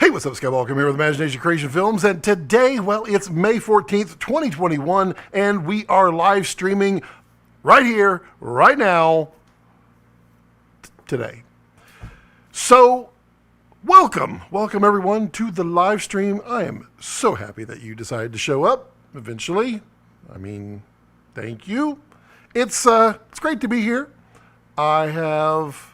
Hey, what's up, Skywalker? I'm here with Imagination Creation Films, and today, well, it's May 14th, 2021, and we are live streaming right here, right now, today. So, welcome everyone to the live stream. I am so happy that you decided to show up eventually. Thank you. It's great to be here. I have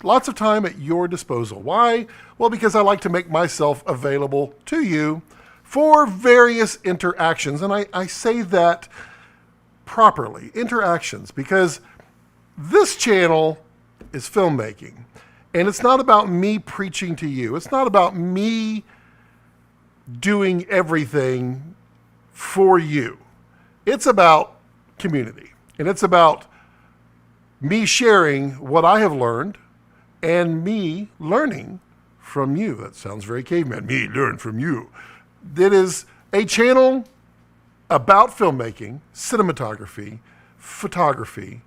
lots of time at your disposal. Why? Well, because I like to make myself available to you for various interactions. And I say that properly, interactions, because this channel is filmmaking. And it's not about me preaching to you. It's not about me doing everything for you. It's about community. And it's about me sharing what I have learned and me learning from you. That sounds very caveman. Me learn from you. It is a channel about filmmaking, cinematography, photography,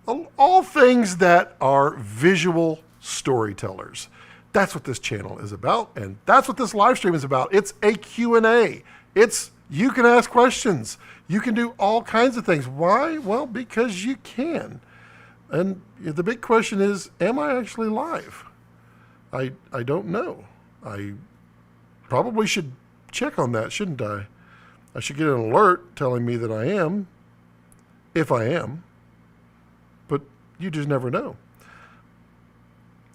all things that are visual storytellers. That's what this channel is about, and that's what this live stream is about. It's a Q&A. You can ask questions. You can do all kinds of things. Why? Well, because you can. And the big question is, am I actually live? I don't know. I probably should check on that, shouldn't I? I should get an alert telling me that I am, if I am. But you just never know.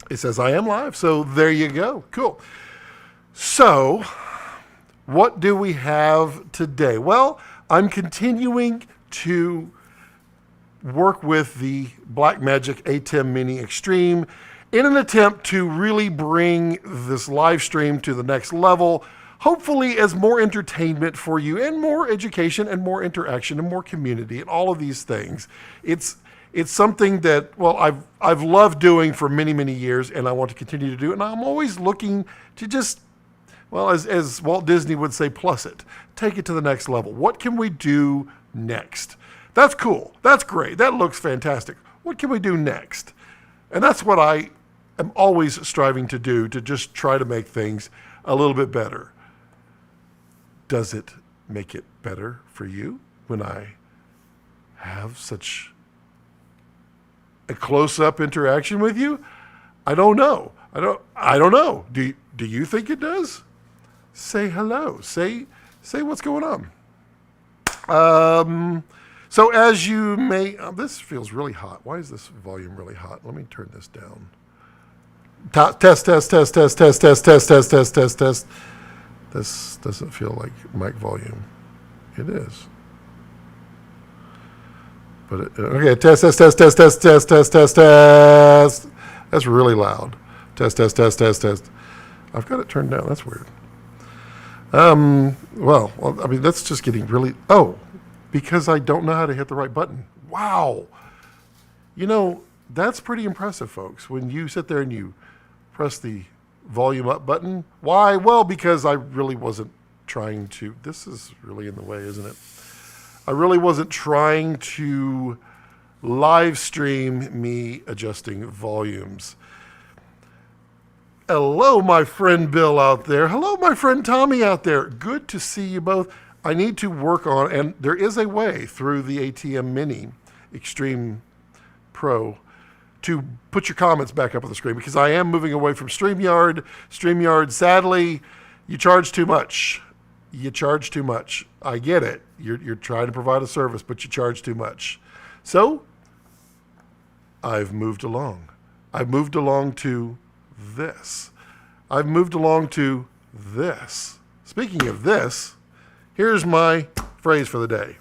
It says I am live, so there you go. Cool. So, what do we have today? Well, I'm continuing to work with the Blackmagic A10 Mini Extreme in an attempt to really bring this live stream to the next level, hopefully as more entertainment for you and more education and more interaction and more community and all of these things. It's something that, well, I've loved doing for many, many years, and I want to continue to do it. And I'm always looking to just, well, as Walt Disney would say, plus it. Take it to the next level. What can we do next? That's cool. That's great. That looks fantastic. What can we do next? And that's what I am always striving to do, to just try to make things a little bit better. Does it make it better for you when I have such a close-up interaction with you? I don't know. I don't know. Do you think it does? Say hello. Say what's going on. So as you may, this feels really hot. Why is this volume really hot? Let me turn this down. Test. This doesn't feel like mic volume. It is. But okay, test. That's really loud. Test. I've got it turned down. That's weird. Well, that's just getting really, because I don't know how to hit the right button. Wow. That's pretty impressive, folks. When you sit there and you press the volume up button. Why? Well, because I really wasn't trying to, this is really in the way, isn't it? I really wasn't trying to live stream me adjusting volumes. Hello, my friend Bill out there. Hello, my friend Tommy out there. Good to see you both. I need to work on, and there is a way through the ATM Mini Extreme Pro to put your comments back up on the screen, because I am moving away from StreamYard. StreamYard, sadly, you charge too much. I get it. You're trying to provide a service, but you charge too much. So, I've moved along. I've moved along to this. Speaking of this, here's my phrase for the day.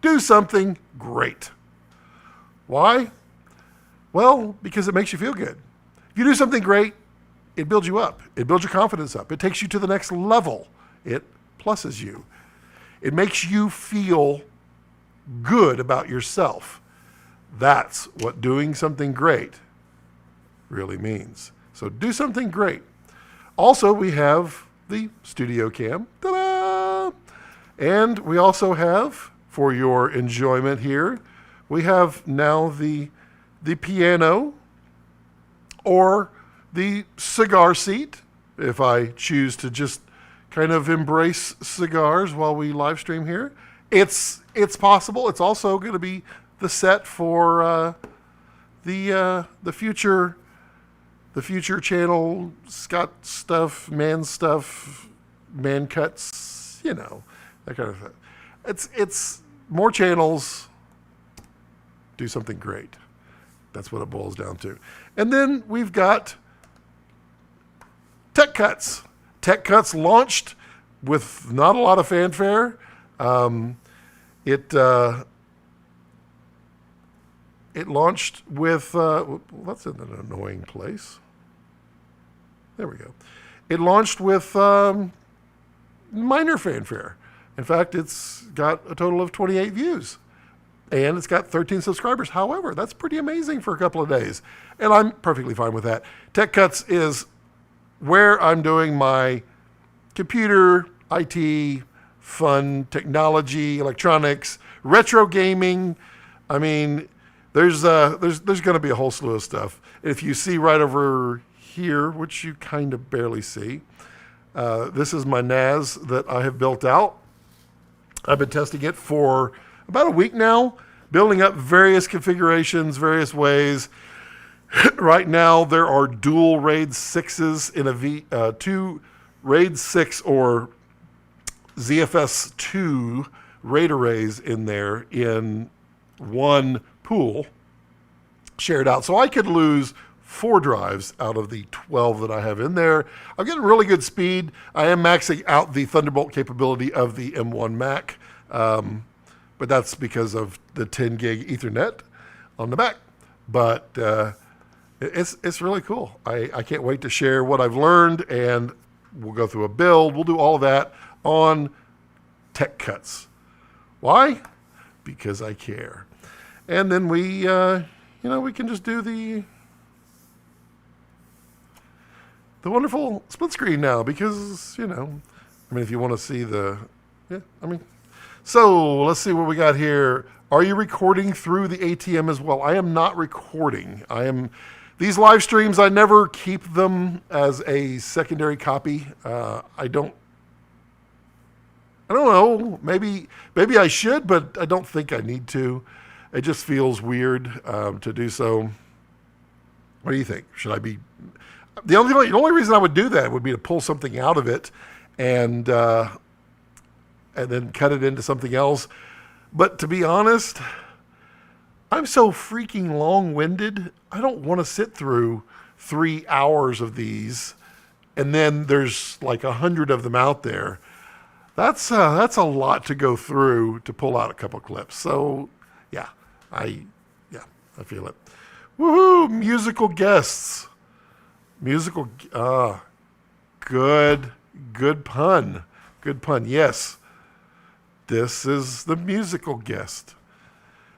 Do something great. Why? Well, because it makes you feel good. If you do something great, it builds you up. It builds your confidence up. It takes you to the next level. It pluses you. It makes you feel good about yourself. That's what doing something great really means. So do something great. Also, we have the studio cam. Ta-da! And we also have, for your enjoyment here, we have now the piano, or the cigar seat, if I choose to just kind of embrace cigars while we live stream here. It's possible. It's also going to be the set for the future channel, Scott stuff, man cuts, that kind of thing. It's more channels, do something great. That's what it boils down to. And then we've got Tech Cuts. Tech Cuts launched with not a lot of fanfare. It launched with, that's in an annoying place. There we go. It launched with minor fanfare. In fact, it's got a total of 28 views. And it's got 13 subscribers. However, that's pretty amazing for a couple of days. And I'm perfectly fine with that. Tech Cuts is where I'm doing my computer, IT, fun, technology, electronics, retro gaming. I mean, there's going to be a whole slew of stuff. If you see right over here, which you kind of barely see, this is my NAS that I have built out. I've been testing it for about a week now, building up various configurations, various ways. Right now, there are dual RAID 6s in two RAID 6 or ZFS 2 RAID arrays in there in one pool shared out. So I could lose 4 drives out of the 12 that I have in there. I'm getting really good speed. I am maxing out the Thunderbolt capability of the M1 Mac, but that's because of the 10 gig Ethernet on the back. But it's really cool. I can't wait to share what I've learned, and we'll go through a build. We'll do all of that on Tech Cuts. Why? Because I care. And then we can just do the wonderful split screen now because, if you want to see so let's see what we got here. Are you recording through the ATM as well? I am not recording. These live streams, I never keep them as a secondary copy. I don't know. Maybe I should, but I don't think I need to. It just feels weird to do so. What do you think? Should I be? The only reason I would do that would be to pull something out of it and then cut it into something else. But to be honest, I'm so freaking long-winded. I don't want to sit through 3 hours of these, and then there's like 100 of them out there. That's a lot to go through to pull out a couple clips. So I feel it. Woohoo! Musical guests. Good pun. Good pun. Yes. This is the musical guest.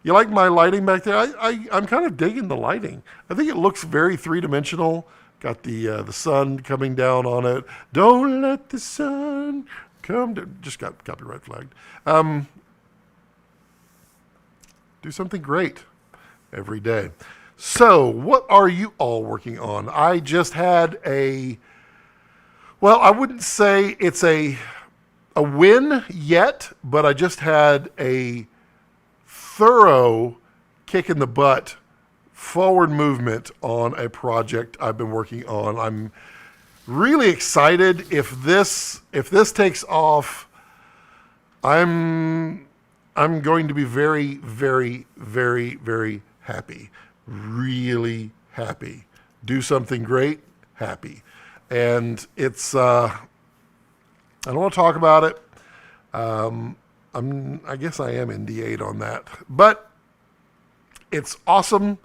You like my lighting back there? I'm kind of digging the lighting. I think it looks very three-dimensional. Got the sun coming down on it. Don't let the sun come down. Just got copyright flagged. Do something great every day. So, what are you all working on? I just had I wouldn't say it's a win yet, but I just had a thorough kick in the butt forward movement on a project I've been working on. I'm really excited. If this takes off, I'm going to be very, very, very, very happy. Really happy. Do something great, happy. And it's I don't want to talk about it. I guess I am NDA'd on that, but it's awesome.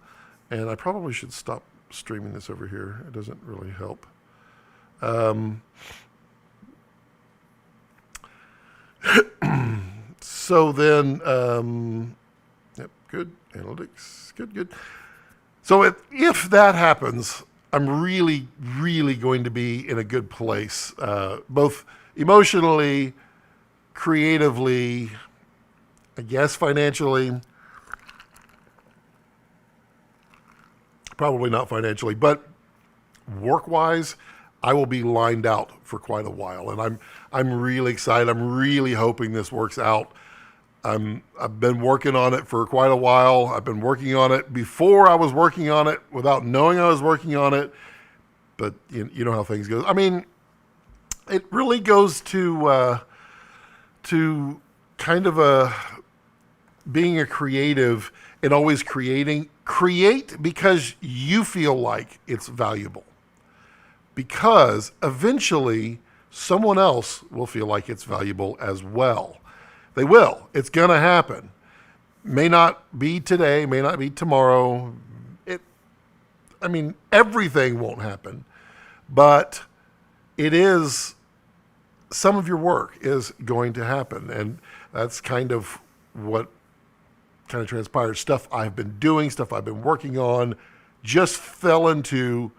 And I probably should stop streaming this over here. It doesn't really help. So then, yep, good analytics, good. So if that happens, I'm really, really going to be in a good place, both emotionally, creatively, I guess financially. Probably not financially, but work-wise, I will be lined out for quite a while, and I'm really excited. I'm really hoping this works out. I've been working on it for quite a while. I've been working on it before I was working on it without knowing I was working on it. But you know how things go. I mean, it really goes to kind of being a creative and always creating. Create because you feel like it's valuable. Because eventually someone else will feel like it's valuable as well. They will. It's going to happen. May not be today, may not be tomorrow. Everything won't happen, but it is, some of your work is going to happen. And that's kind of what kind of transpired. Stuff I've been doing, stuff I've been working on, just fell into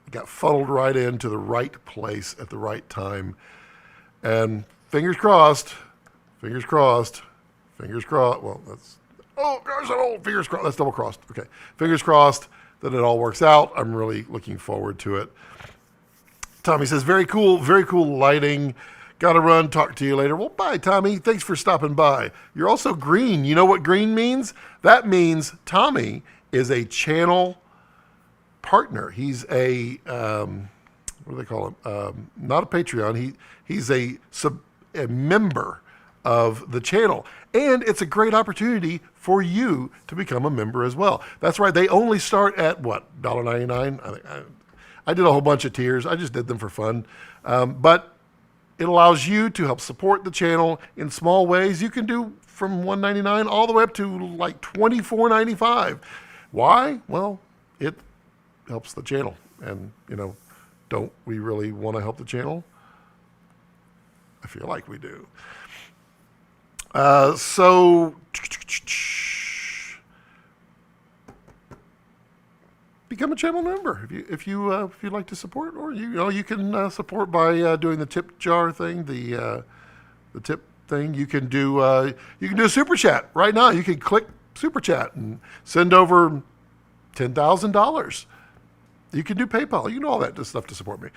got funneled right into the right place at the right time. And fingers crossed. Well, oh gosh, I'm old. Fingers crossed. That's double crossed. Okay. Fingers crossed that it all works out. I'm really looking forward to it. Tommy says, very cool lighting. Got to run. Talk to you later. Well, bye, Tommy. Thanks for stopping by. You're also green. You know what green means? That means Tommy is a channel partner. He's a, what do they call him? Not a Patreon. He's a member of the channel. And it's a great opportunity for you to become a member as well. That's right. They only start at what? $1.99? I did a whole bunch of tiers. I just did them for fun. But it allows you to help support the channel in small ways. You can do from $1.99 all the way up to like $24.95. Why? Well, it helps the channel. And, don't we really want to help the channel? I feel like we do. So become a channel member if you'd like to support, or you can support by doing the tip jar thing, the tip thing. You can do a super chat right now. You can click super chat and send over $10,000. You can do PayPal. You can do all that stuff to support me.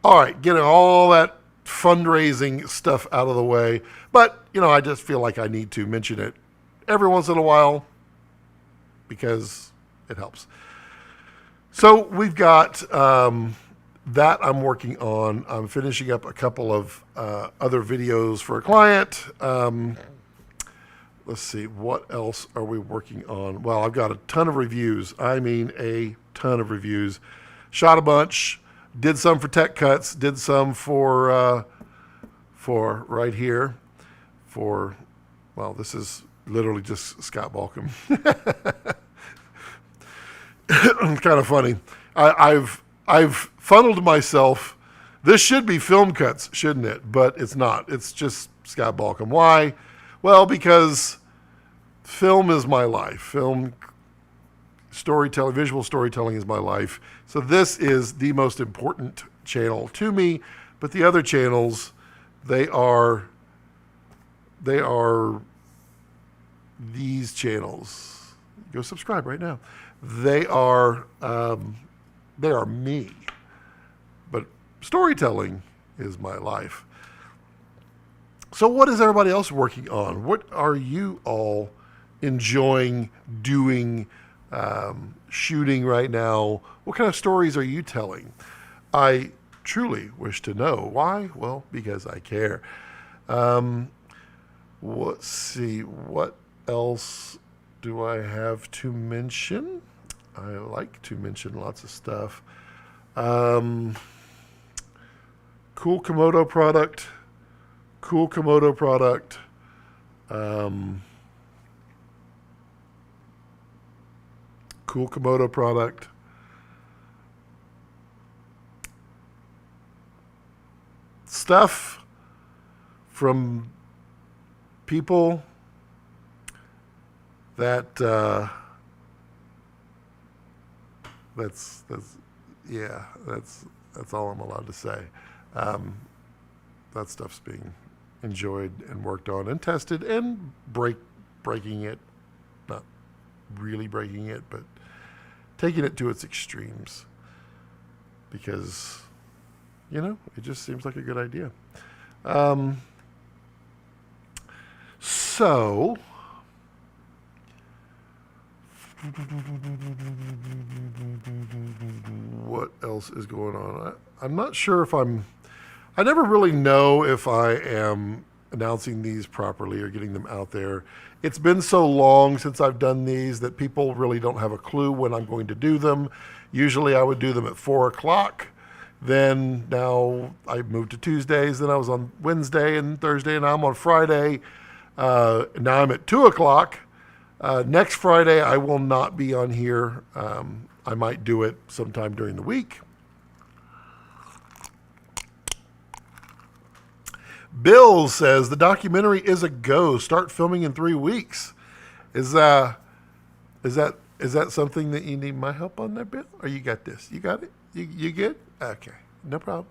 All right, getting all that fundraising stuff out of the way. But, I just feel like I need to mention it every once in a while because it helps. So we've got that I'm working on. I'm finishing up a couple of other videos for a client. Let's see, what else are we working on? Well, I've got a ton of reviews. I mean, a ton of reviews. Shot a bunch. Did some for Tech Cuts. Did some for right here. This is literally just Scott Balcom. It's kind of funny. I've funneled myself. This should be Film Cuts, shouldn't it? But it's not. It's just Scott Balcom. Why? Well, because film is my life. Film storytelling, visual storytelling is my life. So this is the most important channel to me. But the other channels, they are these channels. Go subscribe right now. They are me. But storytelling is my life. So what is everybody else working on? What are you all enjoying doing, shooting right now? What kind of stories are you telling? I truly wish to know. Why? Well, because I care. Let's see. What else do I have to mention? I like to mention lots of stuff. Cool Komodo product. Cool Komodo product. Cool Komodo product. Stuff from people that that's all I'm allowed to say. That stuff's being enjoyed and worked on and tested and breaking it, not really breaking it, but taking it to its extremes because, it just seems like a good idea. So, what else is going on? I'm not sure if I never really know if I am announcing these properly or getting them out there. It's been so long since I've done these that people really don't have a clue when I'm going to do them. Usually I would do them at 4 o'clock. Then now I moved to Tuesdays. Then I was on Wednesday and Thursday, and now I'm on Friday. Now I'm at 2 o'clock. Next Friday I will not be on here. I might do it sometime during the week. Bill says the documentary is a go. Start filming in 3 weeks. Is that something that you need my help on there, Bill? Or you got this? You got it? You good? Okay, no problem.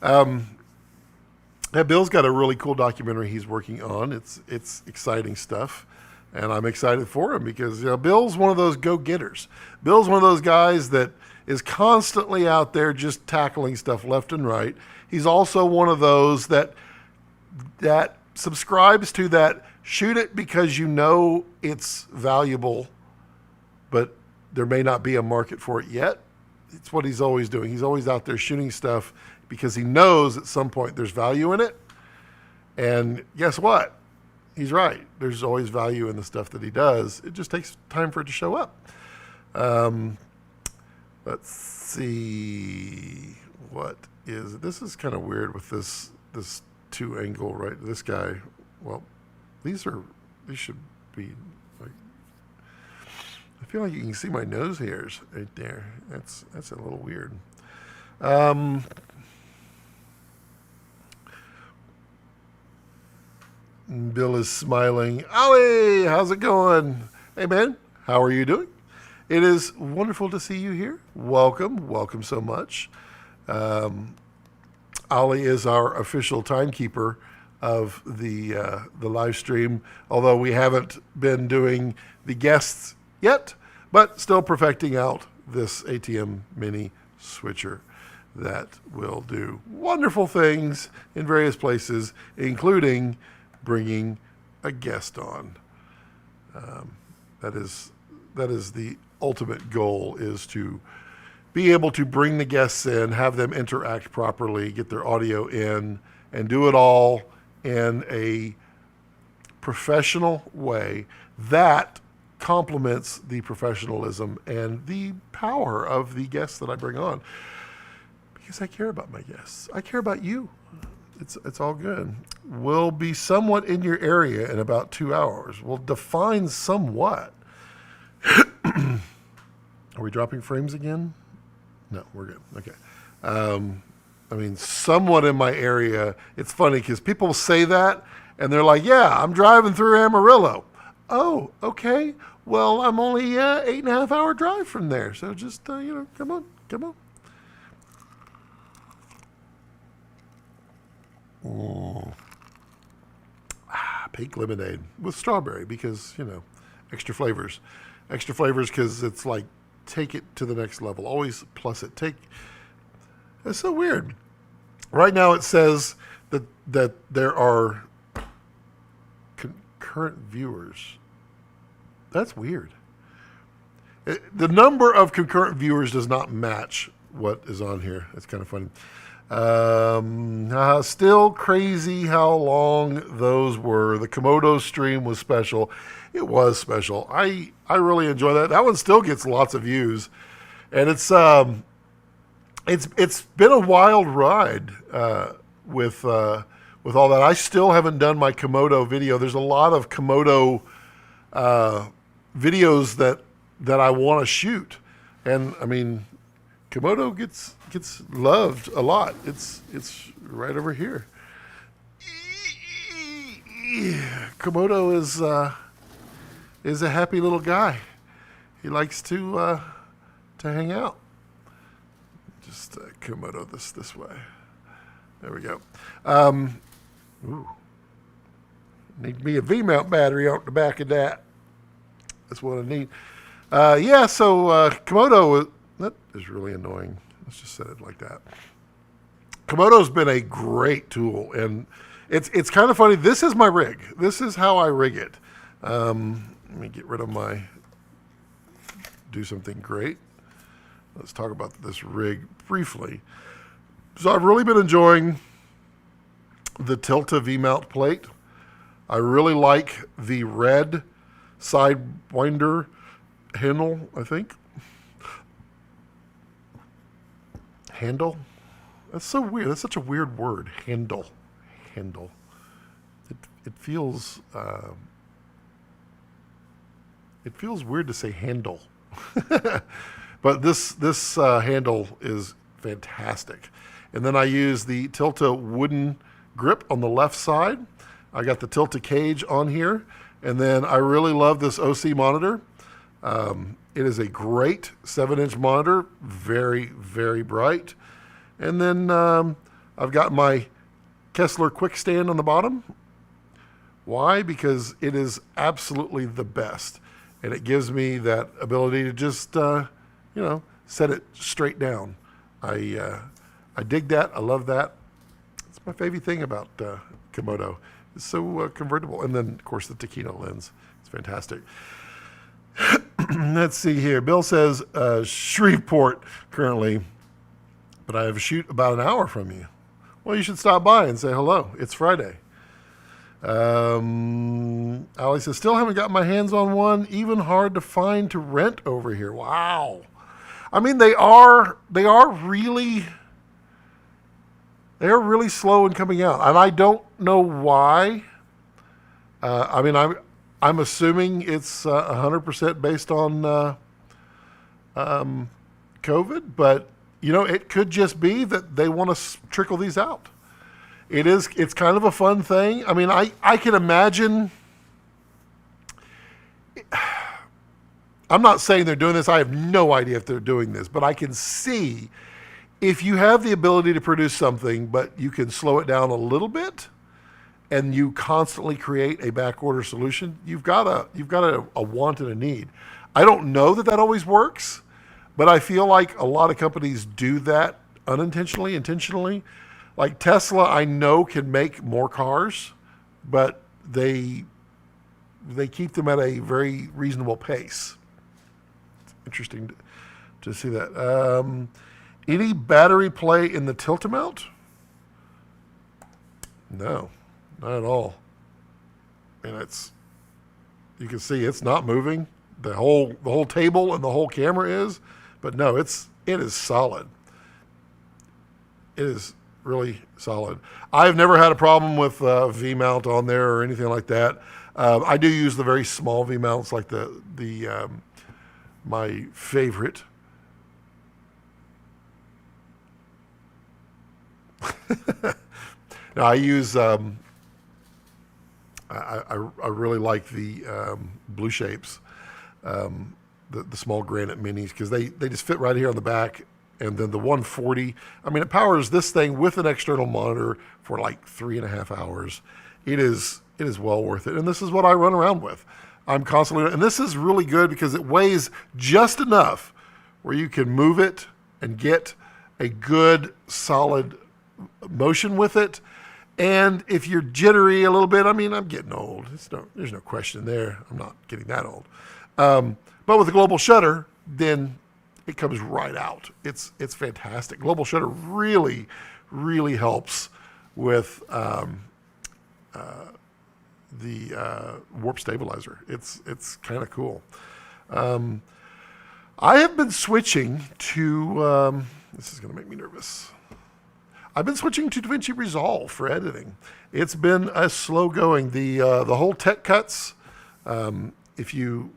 Yeah, Bill's got a really cool documentary he's working on. It's exciting stuff, and I'm excited for him because Bill's one of those go-getters. Bill's one of those guys that is constantly out there just tackling stuff left and right. He's also one of those that subscribes to that shoot it because it's valuable, but there may not be a market for it yet. It's what he's always doing. He's always out there shooting stuff because he knows at some point there's value in it. And guess what? He's right. There's always value in the stuff that he does. It just takes time for it to show up. Let's see. What is it? This is kind of weird with this 2 angle, right? This guy. Well, these should be like, I feel like you can see my nose hairs right there. That's a little weird. Bill is smiling. Ollie, how's it going? Hey, man, how are you doing? It is wonderful to see you here. Welcome so much. Ollie is our official timekeeper of the live stream, although we haven't been doing the guests yet, but still perfecting out this ATM Mini switcher that will do wonderful things in various places, including bringing a guest on. That is the ultimate goal, is to be able to bring the guests in, have them interact properly, get their audio in, and do it all in a professional way that complements the professionalism and the power of the guests that I bring on. Because I care about my guests. I care about you. It's all good. We'll be somewhat in your area in about 2 hours. We'll define somewhat. Are we dropping frames again? No, we're good. Okay. Somewhat in my area. It's funny because people say that and they're like, yeah, I'm driving through Amarillo. Oh, okay. Well, I'm only 8.5 hour drive from there. So just, come on. Oh. Pink lemonade with strawberry because, extra flavors. Extra flavors because it's like, take it to the next level. Always plus it. It's so weird. Right now it says that there are concurrent viewers. That's weird. The number of concurrent viewers does not match what is on here. It's kind of funny. Still crazy how long those were. The Komodo stream was special. It was special. I really enjoy that. That one still gets lots of views, and it's been a wild ride with all that. I still haven't done my Komodo video. There's a lot of Komodo videos that I want to shoot, and Komodo gets loved a lot. It's right over here. Komodo is a happy little guy. He likes to hang out. Just Komodo this way. There we go. Need me a V-mount battery on the back of that. That's what I need. Yeah, so Komodo, that is really annoying. Let's just set it like that. Komodo's been a great tool, and it's kind of funny. This is my rig. This is how I rig it. Let me get rid of my, do something great. Let's talk about this rig briefly. So I've really been enjoying the Tilta V-mount plate. I really like the red sidewinder handle, I think. Handle? That's so weird. That's such a weird word. Handle. Handle. It feels weird to say handle. But this handle is fantastic. And then I use the Tilta wooden grip on the left side. I got the Tilta cage on here. And then I really love this OC monitor. It is a great 7-inch monitor, very, very bright. And then I've got my Kessler quick stand on the bottom. Why? Because it is absolutely the best. And it gives me that ability to just, set it straight down. I dig that. I love that. It's my favorite thing about Komodo. It's so convertible. And then, of course, the taquino lens. It's fantastic. Let's see here. Bill says Shreveport currently, but I have a shoot about an hour from you. Well, you should stop by and say hello. It's Friday. Ali says, still haven't got my hands on one. Even hard to find to rent over here. Wow. I mean, they are really slow in coming out, and I don't know why. I'm assuming it's 100% based on COVID, but it could just be that they want to trickle these out. It's kind of a fun thing. I mean, I can imagine. I'm not saying they're doing this. I have no idea if they're doing this, but I can see if you have the ability to produce something, but you can slow it down a little bit, and you constantly create a back order solution, you've got a want and a need. I don't know that always works, but I feel like a lot of companies do that unintentionally, intentionally. Like Tesla, I know can make more cars, but they keep them at a very reasonable pace. It's interesting to see that. Any battery play in the Tilt-A-Mount? No, not at all. And you can see it's not moving. The whole table and the whole camera is, but no, it is solid. It is really solid. I've never had a problem with V-mount on there or anything like that. I do use the very small V-mounts, like the my favorite. Now I use I really like the Blue Shapes, the small granite minis, because they just fit right here on the back. And then the 140, I mean, it powers this thing with an external monitor for like 3.5 hours. It is well worth it. And this is what I run around with. I'm constantly, and this is really good because it weighs just enough where you can move it and get a good solid motion with it. And if you're jittery a little bit, I mean, I'm getting old. There's no question there. I'm not getting that old. But with a global shutter, then it comes right out. It's fantastic. Global shutter really, really helps with the warp stabilizer. It's kind of cool. I have been switching to. This is going to make me nervous. I've been switching to DaVinci Resolve for editing. It's been a slow going. The whole tech cuts. If you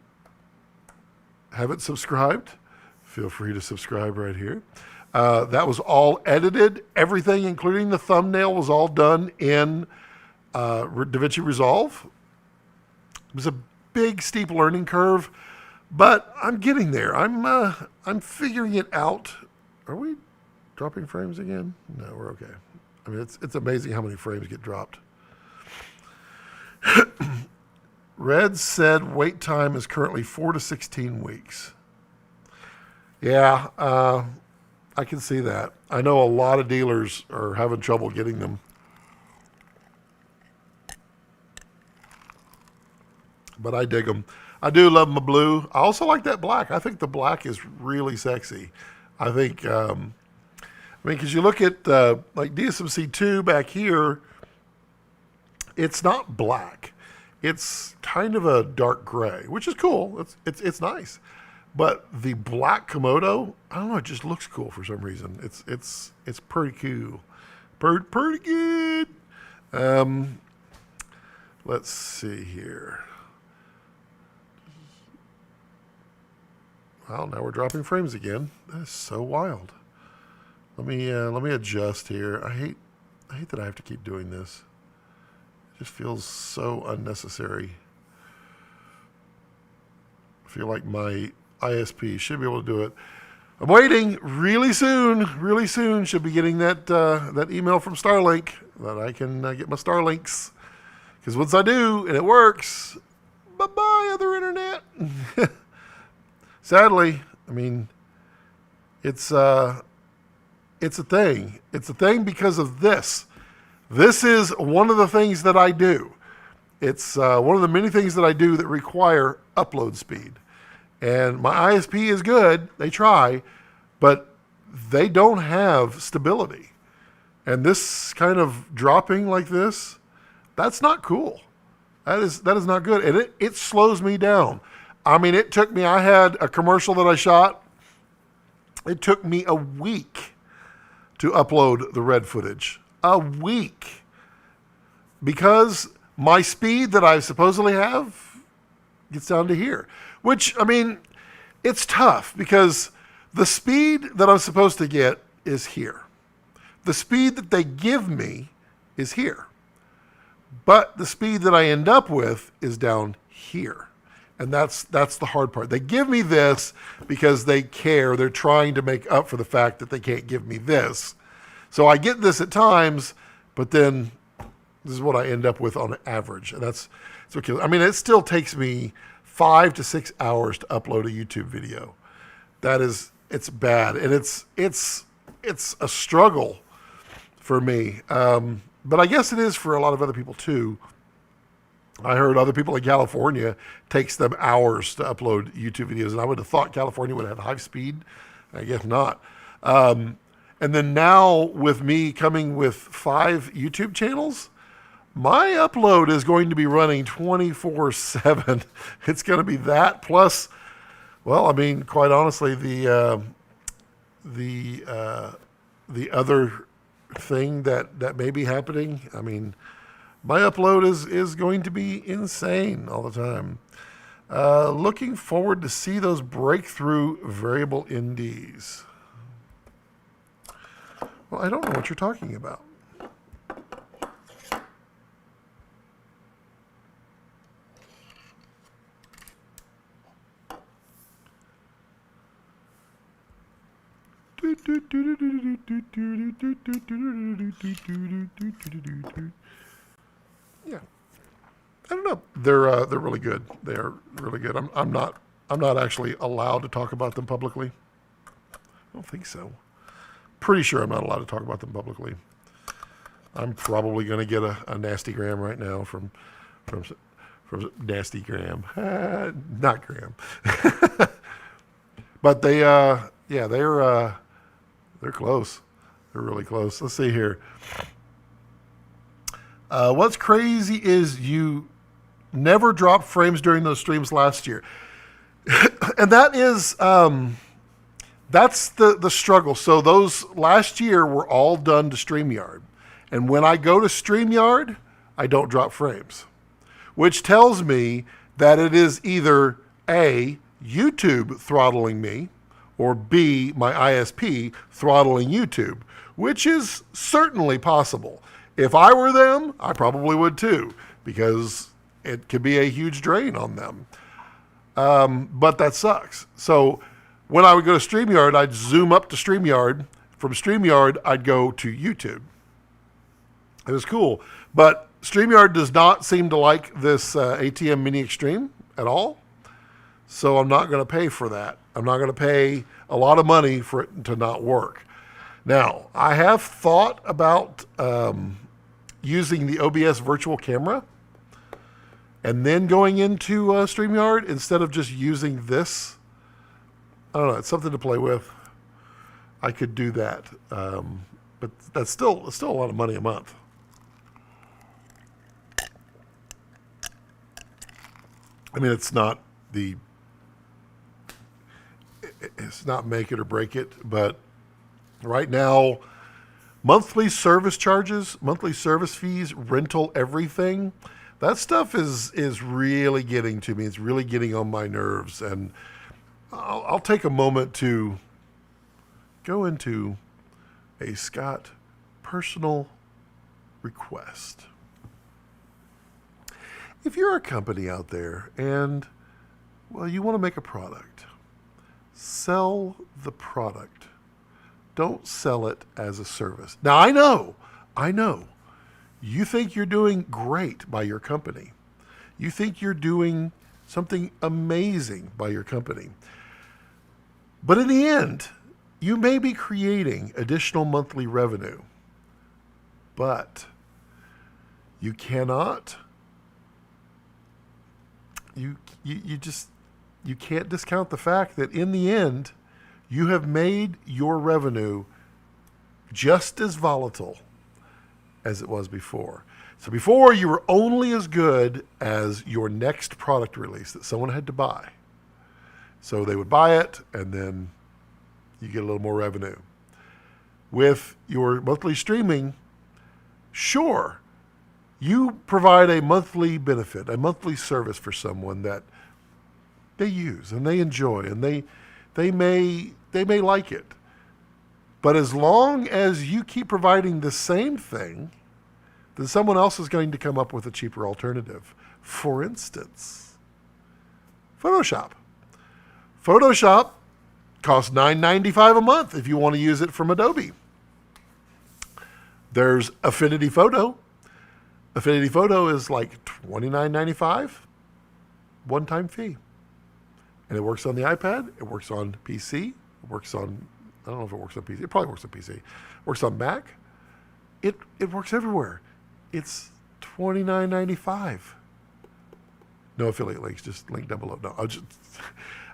haven't subscribed, feel free to subscribe right here. That was all edited. Everything, including the thumbnail, was all done in DaVinci Resolve. It was a big, steep learning curve, but I'm getting there. I'm figuring it out. Are we dropping frames again? No, we're okay. I mean, it's amazing how many frames get dropped. Red said wait time is currently 4 to 16 weeks. Yeah, I can see that. I know a lot of dealers are having trouble getting them. But I dig them. I do love my blue. I also like that black. I think the black is really sexy. I think, because you look at like DSMC 2 back here, it's not black. It's kind of a dark gray, which is cool. It's nice. But the black Komodo, I don't know, it just looks cool for some reason. It's pretty cool. Pretty good. Let's see here. Well, now we're dropping frames again. That is so wild. Let me adjust here. I hate that I have to keep doing this. It just feels so unnecessary. I feel like my ISP should be able to do it. I'm waiting. Really soon should be getting that email from Starlink that I can get my Starlinks. Because once I do and it works, bye-bye other internet. Sadly, I mean, it's a thing. It's a thing because of this. This is one of the things that I do. It's one of the many things that I do that require upload speed. And my ISP is good. They try, but they don't have stability. And this kind of dropping like this, that's not cool. That is not good. And it slows me down. I mean, it took me, I had a commercial that I shot. It took me a week to upload the red footage. A week. Because my speed that I supposedly have gets down to here. Which, I mean, it's tough because the speed that I'm supposed to get is here. The speed that they give me is here. But the speed that I end up with is down here. And that's the hard part. They give me this because they care. They're trying to make up for the fact that they can't give me this. So I get this at times, but then this is what I end up with on average. And that's what kills. I mean, it still takes me 5 to 6 hours to upload a YouTube video. It's bad. And it's a struggle for me. But I guess it is for a lot of other people too. I heard other people in California takes them hours to upload YouTube videos, and I would have thought California would have high speed. I guess not. And then now with me coming with 5 YouTube channels, my upload is going to be running 24/7. It's going to be that plus, well, I mean, quite honestly, the other thing that may be happening. I mean, my upload is going to be insane all the time. Looking forward to see those breakthrough variable NDs. Well, I don't know what you're talking about. Yeah, I don't know. They're really good. They're really good. I'm not actually allowed to talk about them publicly. I don't think so. Pretty sure I'm not allowed to talk about them publicly. I'm probably going to get a nasty gram right now from nasty gram, not Graham. But they're close. They're really close. Let's see here. What's crazy is you never dropped frames during those streams last year. And that is, that's the struggle. So those last year were all done to StreamYard. And when I go to StreamYard, I don't drop frames, which tells me that it is either A, YouTube throttling me, or B, my ISP throttling YouTube, which is certainly possible. If I were them, I probably would too, because it could be a huge drain on them. But that sucks. So when I would go to StreamYard, I'd zoom up to StreamYard. From StreamYard, I'd go to YouTube. It was cool. But StreamYard does not seem to like this ATM Mini Extreme at all. So I'm not going to pay for that. I'm not going to pay a lot of money for it to not work. Now, I have thought about using the OBS virtual camera and then going into StreamYard instead of just using this. I don't know. It's something to play with. I could do that. But it's still a lot of money a month. I mean, it's not make it or break it, but right now, monthly service charges, monthly service fees, rental, everything, that stuff is really getting to me. It's really getting on my nerves. And I'll take a moment to go into a Scott personal request. If you're a company out there and, well, you want to make a product, sell the product. Don't sell it as a service. Now, I know, you think you're doing great by your company. You think you're doing something amazing by your company. But in the end, you may be creating additional monthly revenue, but you cannot, you can't discount the fact that in the end, you have made your revenue just as volatile as it was before. So before, you were only as good as your next product release that someone had to buy. So they would buy it, and then you get a little more revenue. With your monthly streaming, sure, you provide a monthly benefit, a monthly service for someone that they use and they enjoy, and they may like it. But as long as you keep providing the same thing, then someone else is going to come up with a cheaper alternative. For instance, Photoshop. Photoshop costs $9.95 a month if you want to use it from Adobe. There's Affinity Photo. Affinity Photo is like $29.95, one-time fee. And it works on the iPad, it works on PC, it works on, I don't know if it works on PC, it probably works on PC. It works on Mac. It works everywhere. It's $29.95. No affiliate links, just link down below. No, I'll just...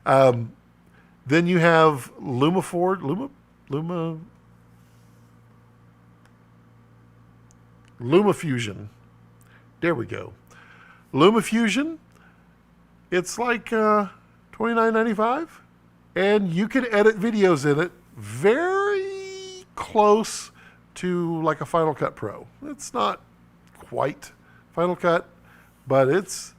then you have LumaFusion. There we go. LumaFusion, it's like $29.95, and you can edit videos in it very close to like a Final Cut Pro. It's not quite Final Cut, but it's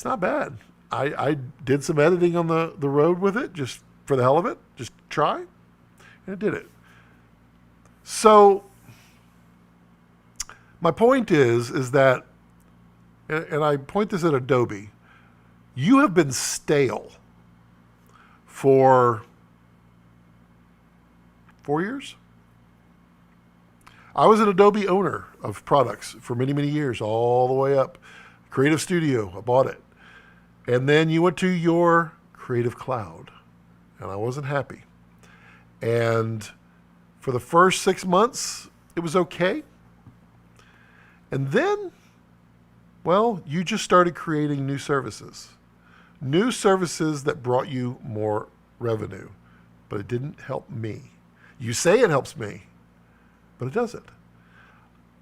not bad. I did some editing on the road with it just for the hell of it, just try, and it did it. So my point is that, and I point this at Adobe, you have been stale for 4 years. I was an Adobe owner of products for many, many years, all the way up. Creative Studio, I bought it. And then you went to your Creative Cloud, and I wasn't happy. And for the first 6 months, it was okay. And then, well, you just started creating new services that brought you more revenue, but it didn't help me. You say it helps me, but it doesn't.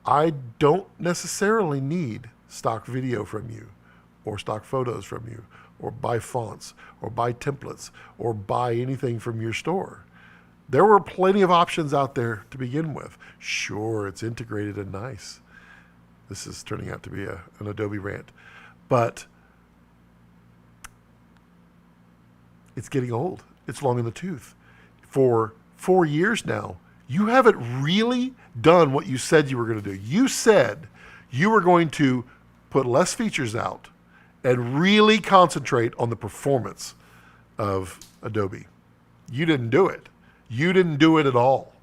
I don't necessarily need stock video from you, or stock photos from you, or buy fonts, or buy templates, or buy anything from your store. There were plenty of options out there to begin with. Sure, it's integrated and nice. This is turning out to be an Adobe rant, but it's getting old. It's long in the tooth. For 4 years now, you haven't really done what you said you were going to do. You said you were going to put less features out and really concentrate on the performance of Adobe. You didn't do it. You didn't do it at all.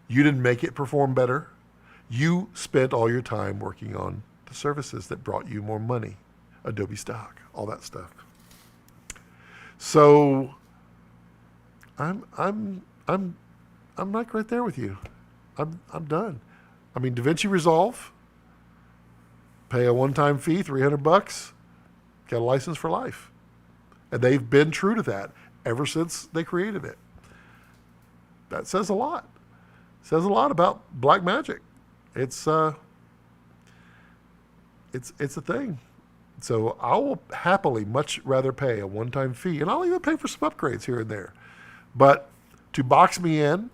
You didn't make it perform better. You spent all your time working on the services that brought you more money, Adobe stock, all that stuff. So I'm like right there with you. I'm done. I mean, DaVinci Resolve, pay a one-time fee, $300, got a license for life. And they've been true to that ever since they created it. That says a lot. It says a lot about Blackmagic. It's a thing. So I will happily much rather pay a one-time fee, and I'll even pay for some upgrades here and there. But to box me in,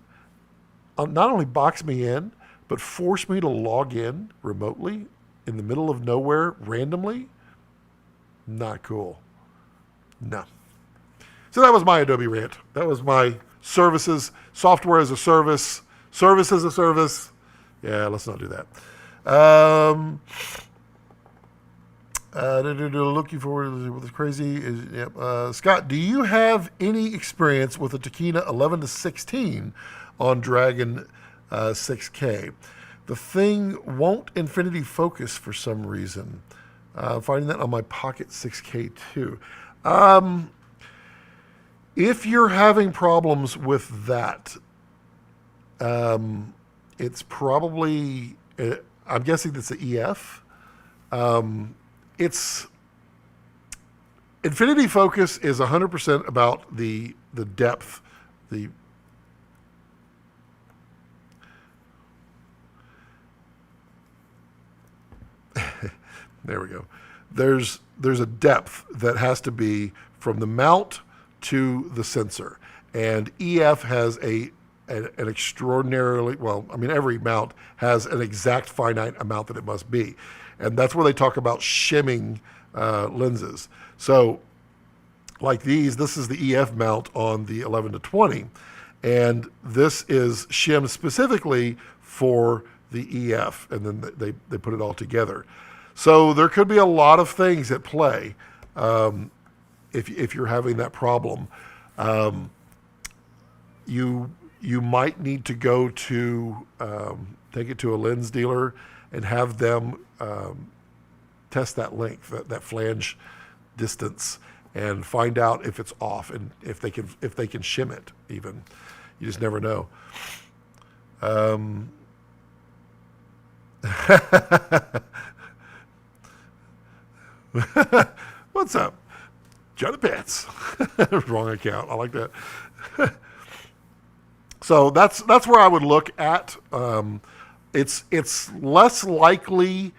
not only box me in, but force me to log in remotely in the middle of nowhere randomly, not cool. No. So that was my Adobe rant. That was my services, software as a service, service as a service. Yeah, let's not do that. Looking forward to what's crazy. Scott, do you have any experience with a Tokina 11-16 on Dragon 6K? The thing won't infinity focus for some reason. Finding that on my Pocket 6K too. If you're having problems with that, it's probably, I'm guessing that's the EF. It's infinity focus is 100% about the depth, there we go. There's a depth that has to be from the mount to the sensor, and EF has an extraordinarily, well, I mean, every mount has an exact finite amount that it must be. And that's where they talk about shimming lenses. So like this is the EF mount on the 11-20. And this is shimmed specifically for the EF. And then they put it all together. So there could be a lot of things at play if you're having that problem. You might need to go to, take it to a lens dealer and have them test that length, that flange distance, and find out if it's off and if they can shim it. Even, you just never know. What's up, Johnny Pants? Wrong account. I like that. So that's where I would look at. It's less likely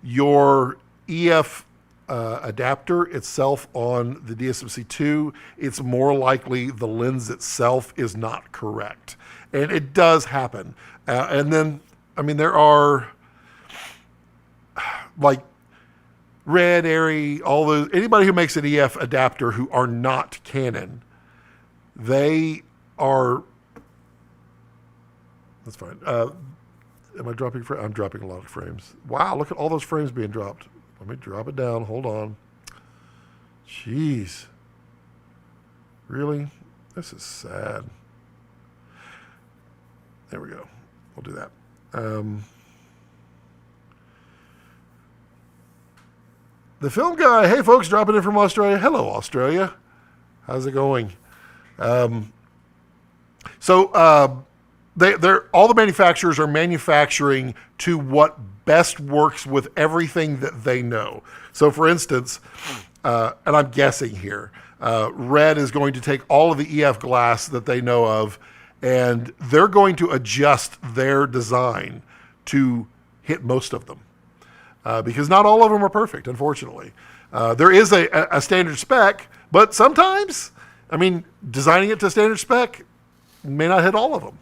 your EF adapter itself on the DSMC2. It's more likely the lens itself is not correct. And it does happen. And then, I mean, there are like Red, Airy, all those, anybody who makes an EF adapter who are not Canon, they are, that's fine. Am I dropping frames? I'm dropping a lot of frames. Wow, look at all those frames being dropped. Let me drop it down. Hold on. Jeez. Really? This is sad. There we go. We'll do that. The film guy. Hey, folks, dropping in from Australia. Hello, Australia. How's it going? They're all the manufacturers are manufacturing to what best works with everything that they know. So, for instance, and I'm guessing here, Red is going to take all of the EF glass that they know of, and they're going to adjust their design to hit most of them, because not all of them are perfect, unfortunately. There is a standard spec, but sometimes, I mean, designing it to standard spec may not hit all of them.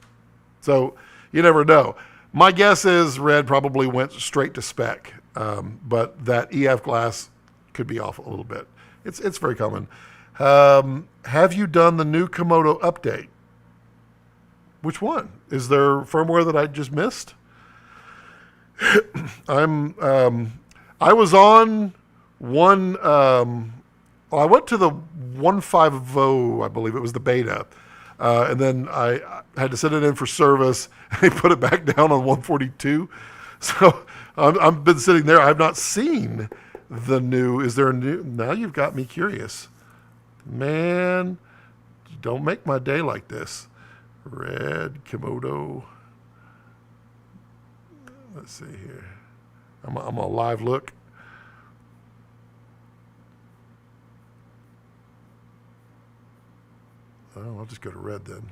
So you never know. My guess is Red probably went straight to spec, but that EF glass could be off a little bit. It's very common. Have you done the new Komodo update? Which one? Is there firmware that I just missed? I was on one. I went to the 150, I believe it was the beta. And then I had to send it in for service. They put it back down on 142. So I've been sitting there. I've not seen the new. Is there a new? Now you've got me curious. Man, don't make my day like this. Red Komodo. Let's see here. I'm a live look. Oh, I'll just go to Red then.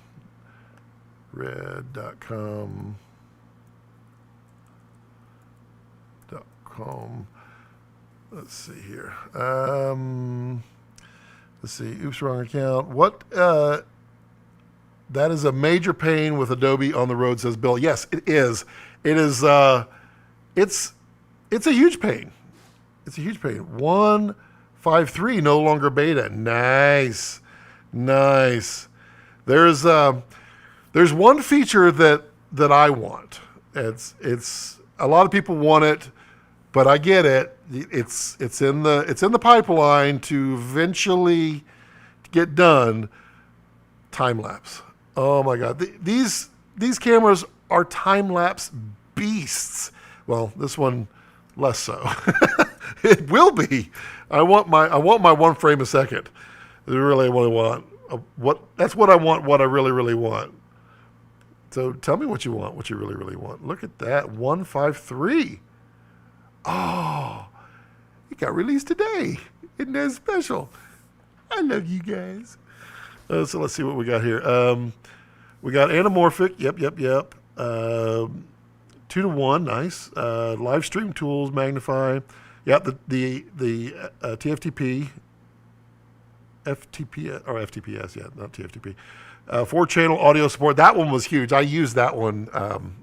Red.com. Let's see here. Let's see. Oops, wrong account. What? That is a major pain with Adobe on the road, says Bill. Yes, it is. It is. It's a huge pain. It's a huge pain. 1.53 no longer beta. Nice. There's one feature that I want. It's a lot of people want it, but I get it. It's in the pipeline to eventually get done. Time lapse. Oh my God. These cameras are time lapse beasts. Well, this one less so. It will be. I want my 1 frame a second. That's really what I want. That's what I want. What I really want. So tell me what you want. What you really want. Look at that. 1.53. Oh, it got released today. Isn't that special? I love you guys. So let's see what we got here. We got anamorphic. Yep. 2:1. Nice. Livestream tools. Magnify. Yeah. The TFTP. FTPS, yeah, not TFTP. 4-channel audio support. That one was huge. I used that one.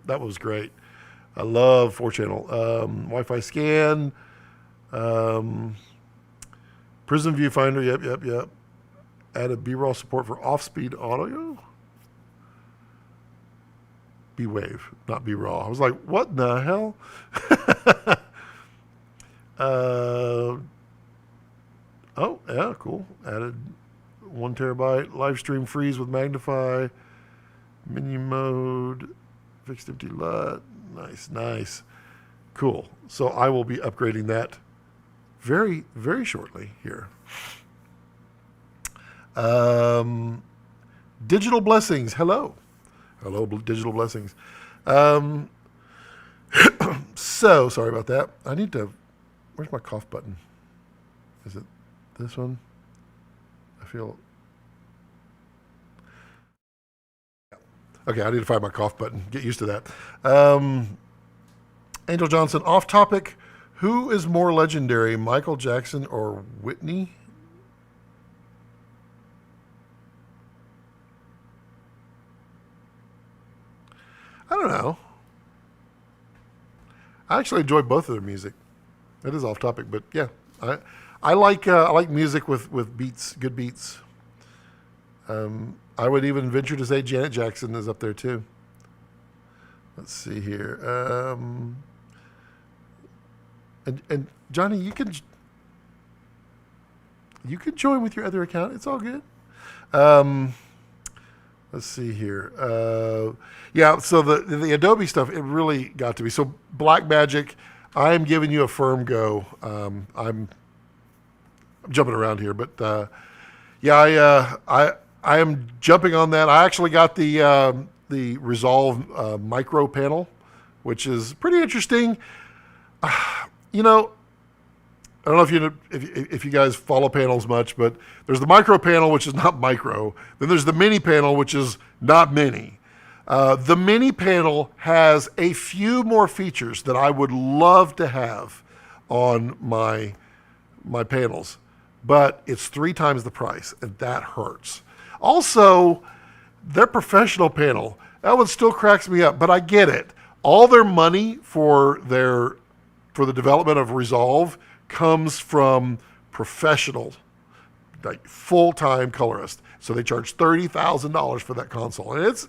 That was great. I love 4-channel. Wi-Fi scan. Prism viewfinder. Yep. Added B-roll support for off-speed audio. B-wave, not B-raw. I was like, what in the hell? Oh, yeah, cool. Added 1 terabyte. Live stream freeze with magnify. Menu mode. Fixed empty LUT. Nice. Cool. So I will be upgrading that very, very shortly here. Digital blessings. Hello, digital blessings. So sorry about that. I need to. Where's my cough button? Is it this one? I feel. Okay, I need to find my cough button. Get used to that. Angel Johnson, off topic. Who is more legendary, Michael Jackson or Whitney? I don't know. I actually enjoy both of their music. It is off topic, but yeah, I like music with beats, good beats. I would even venture to say Janet Jackson is up there too. Let's see here. And Johnny, you can join with your other account. It's all good. Let's see here. Yeah, so the Adobe stuff, it really got to be. So Blackmagic, I'm giving you a firm go. I'm jumping around here, but yeah, I am jumping on that. I actually got the Resolve micro panel, which is pretty interesting. You know, I don't know if you guys follow panels much, but there's the micro panel, which is not micro. Then there's the mini panel, which is not mini. The mini panel has a few more features that I would love to have on my panels, but it's 3 times the price, and that hurts. Also, their professional panel, that one still cracks me up, but I get it. All their money for the development of Resolve comes from professional, like full-time colorists. So they charge $30,000 for that console, and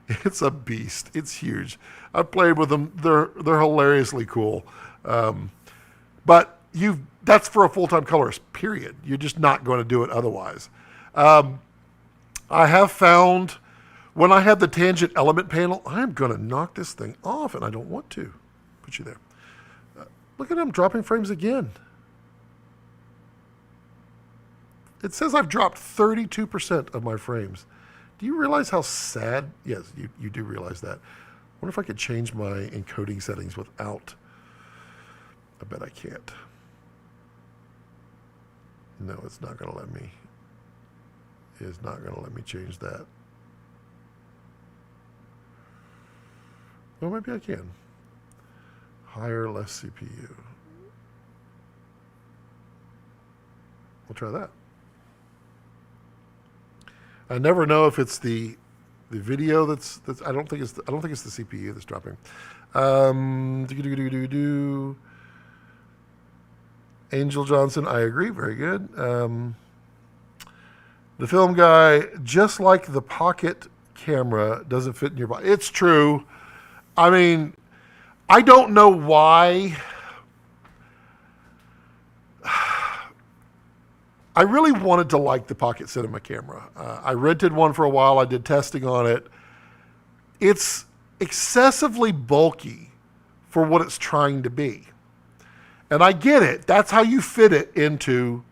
it's a beast. It's huge. I've played with them. They're hilariously cool. But that's for a full-time colorist. Period. You're just not going to do it otherwise. I have found when I have the tangent element panel, I'm going to knock this thing off, and I don't want to. Put you there. Look at them dropping frames again. It says I've dropped 32% of my frames. Do you realize how sad? Yes, you do realize that. I wonder if I could change my encoding settings without. I bet I can't. No, it's not going to let me. It is not going to let me change that. Well, maybe I can. Higher, less CPU. We'll try that. I never know if it's the video that's I don't think it's the CPU that's dropping. Angel Johnson, I agree, very good. The film guy, just like the pocket camera doesn't fit in your body. It's true. I mean, I don't know why. I really wanted to like the pocket cinema camera. I rented one for a while. I did testing on it. It's excessively bulky for what it's trying to be. And I get it. That's how you fit it into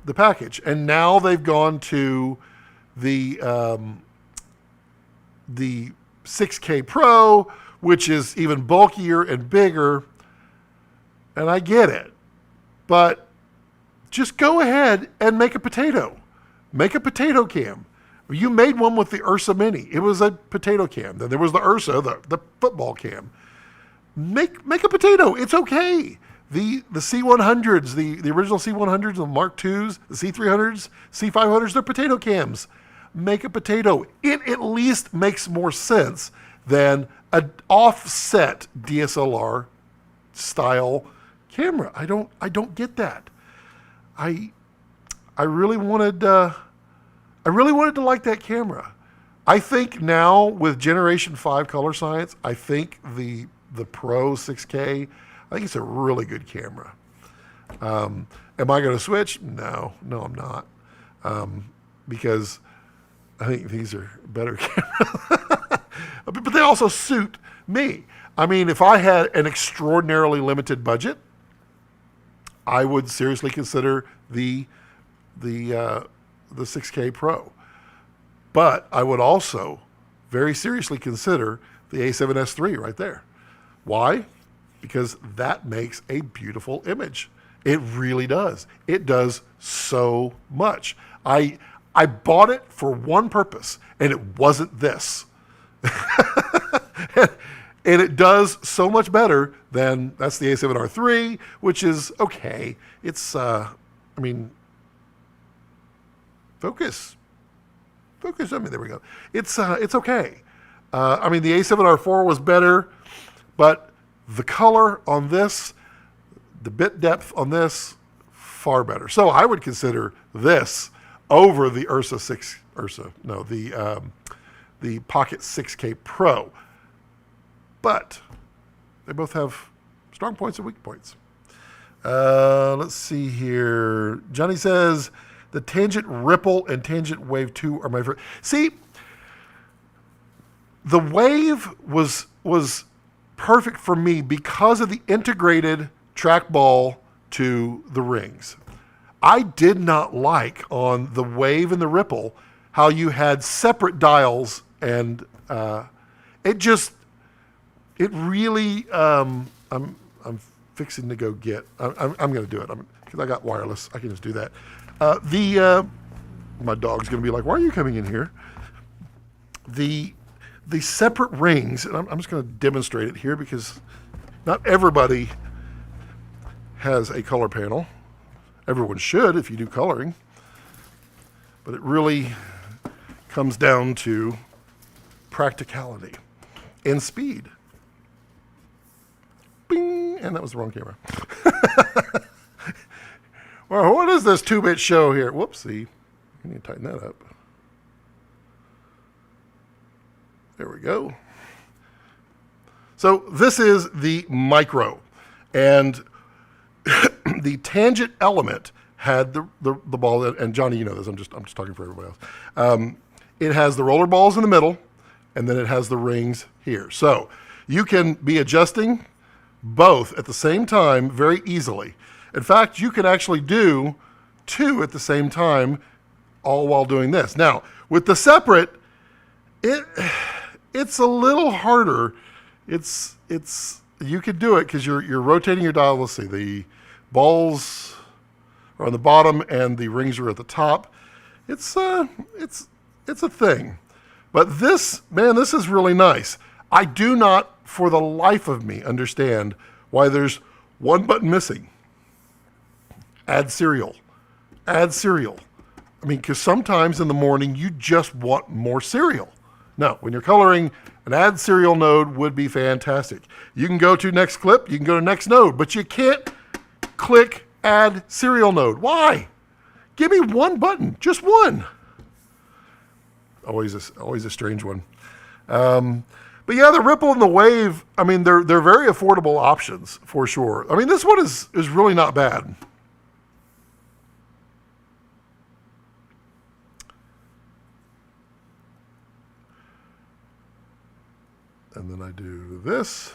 the package. And now they've gone to the 6K Pro, which is even bulkier and bigger. And I get it. But just go ahead and make a potato. Make a potato cam. You made one with the Ursa Mini. It was a potato cam. Then there was the Ursa, the football cam. Make a potato. It's okay. The C100s, the original C100s, the Mark IIs, the C300s, C500s, they're potato cams. Make a potato. It at least makes more sense than an offset DSLR style camera. I don't get that. I really wanted to like that camera. I think now with Generation 5 color science, I think the Pro 6K, I think it's a really good camera. Am I going to switch? No, I'm not. Because I think these are better cameras. But they also suit me. I mean, if I had an extraordinarily limited budget, I would seriously consider the 6K Pro. But I would also very seriously consider the A7S III right there. Why? Because that makes a beautiful image. It really does. It does so much. I bought it for one purpose, and it wasn't this. And it does so much better than, that's the A7R III, which is okay. It's, focus. I mean, there we go. It's okay. The A7R IV was better, but the color on this, the bit depth on this, far better. So I would consider this over the the Pocket 6K Pro. But they both have strong points and weak points. Let's see here. Johnny says the Tangent Ripple and Tangent Wave 2 are my favorite. See, the Wave was perfect for me because of the integrated trackball to the rings. I did not like on the Wave and the Ripple how you had separate dials, and it really, I'm fixing to go get, I'm going to do it because I got wireless. I can just do that. My dog's going to be like, why are you coming in here? The separate rings, and I'm just going to demonstrate it here because not everybody has a color panel. Everyone should if you do coloring. But it really comes down to practicality and speed. Bing! And that was the wrong camera. Well, what is this 2-bit show here? Whoopsie. I need to tighten that up. There we go. So this is the micro. And the tangent element had the ball, and Johnny, you know this, I'm just talking for everybody else. It has the roller balls in the middle, and then it has the rings here. So you can be adjusting both at the same time very easily. In fact, you can actually do 2 at the same time, all while doing this. Now, with the separate, it's a little harder. It's you could do it because you're rotating your dial. Let's see, the balls are on the bottom and the rings are at the top. It's a thing. But this, man, this is really nice. I do not, for the life of me, understand why there's one button missing. Add cereal. Add cereal. I mean, because sometimes in the morning you just want more cereal. Now, when you're coloring, an add cereal node would be fantastic. You can go to next clip, you can go to next node, but you can't click add cereal node. Why? Give me one button, just one. Always a strange one. But yeah, the ripple and the wave, I mean, they're very affordable options for sure. I mean, this one is really not bad. And then I do this,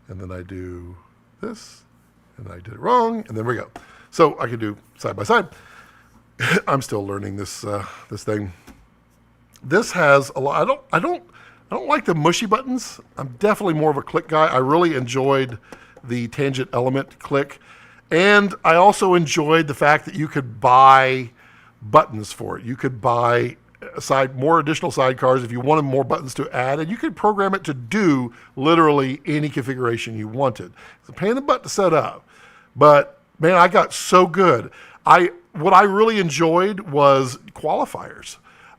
and then I do this, and I did it wrong, and then we go. So I can do side by side. I'm still learning this this thing. This has a lot. I don't like the mushy buttons. I'm definitely more of a click guy. I really enjoyed the tangent element click, and I also enjoyed the fact that you could buy buttons for it. You could buy more additional sidecars if you wanted more buttons to add, and you could program it to do literally any configuration you wanted. It's a pain in the butt to set up, but man, I got so good. What I really enjoyed was qualifiers.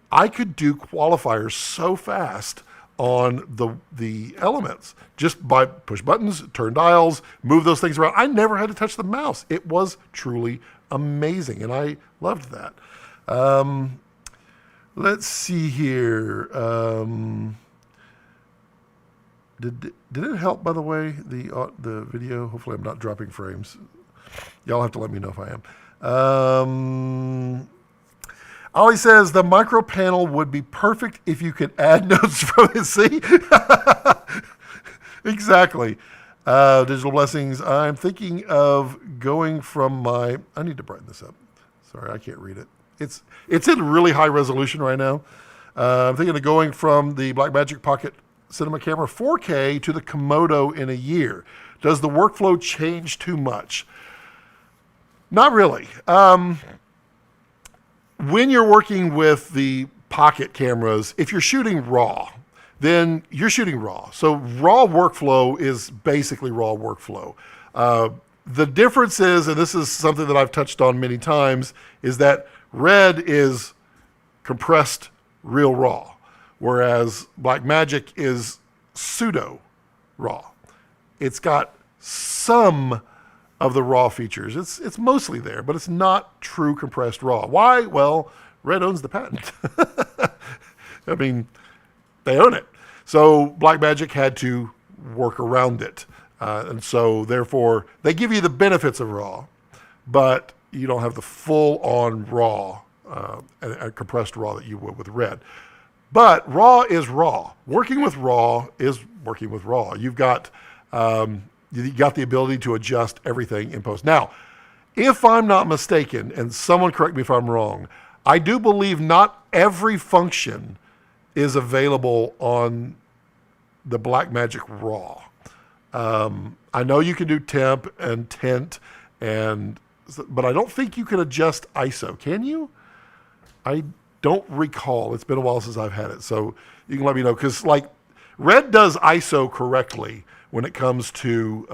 I could do qualifiers so fast on the elements just by push buttons, turn dials, move those things around. I never had to touch the mouse. It was truly amazing, and I loved that. Let's see here. Did it help, by the way, the video? Hopefully I'm not dropping frames. Y'all have to let me know if I am. Ollie says the micro panel would be perfect if you could add notes from it. See? Exactly. Digital blessings. I'm thinking of going from I need to brighten this up. Sorry, I can't read it. It's in really high resolution right now. I'm thinking of going from the Blackmagic Pocket Cinema Camera 4K to the Komodo in a year. Does the workflow change too much? Not really. When you're working with the Pocket cameras, if you're shooting RAW, then you're shooting RAW. So RAW workflow is basically RAW workflow. The difference is, and this is something that I've touched on many times, is that Red is compressed real RAW, whereas Blackmagic is pseudo RAW. It's got some of the RAW features. It's mostly there, but it's not true compressed RAW. Why? Well, Red owns the patent. I mean, they own it. So Blackmagic had to work around it. And so therefore, they give you the benefits of RAW, but you don't have the full-on RAW, and compressed RAW that you would with Red. But RAW is RAW. Working with RAW is working with RAW. You've got the ability to adjust everything in post. Now, if I'm not mistaken, and someone correct me if I'm wrong, I do believe not every function is available on the Blackmagic RAW. I know you can do temp and tint, but I don't think you can adjust ISO. Can you? I don't recall. It's been a while since I've had it, so you can let me know. Because like Red does ISO correctly when it comes to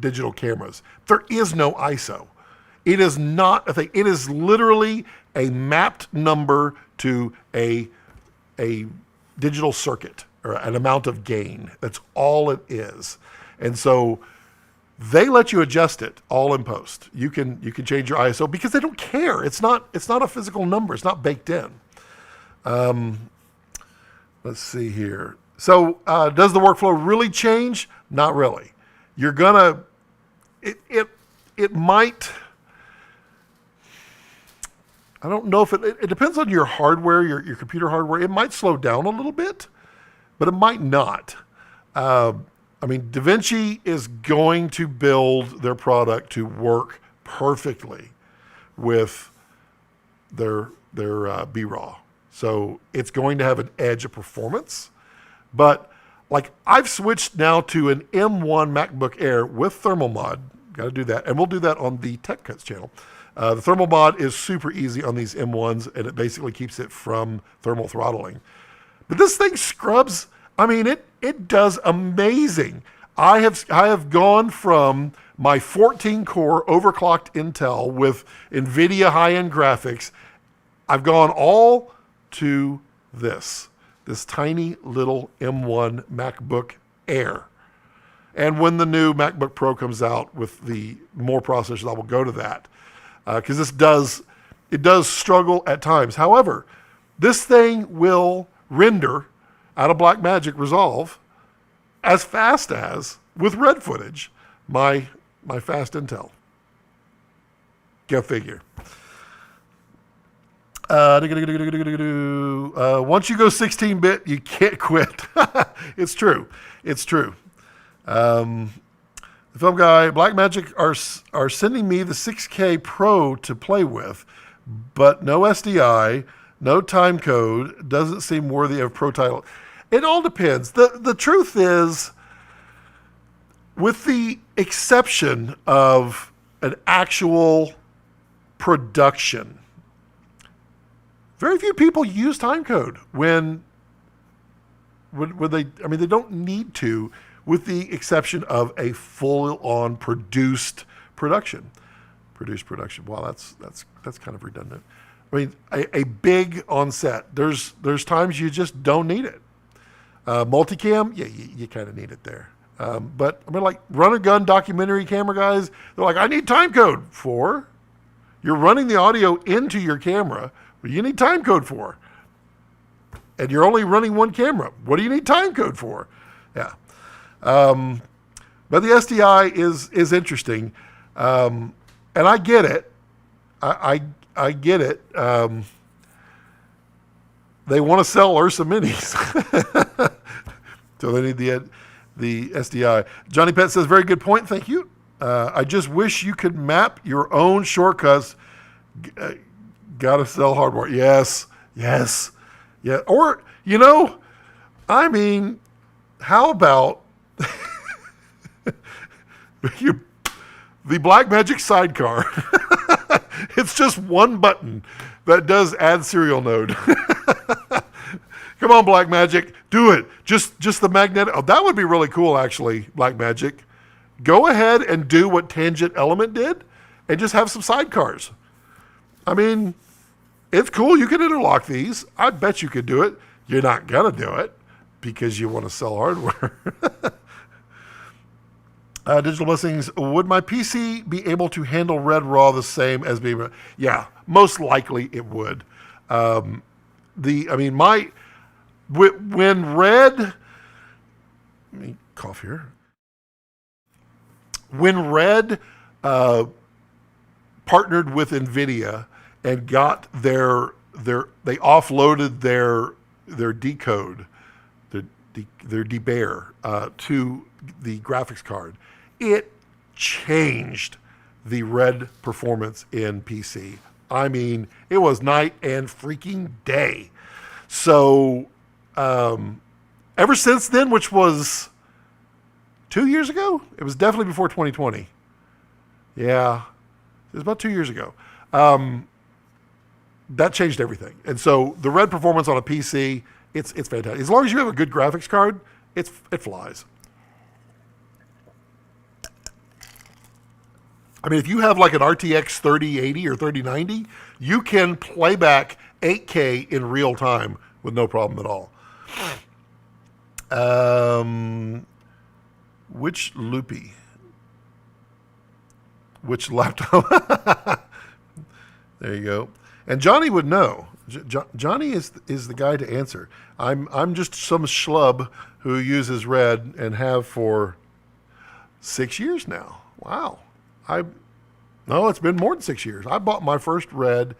digital cameras. There is no ISO. It is not a thing. It is literally a mapped number to a digital circuit or an amount of gain. That's all it is. And so they let you adjust it all in post. You can change your ISO because they don't care. It's not a physical number. It's not baked in. Let's see here. So does the workflow really change? Not really. You're gonna it might. I don't know if it depends on your hardware, your computer hardware. It might slow down a little bit, but it might not. I mean, DaVinci is going to build their product to work perfectly with their B-RAW. So it's going to have an edge of performance. But like I've switched now to an M1 MacBook Air with thermal mod. Got to do that. And we'll do that on the Tech Cuts channel. The thermal mod is super easy on these M1s, and it basically keeps it from thermal throttling. But this thing scrubs. I mean, it does amazing. I have gone from my 14-core overclocked Intel with NVIDIA high-end graphics. I've gone all to this tiny little M1 MacBook Air. And when the new MacBook Pro comes out with the more processors, I will go to that. Because it does struggle at times. However, this thing will render out of Blackmagic Resolve as fast as, with red footage, my fast Intel. Go figure. Once you go 16-bit, you can't quit. It's true. It's true. The film guy, Blackmagic are sending me the 6K Pro to play with, but no SDI, no time code, doesn't seem worthy of pro title. It all depends. The truth is, with the exception of an actual production, very few people use timecode when they, I mean, they don't need to, with the exception of a full-on produced production. Produced production. Wow, that's kind of redundant. I mean, a big on set. There's times you just don't need it. Multicam, yeah, you kind of need it there. But I mean, like run and gun documentary camera guys, they're like, I need time code for. You're running the audio into your camera. What do you need time code for? And you're only running one camera. What do you need time code for? Yeah. But the SDI is interesting. And I get it. I get it. They want to sell Ursa Minis. So they need the SDI. Johnny Pett says, very good point. Thank you. I just wish you could map your own shortcuts. Gotta sell hardware. Yes. Yeah. Or, I mean, how about the Blackmagic Sidecar? It's just one button that does add serial node. Come on, Blackmagic, do it. Just the magnetic. Oh, that would be really cool, actually, Blackmagic. Go ahead and do what Tangent Element did and just have some sidecars. I mean, it's cool. You can interlock these. I bet you could do it. You're not going to do it because you want to sell hardware. Digital Blessings, would my PC be able to handle Red RAW the same as being... Yeah, most likely it would. When Red... Let me cough here. When Red partnered with NVIDIA and got they offloaded their decode, their debear to the graphics card, it changed the Red performance in PC. I mean, it was night and freaking day. So ever since then, which was 2 years ago, it was definitely before 2020. Yeah, it was about 2 years ago. That changed everything. And so the Red performance on a PC, it's fantastic. As long as you have a good graphics card, it flies. I mean, if you have like an RTX 3080 or 3090, you can play back 8K in real time with no problem at all. Which loopy? Which laptop? There you go. And Johnny would know. Johnny is the guy to answer. I'm just some schlub who uses Red and have for 6 years now. Wow. No, it's been more than 6 years. I bought my first Red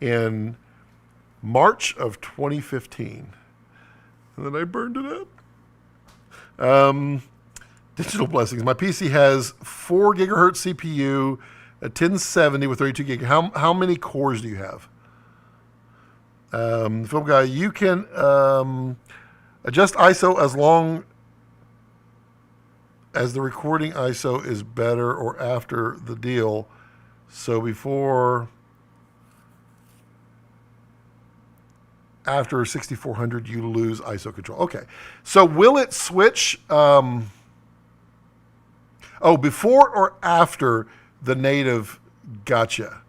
in March of 2015. And then I burned it up. Digital blessings. My PC has 4 gigahertz CPU, a 1070 with 32 gig. How many cores do you have? Film guy, you can adjust ISO as long as the recording ISO is better or after the deal. So after 6400, you lose ISO control. Okay. So will it switch? Before or after the native? Gotcha.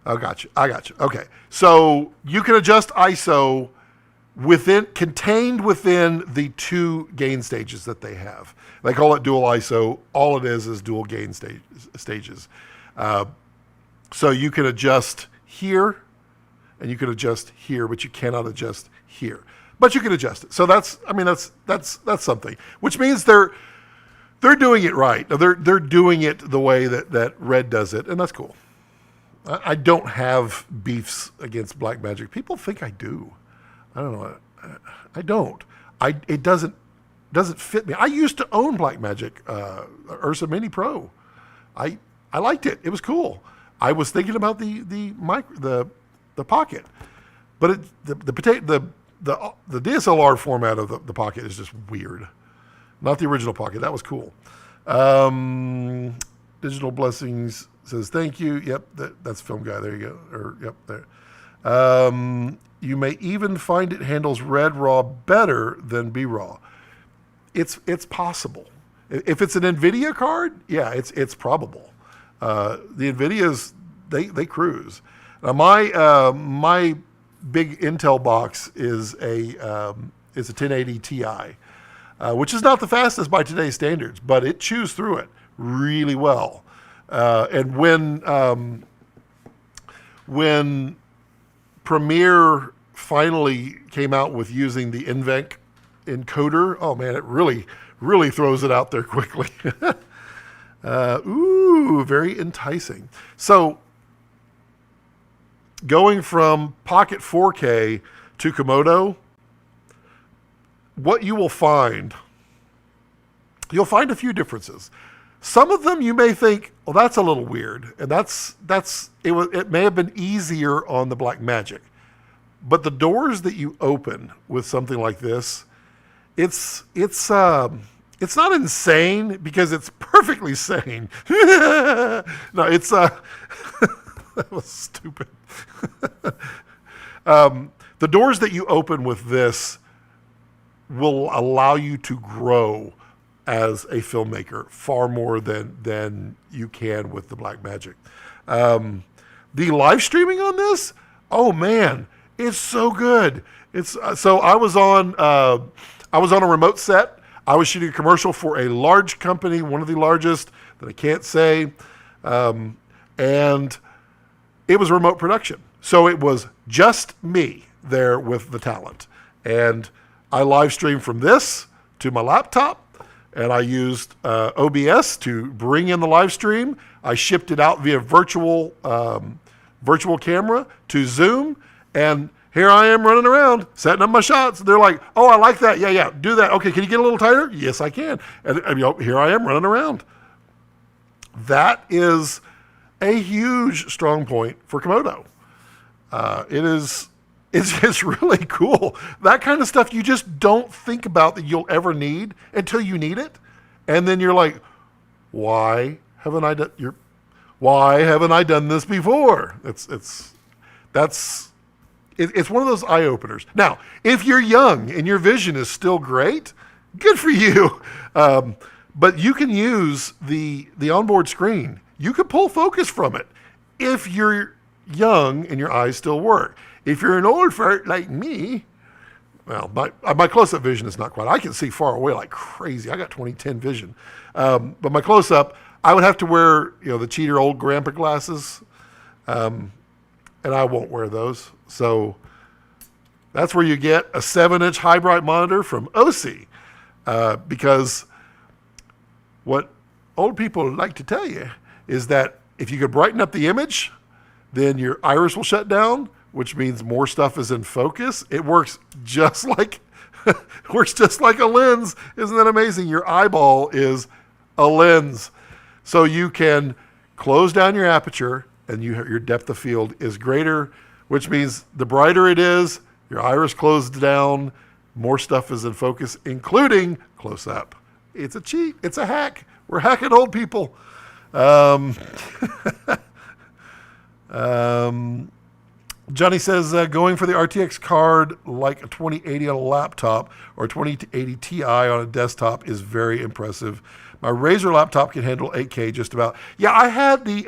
Oh, gotcha. I gotcha. Okay. So you can adjust ISO contained within the 2 gain stages that they have. They call it dual ISO. All it is dual gain stages. So you can adjust here and you can adjust here, but you cannot adjust here. But you can adjust it. So that's something, which means they're doing it right. They're doing it the way that Red does it, and that's cool. I don't have beefs against Blackmagic. People think I do. I don't know. I don't. It doesn't fit me. I used to own Blackmagic Ursa Mini Pro. I liked it. It was cool. I was thinking about the Pocket, but the DSLR format of the Pocket is just weird. Not the original Pocket. That was cool. Digital Blessings says thank you. Yep, that's Film Guy. There you go. Yep, there. You may even find it handles Red RAW better than B-RAW. It's possible. If it's an NVIDIA card, yeah, it's probable. The NVIDIAs they cruise. Now my big Intel box is a 1080 Ti, which is not the fastest by today's standards, but it chews through it really well. And when Premiere finally came out with using the NVENC encoder, oh man, it really throws it out there quickly. Very enticing. So going from Pocket 4K to Komodo, what you'll find a few differences. Some of them you may think, well, that's a little weird, and it may have been easier on the Blackmagic, but the doors that you open with something like this, it's not insane because it's perfectly sane. No, it's that was stupid. The doors that you open with this will allow you to grow as a filmmaker far more than you can with the Blackmagic. The live streaming on this, oh man, it's so good. It's so I was on a remote set. I was shooting a commercial for a large company, one of the largest that I can't say, and it was a remote production. So it was just me there with the talent, and I live streamed from this to my laptop. And I used OBS to bring in the live stream. I shipped it out via virtual camera to Zoom. And here I am running around, setting up my shots. They're like, oh, I like that. Yeah, do that. Okay, can you get a little tighter? Yes, I can. And here I am running around. That is a huge strong point for Komodo. It's really cool. That kind of stuff you just don't think about that you'll ever need until you need it. And then you're like, why haven't I done this before? It's one of those eye openers. Now, if you're young and your vision is still great, good for you. But you can use the onboard screen. You can pull focus from it if you're young and your eyes still work. If you're an old fart like me, well, my close-up vision is not quite. I can see far away like crazy. I got 20/10 vision. But my close-up, I would have to wear the cheater old grandpa glasses, and I won't wear those. So that's where you get a 7-inch high bright monitor from OC, because what old people like to tell you is that if you could brighten up the image, then your iris will shut down, which means more stuff is in focus. It works just like Works just like a lens. Isn't that amazing? Your eyeball is a lens. So you can close down your aperture and your depth of field is greater, which means the brighter it is, your iris closed down, more stuff is in focus, including close up. It's a cheat. It's a hack. We're hacking old people. Johnny says going for the RTX card like a 2080 on a laptop or 2080 Ti on a desktop is very impressive. My Razer laptop can handle 8K just about. Yeah, I had the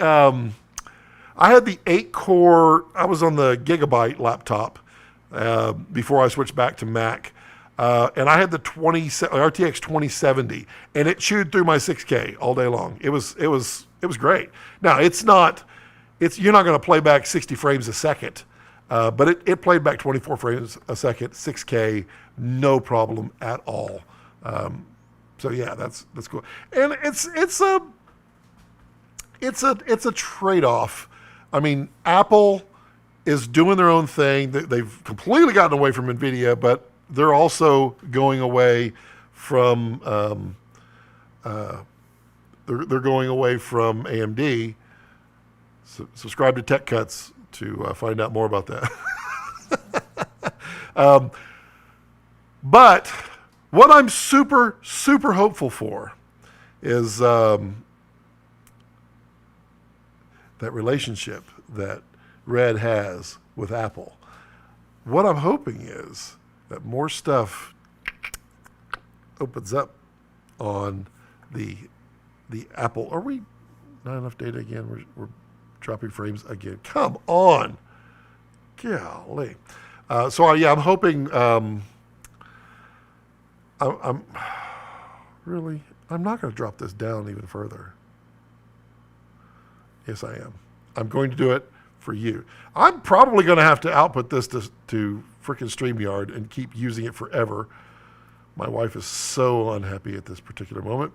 8-core. I was on the Gigabyte laptop before I switched back to Mac, and I had the RTX 2070, and it chewed through my 6K all day long. It was great. Now you're not going to play back 60 frames a second, but it played back 24 frames a second, 6K, no problem at all. So yeah, that's cool, and it's a trade-off. I mean, Apple is doing their own thing. They've completely gotten away from NVIDIA, but they're also going away from they're going away from AMD. Subscribe to Tech Cuts to find out more about that. But what I'm super, super hopeful for is that relationship that Red has with Apple. What I'm hoping is that more stuff opens up on the Apple. Are we not enough data again? We're dropping frames again. Come on. Golly. I'm hoping I'm not going to drop this down even further. Yes, I am. I'm going to do it for you. I'm probably going to have to output this to freaking StreamYard and keep using it forever. My wife is so unhappy at this particular moment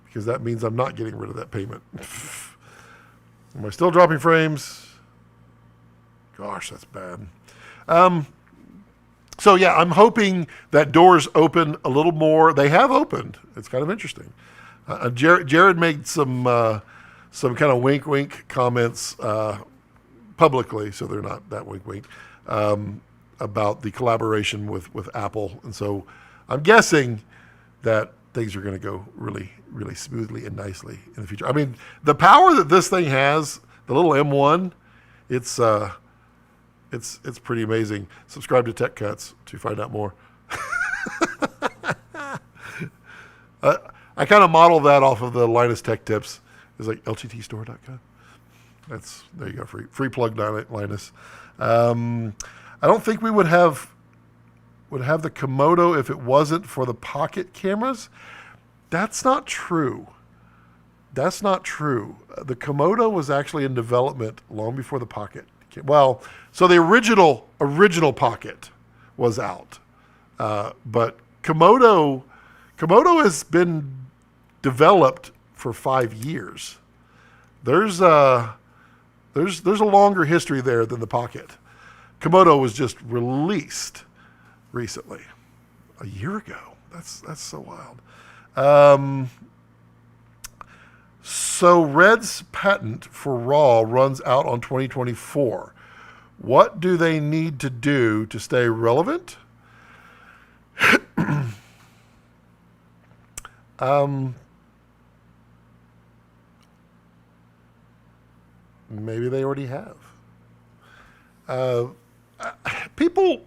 because that means I'm not getting rid of that payment. Am I still dropping frames? Gosh, that's bad. So yeah, I'm hoping that doors open a little more. They have opened. It's kind of interesting. Jared made some kind of wink comments publicly, so they're not that wink about the collaboration with Apple, and so I'm guessing that things are going to go really, really smoothly and nicely in the future. I mean, the power that this thing has, the little M1, it's pretty amazing. Subscribe to Tech Cuts to find out more. I kind of model that off of the Linus Tech Tips. It's like lttstore.com. There you go, free plug, Linus. I don't think we would have the Komodo if it wasn't for the pocket cameras. That's not true. The Komodo was actually in development long before the pocket. Well, so the original pocket was out, but Komodo has been developed for 5 years. There's a longer history there than the pocket. Komodo was just released recently, a year ago. That's so wild. So Red's patent for RAW runs out on 2024. What do they need to do to stay relevant? Maybe they already have. People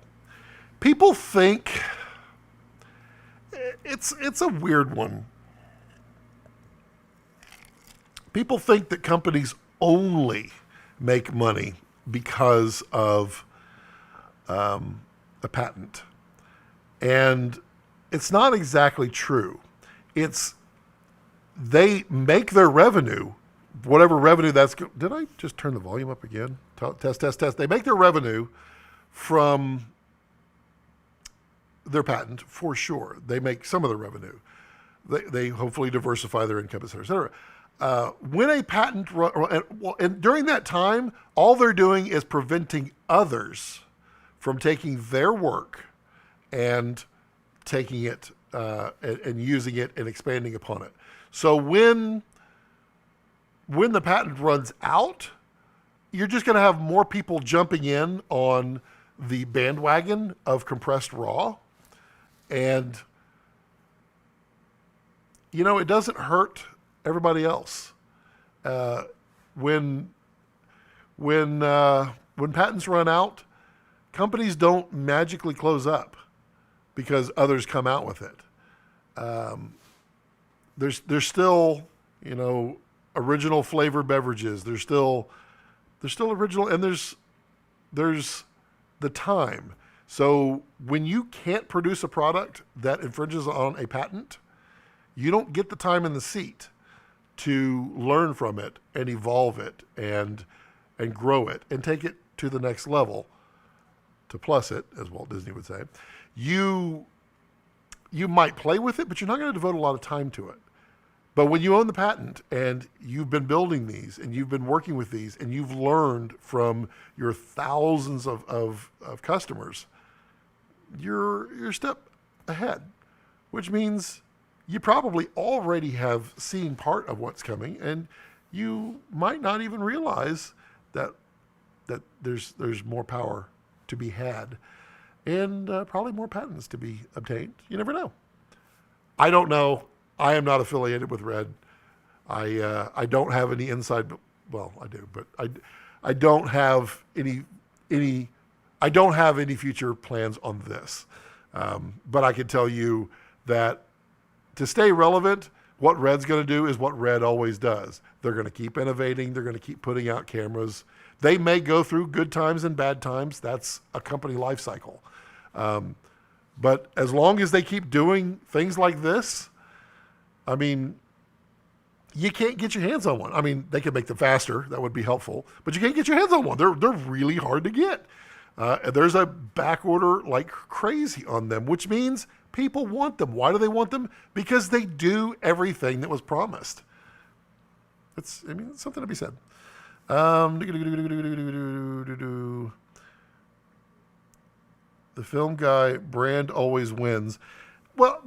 think it's a weird one. People think that companies only make money because of a patent. And it's not exactly true. They make their revenue, whatever revenue that's... Did I just turn the volume up again? Test. They make their revenue from their patent, for sure. They make some of the revenue. They hopefully diversify their income, et cetera. When a patent, and during that time, all they're doing is preventing others from taking their work and taking it and using it and expanding upon it. So when the patent runs out, you're just going to have more people jumping in on the bandwagon of compressed RAW. And, it doesn't hurt everybody else. When patents run out, companies don't magically close up because others come out with it. There's still, original flavor beverages. There's still original, and there's the time. So when you can't produce a product that infringes on a patent, you don't get the time in the seat to learn from it and evolve it and grow it and take it to the next level, to plus it, as Walt Disney would say. You might play with it, but you're not going to devote a lot of time to it. But when you own the patent and you've been building these and you've been working with these and you've learned from your thousands of customers, you're a step ahead, which means you probably already have seen part of what's coming, and you might not even realize that there's more power to be had and probably more patents to be obtained. You never know. I don't know. I am not affiliated with Red. I don't have any inside, well, I do, but I don't have any future plans on this. But I can tell you that to stay relevant, what Red's going to do is what Red always does. They're going to keep innovating. They're going to keep putting out cameras. They may go through good times and bad times. That's a company life cycle. But as long as they keep doing things like this, I mean, you can't get your hands on one. I mean, they could make them faster. That would be helpful. But you can't get your hands on one. They're really hard to get. There's a back order like crazy on them, which means people want them. Why do they want them? Because they do everything that was promised. It's something to be said. The film guy brand always wins. Well,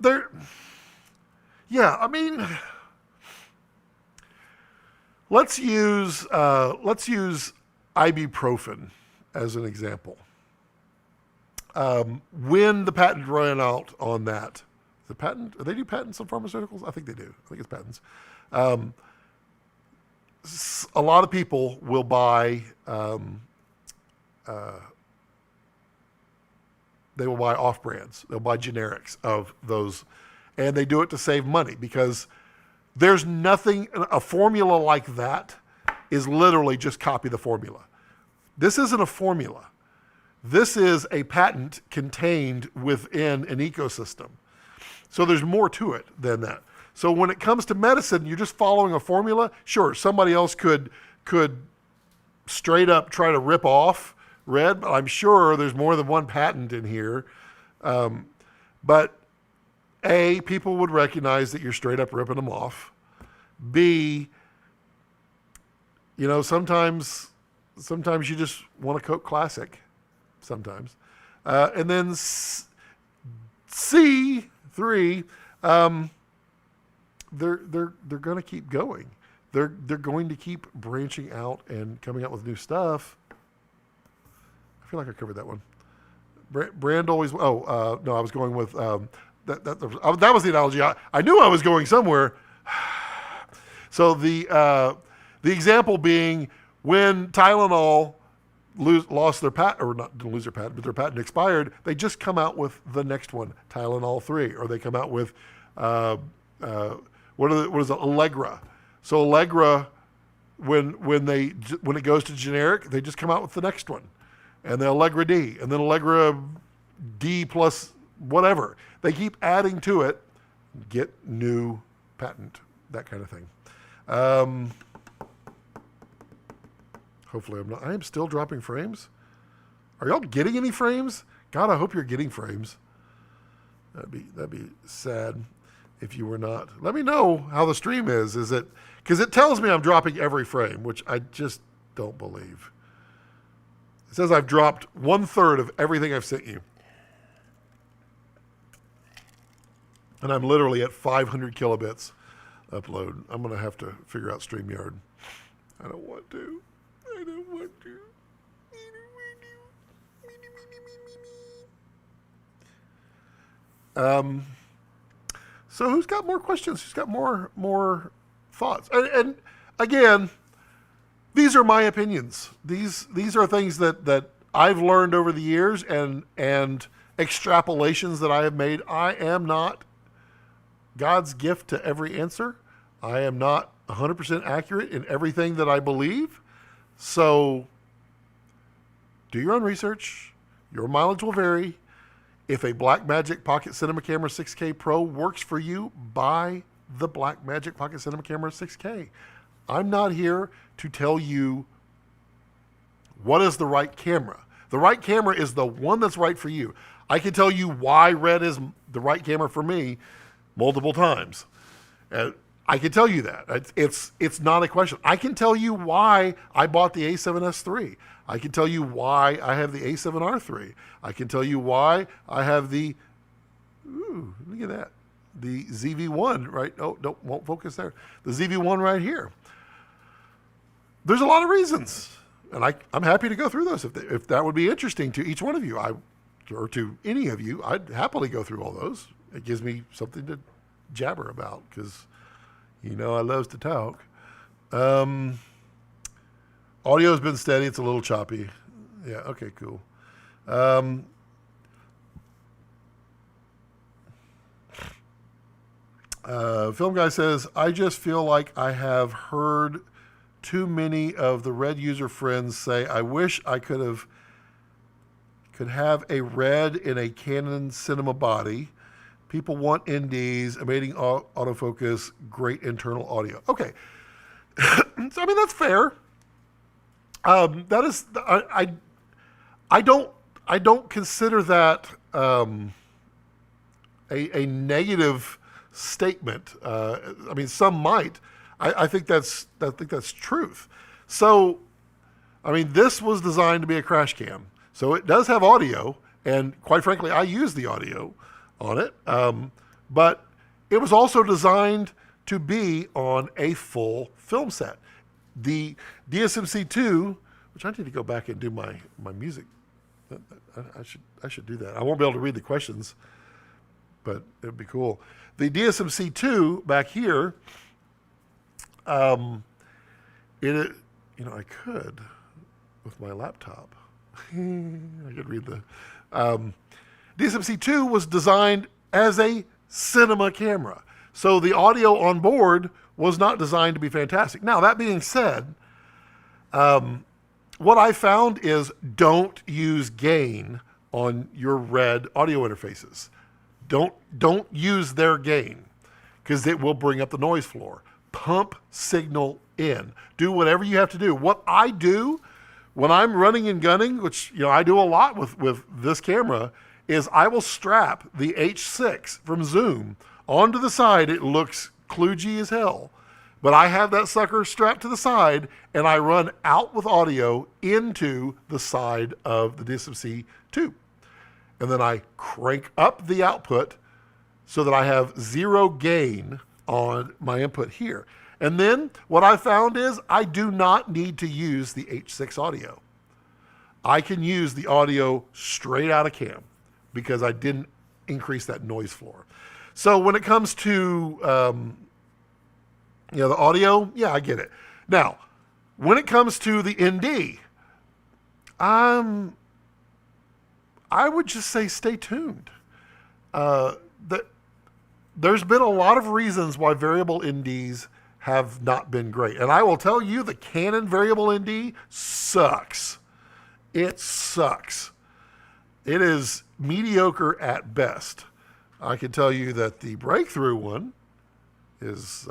let's use ibuprofen as an example. When the patent ran out on that, the patent, they do patents on pharmaceuticals? I think they do. I think it's patents. A lot of people will buy, they will buy off brands. They'll buy generics of those, and they do it to save money because there's nothing, a formula like that is literally just copy the formula. This isn't a formula. This is a patent contained within an ecosystem. So there's more to it than that. So when it comes to medicine, you're just following a formula. Sure, somebody else could straight up try to rip off Red, but I'm sure there's more than one patent in here. But A, people would recognize that you're straight up ripping them off. B, sometimes you just want a Coke Classic. Sometimes. And then C3, they're going to keep going. They're going to keep branching out and coming out with new stuff. I feel like I covered that one. Brand always. No, I was going with that was the analogy. I knew I was going somewhere. So the example being when Tylenol lost their patent, or not didn't lose their patent, but their patent expired, they just come out with the next one, Tylenol 3, or they come out with what is it, Allegra. So Allegra, when it goes to generic, they just come out with the next one, and then Allegra D, and then Allegra D plus whatever. They keep adding to it, get new patent, that kind of thing. Hopefully I am still dropping frames. Are y'all getting any frames? God, I hope you're getting frames. That'd be sad if you were not. Let me know how the stream is. Is it, because it tells me I'm dropping every frame, which I just don't believe. It says I've dropped 1/3 of everything I've sent you. And I'm literally at 500 kilobits upload. I'm going to have to figure out StreamYard. I don't want to. I don't want to. So who's got more questions? Who's got more thoughts? And again, these are my opinions. These are things that I've learned over the years and extrapolations that I have made. I am not God's gift to every answer. I am not 100% accurate in everything that I believe. So do your own research. Your mileage will vary. If a Blackmagic Pocket Cinema Camera 6K Pro works for you, buy the Blackmagic Pocket Cinema Camera 6K. I'm not here to tell you what is the right camera. The right camera is the one that's right for you. I can tell you why red is the right camera for me multiple times. I can tell you that. It's not a question. I can tell you why I bought the A7S III. I can tell you why I have the A7R III. I can tell you why I have the, look at that, the ZV-1, right? Oh, won't focus there. The ZV-1 right here. There's a lot of reasons, and I'm happy to go through those. If that would be interesting to each one of you, or to any of you, I'd happily go through all those. It gives me something to jabber about, because I loves to talk. Audio's been steady. It's a little choppy. Yeah, okay, cool. Film Guy says, I just feel like I have heard too many of the Red user friends say, I wish I could have a Red in a Canon cinema body. People want NDs, amazing autofocus, great internal audio. Okay. So, I mean, that's fair. That is, I don't consider that a negative statement. I mean, some might. I think that's truth. So, I mean, this was designed to be a crash cam. So it does have audio, and quite frankly, I use the audio on it. But it was also designed to be on a full film set. The DSMC2, which I need to go back and do my music. I should do that. I won't be able to read the questions, but it would be cool. The DSMC2 back here, I could with my laptop. I could read the DSMC2 was designed as a cinema camera. So the audio on board was not designed to be fantastic. Now, that being said, what I found is don't use gain on your Red audio interfaces. Don't use their gain, because it will bring up the noise floor. Pump signal in. Do whatever you have to do. What I do when I'm running and gunning, which I do a lot with this camera, is I will strap the H6 from Zoom onto the side. It looks kludgy as hell, but I have that sucker strapped to the side, and I run out with audio into the side of the DSMC2. And then I crank up the output so that I have zero gain on my input here. And then what I found is I do not need to use the H6 audio. I can use the audio straight out of cam because I didn't increase that noise floor. So when it comes to the audio, yeah, I get it. Now, when it comes to the ND, I would just say stay tuned. There's been a lot of reasons why variable NDs have not been great. And I will tell you, the Canon variable ND sucks. It sucks. It is mediocre at best. I can tell you that the Breakthrough one is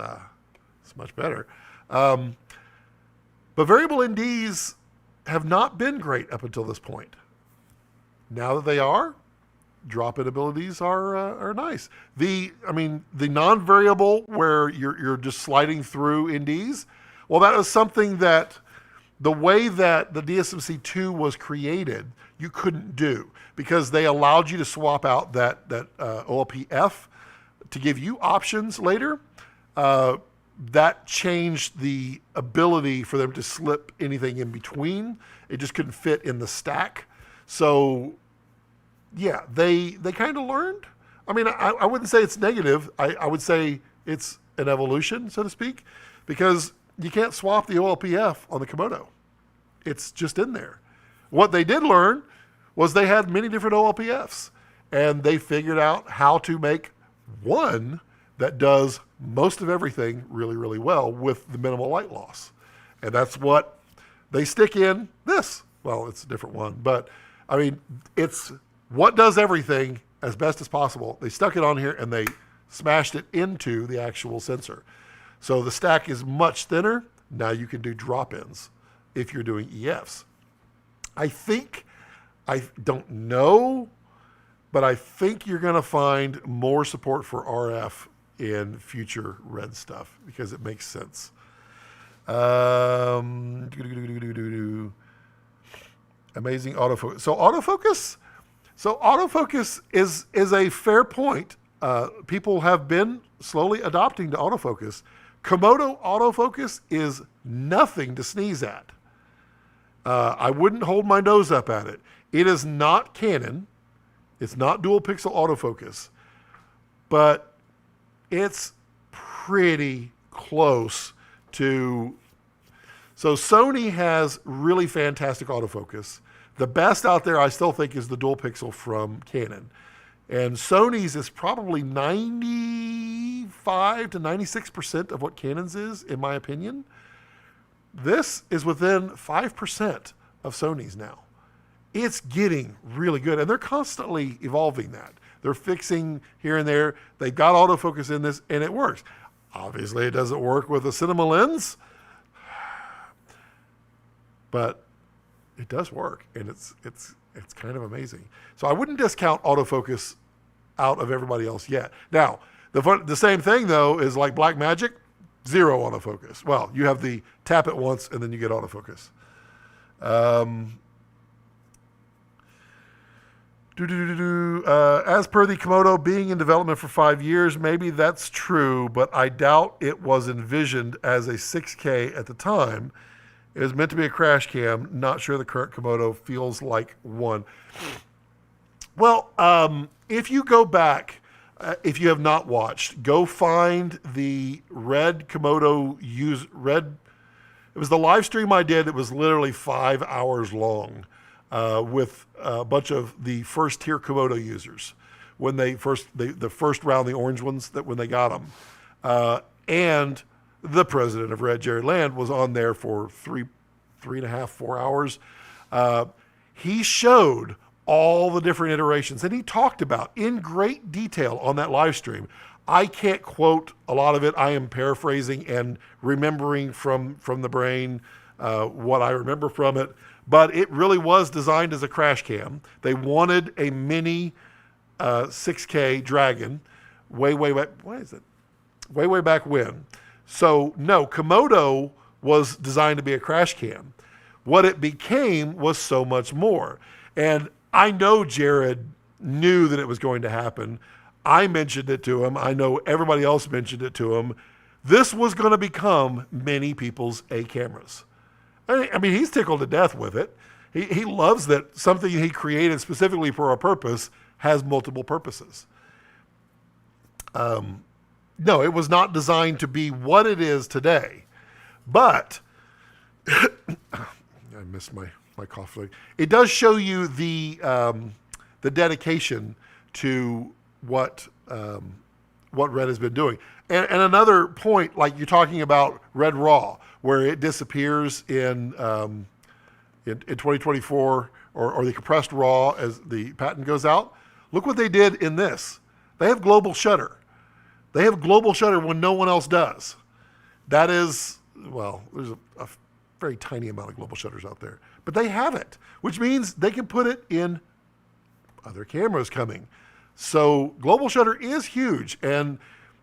it's much better. But variable NDs have not been great up until this point. Now that they are, drop-in abilities are nice. The non-variable where you're just sliding through NDs, well, that was something that the way that the DSMC2 was created, you couldn't do, because they allowed you to swap out that OLP-F to give you options later, that changed the ability for them to slip anything in between. It just couldn't fit in the stack. So yeah, they kind of learned. I mean, I wouldn't say it's negative. I would say it's an evolution, so to speak, because you can't swap the OLPF on the Komodo. It's just in there. What they did learn was they had many different OLPFs, and they figured out how to make one that does most of everything really, really well with the minimal light loss. And that's what they stick in this. Well, it's a different one, but I mean, it's what does everything as best as possible. They stuck it on here and they smashed it into the actual sensor. So the stack is much thinner. Now you can do drop-ins if you're doing EFs. I don't know, but I think you're going to find more support for RF in future red stuff because it makes sense. Amazing autofocus. So autofocus is a fair point. People have been slowly adopting to autofocus. Komodo autofocus is nothing to sneeze at. I wouldn't hold my nose up at it. It is not Canon. It's not dual pixel autofocus, but it's pretty close to. So Sony has really fantastic autofocus. The best out there, I still think, is the dual pixel from Canon. And Sony's is probably 95 to 96% of what Canon's is, in my opinion. This is within 5% of Sony's now. It's getting really good, and they're constantly evolving that. They're fixing here and there. They've got autofocus in this, and it works. Obviously, it doesn't work with a cinema lens, but it does work, and it's kind of amazing. So I wouldn't discount autofocus out of everybody else yet. Now, the same thing, though, is like Blackmagic, zero autofocus. Well, you have the tap it once, and then you get autofocus. As per the Komodo being in development for 5 years, maybe that's true, but I doubt it was envisioned as a 6K at the time. It was meant to be a crash cam. Not sure the current Komodo feels like one. Well, if you go back, if you have not watched, go find the Red Komodo Red. It was the live stream I did. It was literally 5 hours long with a bunch of the first tier Komodo users when the first round, the orange ones, that when they got them, and the president of Red, Jerry Land, was on there for 3.5, 4 hours. He showed all the different iterations, and he talked about in great detail on that live stream. I can't quote a lot of it. I am paraphrasing and remembering from the brain what I remember from it, but it really was designed as a crash cam. They wanted a mini 6K Dragon way back. What is it? Way back when. So no, Komodo was designed to be a crash cam. What it became was so much more. And I know Jared knew that it was going to happen. I mentioned it to him. I know everybody else mentioned it to him. This was going to become many people's A cameras. I mean, he's tickled to death with it. He loves that something he created specifically for a purpose has multiple purposes. No, it was not designed to be what it is today. But I missed my cough. It does show you the dedication to what Red has been doing. And another point, like you're talking about Red Raw, where it disappears in 2024, or the compressed RAW as the patent goes out. Look what they did in this. They have global shutter. They have global shutter when no one else does. That is, well, there's a very tiny amount of global shutters out there, but they have it, which means they can put it in other cameras coming. So global shutter is huge. And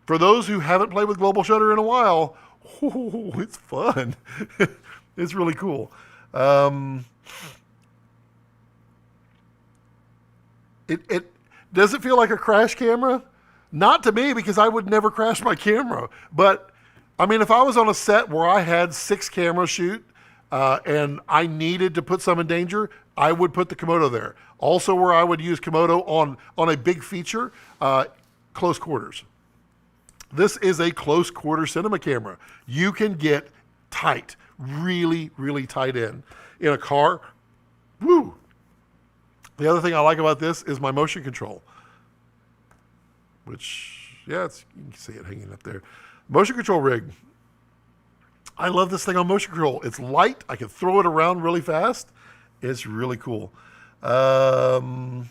for those who haven't played with global shutter in a while, it's fun. It's really cool. It does it feel like a crash camera? Not to me, because I would never crash my camera. But I mean, if I was on a set where I had 6 cameras shoot and I needed to put some in danger, I would put the Komodo there. Also, where I would use Komodo on a big feature, close quarters. This is a close quarter cinema camera. You can get tight, really, really tight in a car. Woo! The other thing I like about this is my motion control, which, yeah, you can see it hanging up there. Motion control rig. I love this thing on motion control. It's light. I can throw it around really fast. It's really cool. Ollie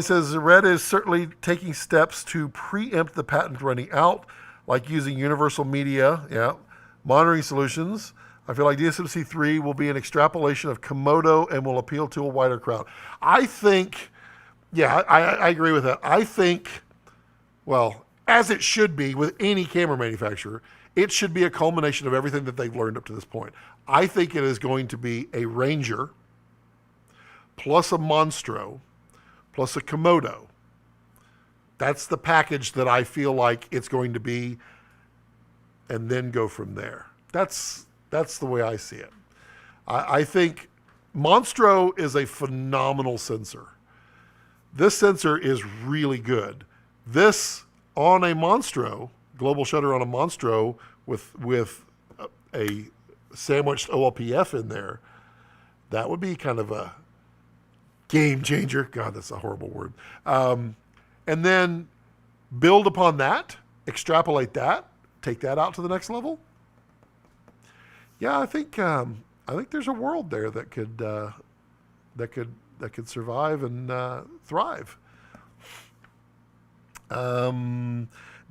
says, Red is certainly taking steps to preempt the patent running out, like using universal media, monitoring solutions. I feel like DSMC3 will be an extrapolation of Komodo and will appeal to a wider crowd. I think, I agree with that. I think, well, as it should be with any camera manufacturer, it should be a culmination of everything that they've learned up to this point. I think it is going to be a Ranger plus a Monstro plus a Komodo. That's the package that I feel like it's going to be, and then go from there. That's the way I see it. I think Monstro is a phenomenal sensor. This sensor is really good. This on a Monstro, global shutter on a Monstro with a sandwiched OLPF in there, that would be kind of a game changer. God, that's a horrible word. And then build upon that, extrapolate that, take that out to the next level. Yeah, I think there's a world there that could survive and thrive.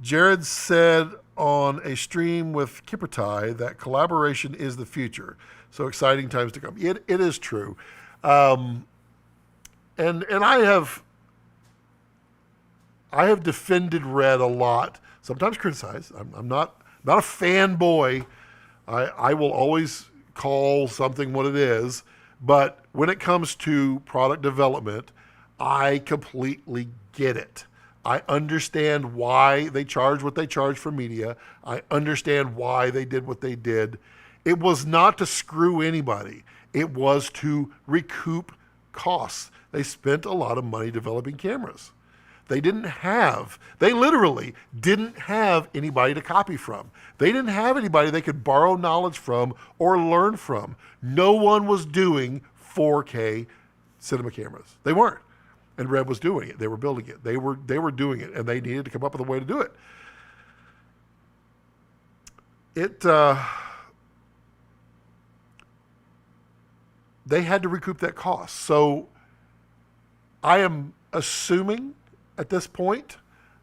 Jared said on a stream with Kippertai that collaboration is the future. So exciting times to come. It is true. And I have defended Red a lot, sometimes criticized. I'm not a fanboy. I will always call something what it is, but when it comes to product development, I completely get it. I understand why they charge what they charge for media. I understand why they did what they did. It was not to screw anybody. It was to recoup costs. They spent a lot of money developing cameras. They literally didn't have anybody to copy from. They didn't have anybody they could borrow knowledge from or learn from. No one was doing 4K cinema cameras. They weren't. And Red was doing it. They were building it. They were doing it, and they needed to come up with a way to do it. They had to recoup that cost. So I am assuming at this point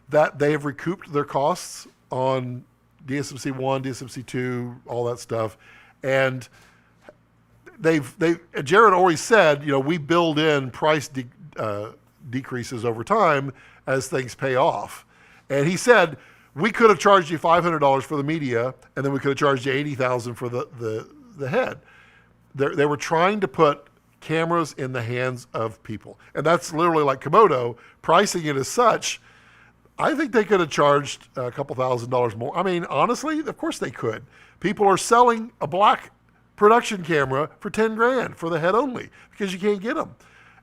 that they have recouped their costs on DSMC 1, DSMC 2, all that stuff. And Jared always said, we build in price decreases over time as things pay off. And he said, we could have charged you $500 for the media, and then we could have charged you $80,000 for the head. They were trying to put cameras in the hands of people. And that's literally like Komodo, pricing it as such. I think they could have charged a couple $1,000s more. I mean, honestly, of course they could. People are selling a black production camera for $10,000 for the head only because you can't get them.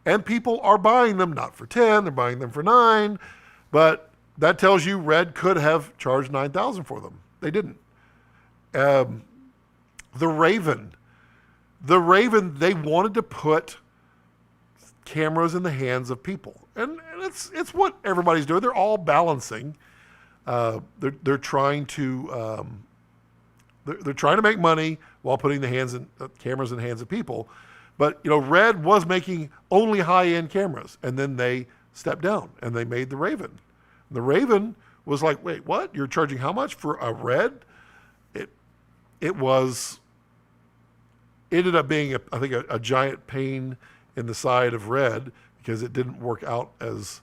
And people are buying them not for 10, they're buying them for 9. But that tells you Red could have charged $9,000 for them. They didn't. The Raven, they wanted to put cameras in the hands of people, and it's what everybody's doing. They're all balancing. They're trying to make money while putting the cameras in the hands of people. But Red was making only high-end cameras, and then they stepped down and they made the Raven. The Raven was like, wait, what? You're charging how much for a Red? It ended up being, I think, a giant pain in the side of Red because it didn't work out as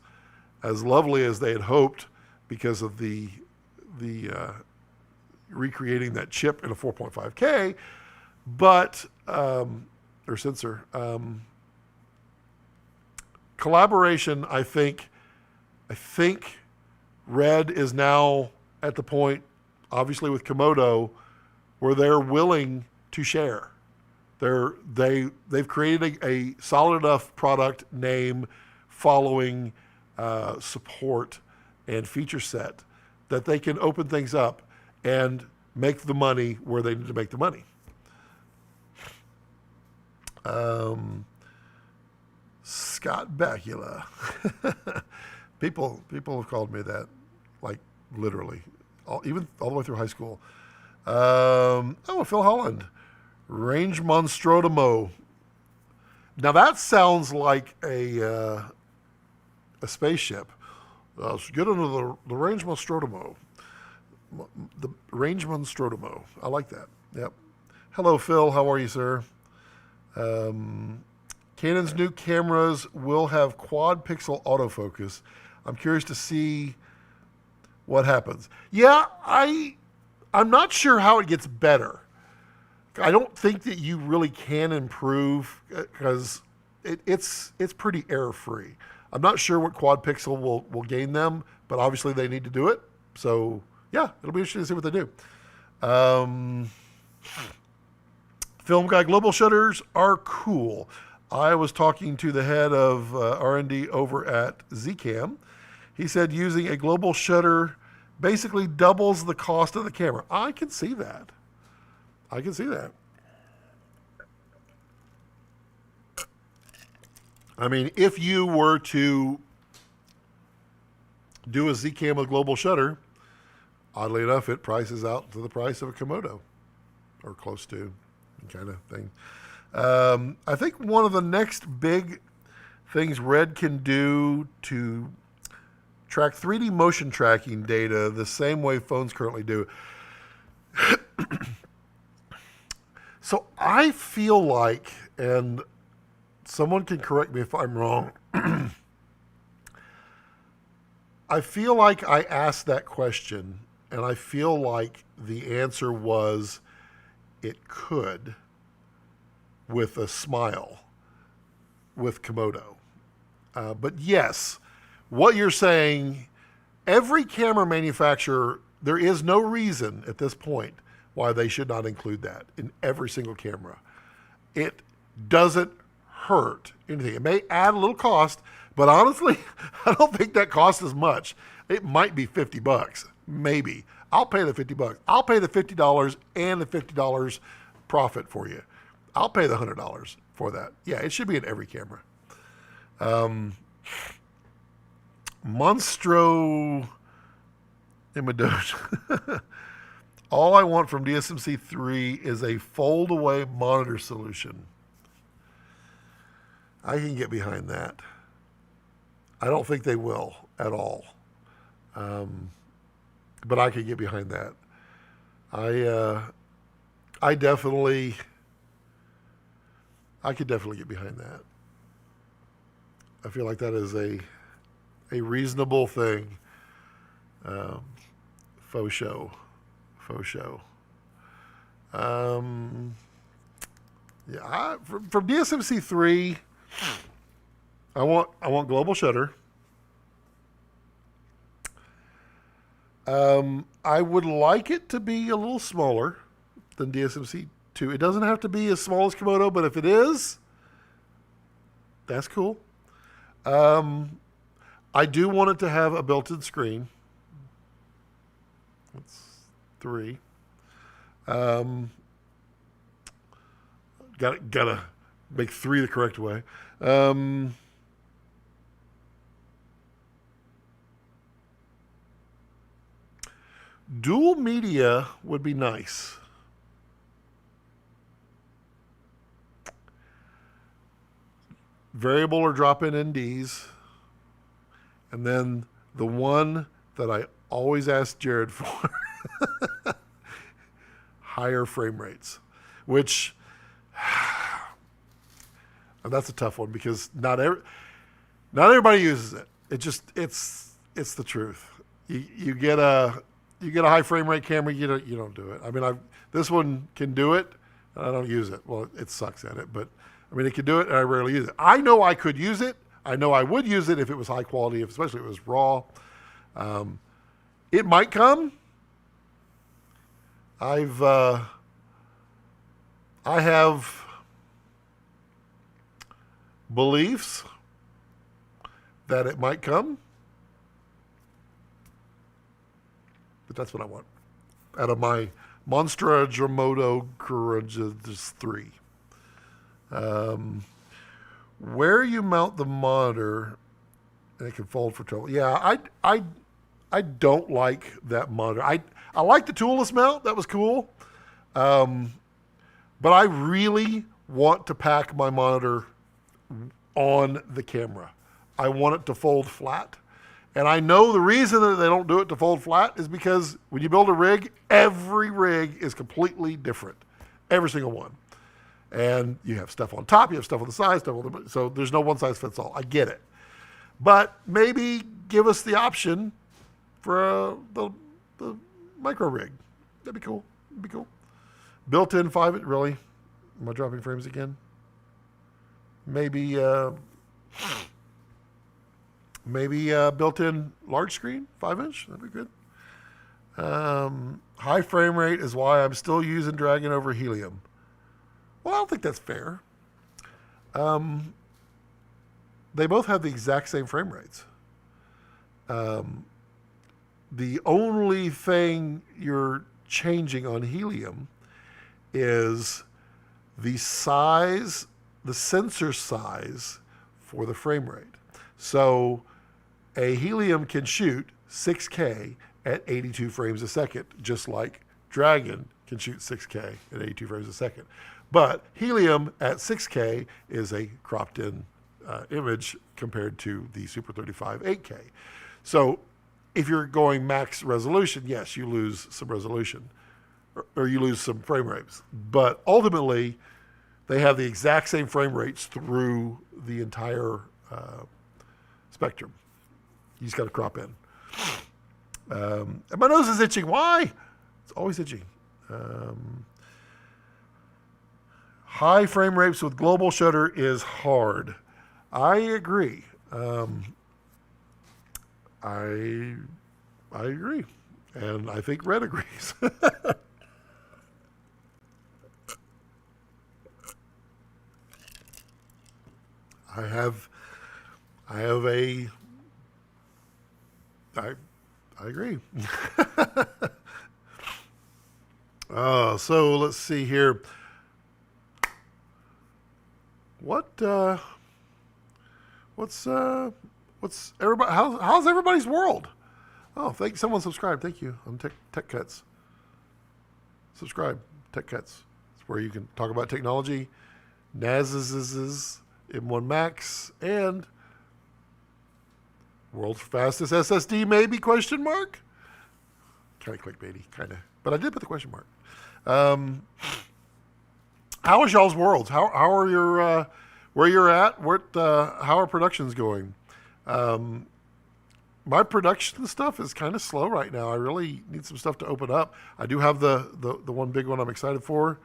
lovely as they had hoped because of the recreating that chip in a 4.5K, but or sensor. Collaboration, I think Red is now at the point, obviously with Komodo, where they're willing to share. They've created a solid enough product name, following, support, and feature set that they can open things up and make the money where they need to make the money. Scott Bakula. People have called me that, like literally, even all the way through high school. Phil Holland. Range Monstrotimo. Now that sounds like a spaceship. Let's get into the Range Monstrotimo. The Range Monstrotimo. I like that. Yep. Hello, Phil. How are you, sir? Canon's new cameras will have quad pixel autofocus. I'm curious to see what happens. Yeah, I'm not sure how it gets better. I don't think that you really can improve because it's pretty error free. I'm not sure what quad pixel will gain them, but obviously they need to do it. So yeah, it'll be interesting to see what they do. Film Guy Global shutters are cool. I was talking to the head of R&D over at Zcam. He said using a global shutter basically doubles the cost of the camera. I can see that. I mean, if you were to do a Zcam with global shutter, oddly enough, it prices out to the price of a Komodo, or close to, kind of thing. I think one of the next big things Red can do to track 3D motion tracking data the same way phones currently do. So I feel like, and someone can correct me if I'm wrong, I feel like I asked that question, and I feel like the answer was it could, with a smile, with Komodo. But yes, what you're saying, every camera manufacturer, there is no reason at this point why they should not include that in every single camera. It doesn't hurt anything. It may add a little cost, but honestly, I don't think that costs as much. It might be $50, maybe. I'll pay the $50. I'll pay the $50 and the $50 profit for you. I'll pay the $100 for that. Yeah, it should be in every camera. Monstro Imadot. All I want from DSMC 3 is a fold-away monitor solution. I can get behind that. I don't think they will at all. But I could get behind that. I could definitely get behind that. I feel like that is a reasonable thing. Faux show. Yeah, from DSMC 3, I want global shutter. I would like it to be a little smaller than DSMC 2. It doesn't have to be as small as Komodo, but if it is, that's cool. I do want it to have a built-in screen. That's 3. Gotta make 3 the correct way. Dual media would be nice. Variable or drop-in NDs. And then the one that I always ask Jared for, higher frame rates, which, and that's a tough one because not everybody uses it. It's the truth. You get a high frame rate camera, you don't do it. I mean, this one can do it, and I don't use it. Well, it sucks at it, but I mean, it can do it, and I rarely use it. I know I could use it. I know I would use it if it was high quality, especially if it was raw. It might come. I have beliefs that it might come, but that's what I want out of my Monstra Komodo Products 3. Where you mount the monitor, and it can fold for trouble. Yeah, I don't like that monitor. I like the toolless mount. That was cool. But I really want to pack my monitor on the camera. I want it to fold flat. And I know the reason that they don't do it to fold flat is because when you build a rig, every rig is completely different. Every single one. And you have stuff on top, you have stuff on the side, so there's no one size fits all. I get it. But maybe give us the option for the micro rig. That'd be cool. Built-in 5, really? Am I dropping frames again? Maybe built-in large screen, 5-inch. That'd be good. High frame rate is why I'm still using Dragon over Helium. Well, I don't think that's fair. They both have the exact same frame rates. The only thing you're changing on Helium is the size, the sensor size for the frame rate. So a Helium can shoot 6K at 82 frames a second, just like Dragon can shoot 6K at 82 frames a second. But Helium at 6K is a cropped in image compared to the Super 35 8K. So if you're going max resolution, yes, you lose some resolution or you lose some frame rates. But ultimately, they have the exact same frame rates through the entire spectrum. You just got to crop in. And my nose is itching. Why? It's always itchy. High frame rates with global shutter is hard. I agree. I agree. And I think Red agrees. I agree. So let's see here. What's everybody? How's everybody's world? Oh, someone subscribed. Thank you. On Tech Cuts. Subscribe. Tech Cuts. It's where you can talk about technology, NAS's M1 Max, and world's fastest SSD, maybe? Question mark. Kind of clickbaity, kind of. But I did put the question mark. How is y'all's worlds? How are your where you're at? How are productions going? My production stuff is kind of slow right now. I really need some stuff to open up. I do have the one big one I'm excited for.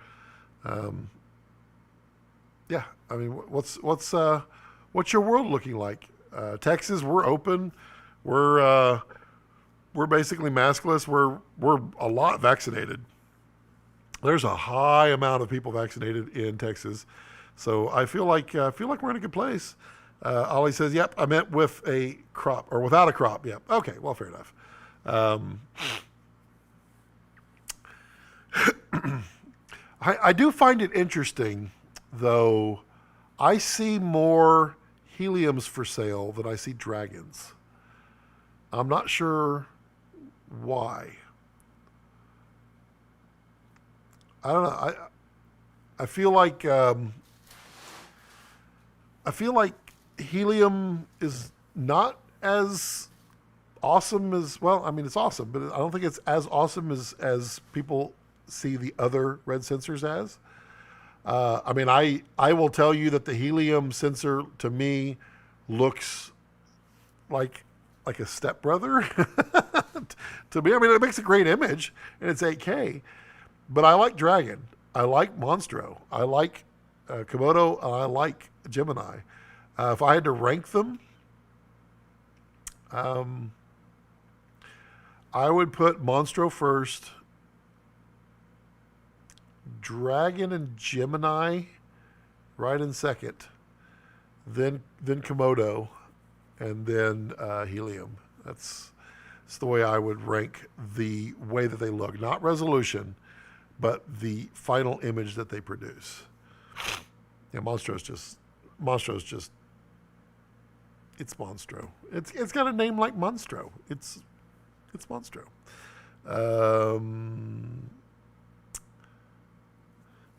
Yeah, I mean, what's your world looking like? Texas, we're open. We're basically maskless. We're a lot vaccinated. There's a high amount of people vaccinated in Texas, so I feel like we're in a good place. Ollie says, "Yep, I meant with a crop or without a crop." Yep. Okay. Well, fair enough. I do find it interesting, though. I see more Heliums for sale than I see Dragons. I'm not sure why. I don't know. I feel like Helium is not as awesome as, well, I mean, it's awesome, but I don't think it's as awesome as people see the other red sensors as. I mean, I will tell you that the Helium sensor to me looks like a stepbrother to me. I mean, it makes a great image and it's 8K, but I like Dragon. I like Monstro. I like Komodo. I like Gemini. If I had to rank them, I would put Monstro first, Dragon and Gemini right in second, then Komodo, and then Helium. That's the way I would rank the way that they look. Not resolution, but the final image that they produce. Yeah, Monstro's just, it's Monstro. It's got a name like Monstro. It's Monstro.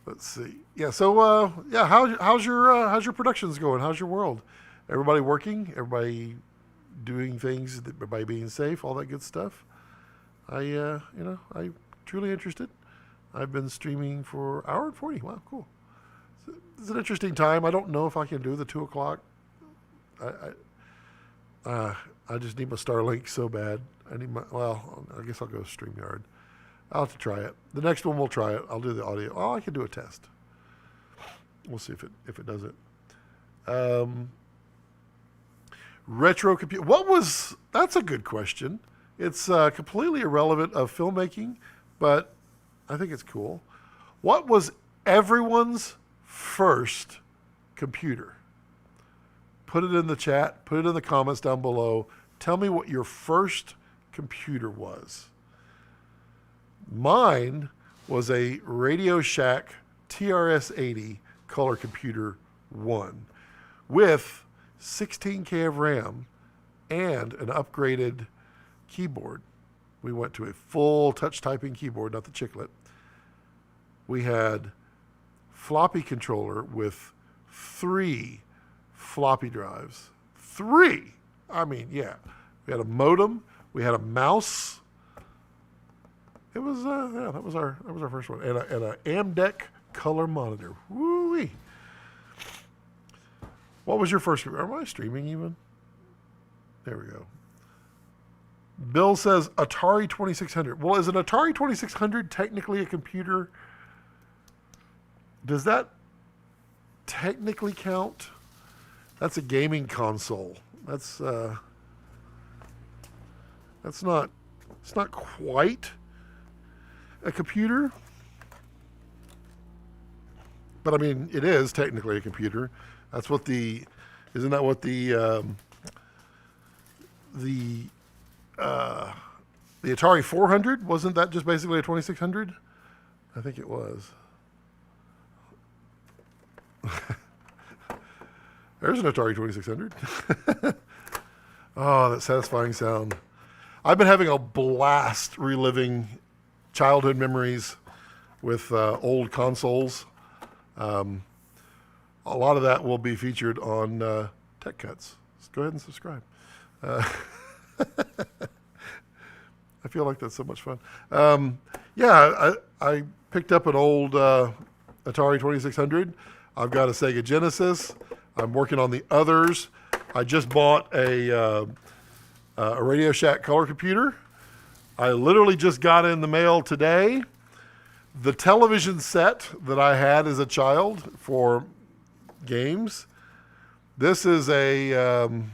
Let's see. Yeah. So yeah, how's your productions going? How's your world? Everybody working? Everybody doing things? Everybody being safe? All that good stuff. I'm truly interested. I've been streaming for hour and 40. Wow, cool. It's an interesting time. I don't know if I can do the 2 o'clock. I just need my Starlink so bad. I guess I'll go StreamYard. I'll have to try it. The next one we'll try it. I'll do the audio. Oh, I can do a test. We'll see if it does it. Retro computer. That's a good question. It's completely irrelevant of filmmaking, but I think it's cool. What was everyone's first computer? Put it in the chat. Put it in the comments down below. Tell me what your first computer was. Mine was a Radio Shack TRS-80 color computer 1 with 16K of RAM and an upgraded keyboard. We went to a full touch typing keyboard, not the chiclet. We had floppy controller with 3 floppy drives. 3! I mean, yeah. We had a modem. We had a mouse. It was that was our first one, and a Amdec color monitor. Woo-wee. What was your first? Am I streaming even? There we go. Bill says Atari 2600. Well, is an Atari 2600 technically a computer? Does that technically count? That's a gaming console. It's not quite a computer, but I mean, it is technically a computer. That's what isn't that what the Atari 400, wasn't that just basically a 2600? I think it was. There's an Atari 2600. Oh, that satisfying sound. I've been having a blast reliving childhood memories with old consoles. A lot of that will be featured on Tech Cuts. Just go ahead and subscribe. I feel like that's so much fun. I picked up an old Atari 2600. I've got a Sega Genesis. I'm working on the others. I just bought a Radio Shack color computer. I literally just got in the mail today the television set that I had as a child for games. This is it's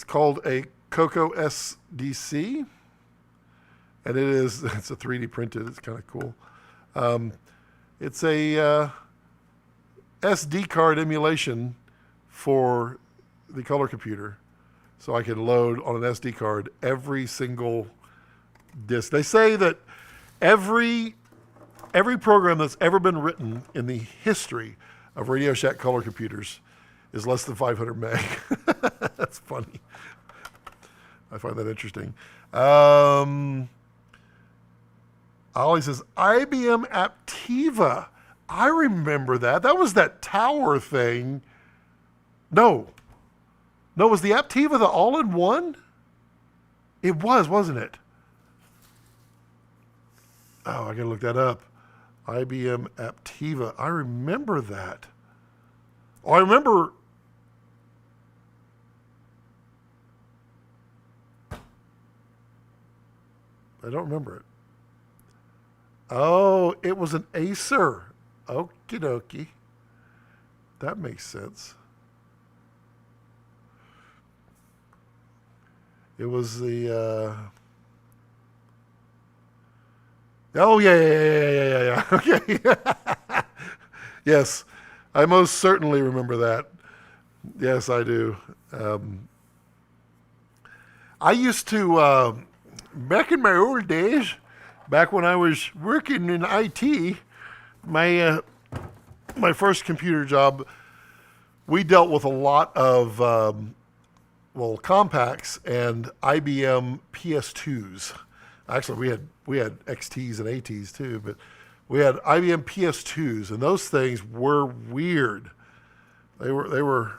called a Coco SDC, and it's a 3D printed. It's kind of cool. It's a SD card emulation for the color computer, so I can load on an SD card every single disc. They say that every program that's ever been written in the history of Radio Shack color computers is less than 500 meg. That's funny. I find that interesting. Ollie says, IBM Aptiva. I remember that. That was that tower thing. No, was the Aptiva the all-in-one? It was, wasn't it? Oh, I gotta look that up. IBM Aptiva. I remember that. Oh, I remember. I don't remember it. Oh, it was an Acer. Okie dokie. That makes sense. It was the. Oh yeah. Okay. Yes, I most certainly remember that. Yes, I do. I used to back in my old days, back when I was working in IT, my my first computer job, we dealt with a lot of compacts and IBM PS2s. Actually, we had XTs and ATs too, but we had IBM PS2s, and those things were weird. They were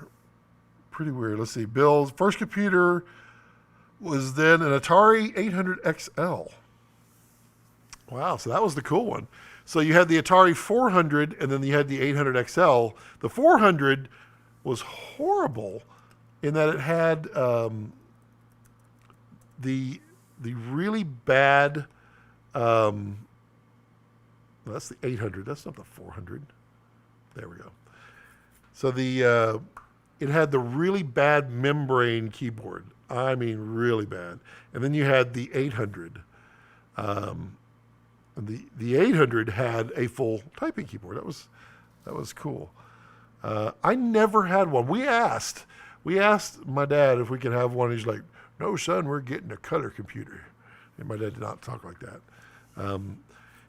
pretty weird. Let's see. Bill's first computer was then an Atari 800 XL. Wow, so that was the cool one. So you had the Atari 400, and then you had the 800 XL. The 400 was horrible in that it had the really bad. That's the 800. That's not the 400. There we go. So it had the really bad membrane keyboard. I mean, really bad. And then you had the 800. The 800 had a full typing keyboard. That was cool. I never had one. We asked my dad if we could have one. He's like, "No, son, we're getting a color computer." And my dad did not talk like that.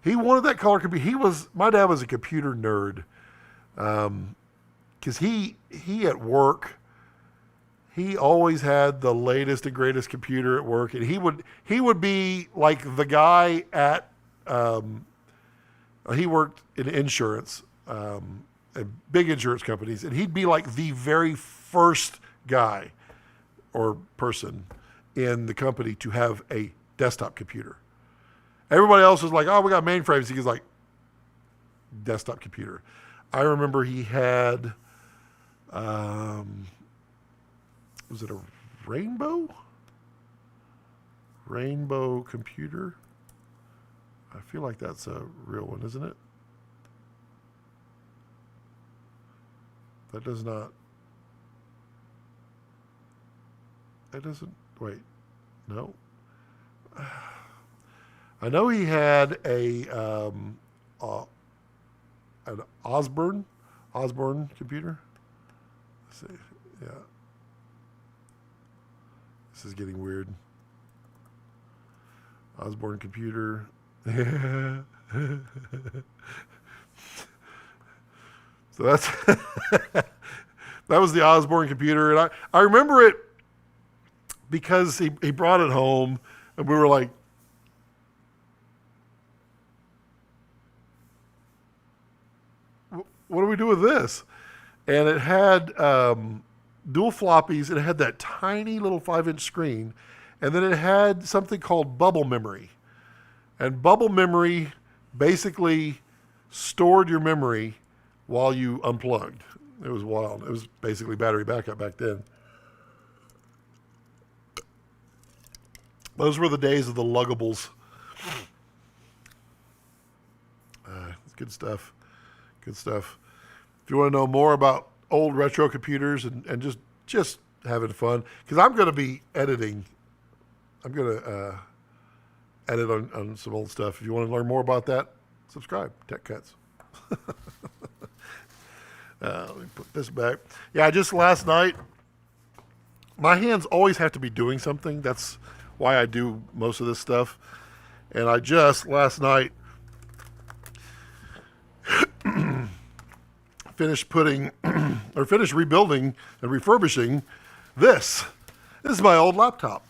He wanted that color computer. My dad was a computer nerd. Because he at work, he always had the latest and greatest computer at work, and he would be like the guy at he worked in insurance, at big insurance companies, and he'd be like the very first guy or person in the company to have a desktop computer. Everybody else was like, "Oh, we got mainframes." He was like, "Desktop computer." I remember he had, was it a Rainbow computer? I feel like that's a real one, isn't it? That doesn't, wait, no. I know he had an Osborne computer. Let's see, yeah. This is getting weird. Osborne computer. So that's that was the Osborne computer, and I remember it because he brought it home, and we were like, "What do we do with this?" And it had dual floppies, and it had that tiny little 5-inch screen, and then it had something called bubble memory. And bubble memory basically stored your memory while you unplugged. It was wild. It was basically battery backup back then. Those were the days of the luggables. It's good stuff. Good stuff. If you want to know more about old retro computers and just having fun, because I'm going to be editing. I'm going to edit on some old stuff. If you want to learn more about that, subscribe. Tech Cuts. Let me put this back. Yeah, just last night, my hands always have to be doing something. That's why I do most of this stuff. And I just last night finished rebuilding and refurbishing this. This is my old laptop.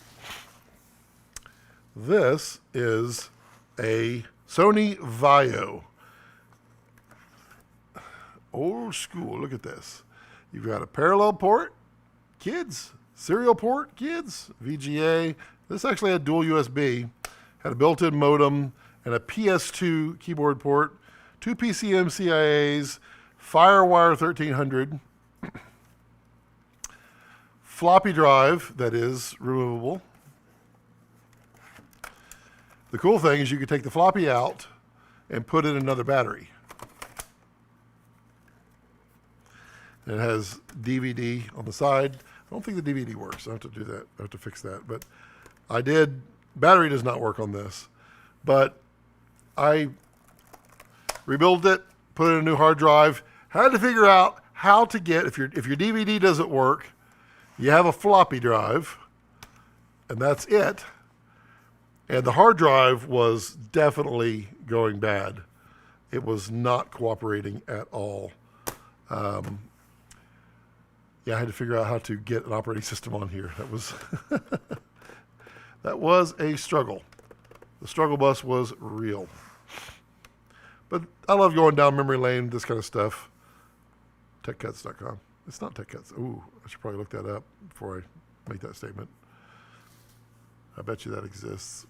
This is a Sony Vaio. Old school. Look at this. You've got a parallel port, kids. Serial port, kids. VGA. This actually had dual USB. Had a built-in modem and a PS2 keyboard port. 2 PCM CIAs. Firewire 1300. Floppy drive that is removable. The cool thing is you can take the floppy out and put in another battery. It has DVD on the side. don't think the DVD works. I have to do that. I have to fix that. But I did. Battery does not work on this. But I rebuilt it, put in a new hard drive. Had to figure out how to get, if your DVD doesn't work, you have a floppy drive, and that's it. And the hard drive was definitely going bad. It was not cooperating at all. Yeah, I had to figure out how to get an operating system on here. That was that was a struggle. The struggle bus was real. But I love going down memory lane, this kind of stuff. TechCuts.com. It's not TechCuts. Ooh, I should probably look that up before I make that statement. I bet you that exists.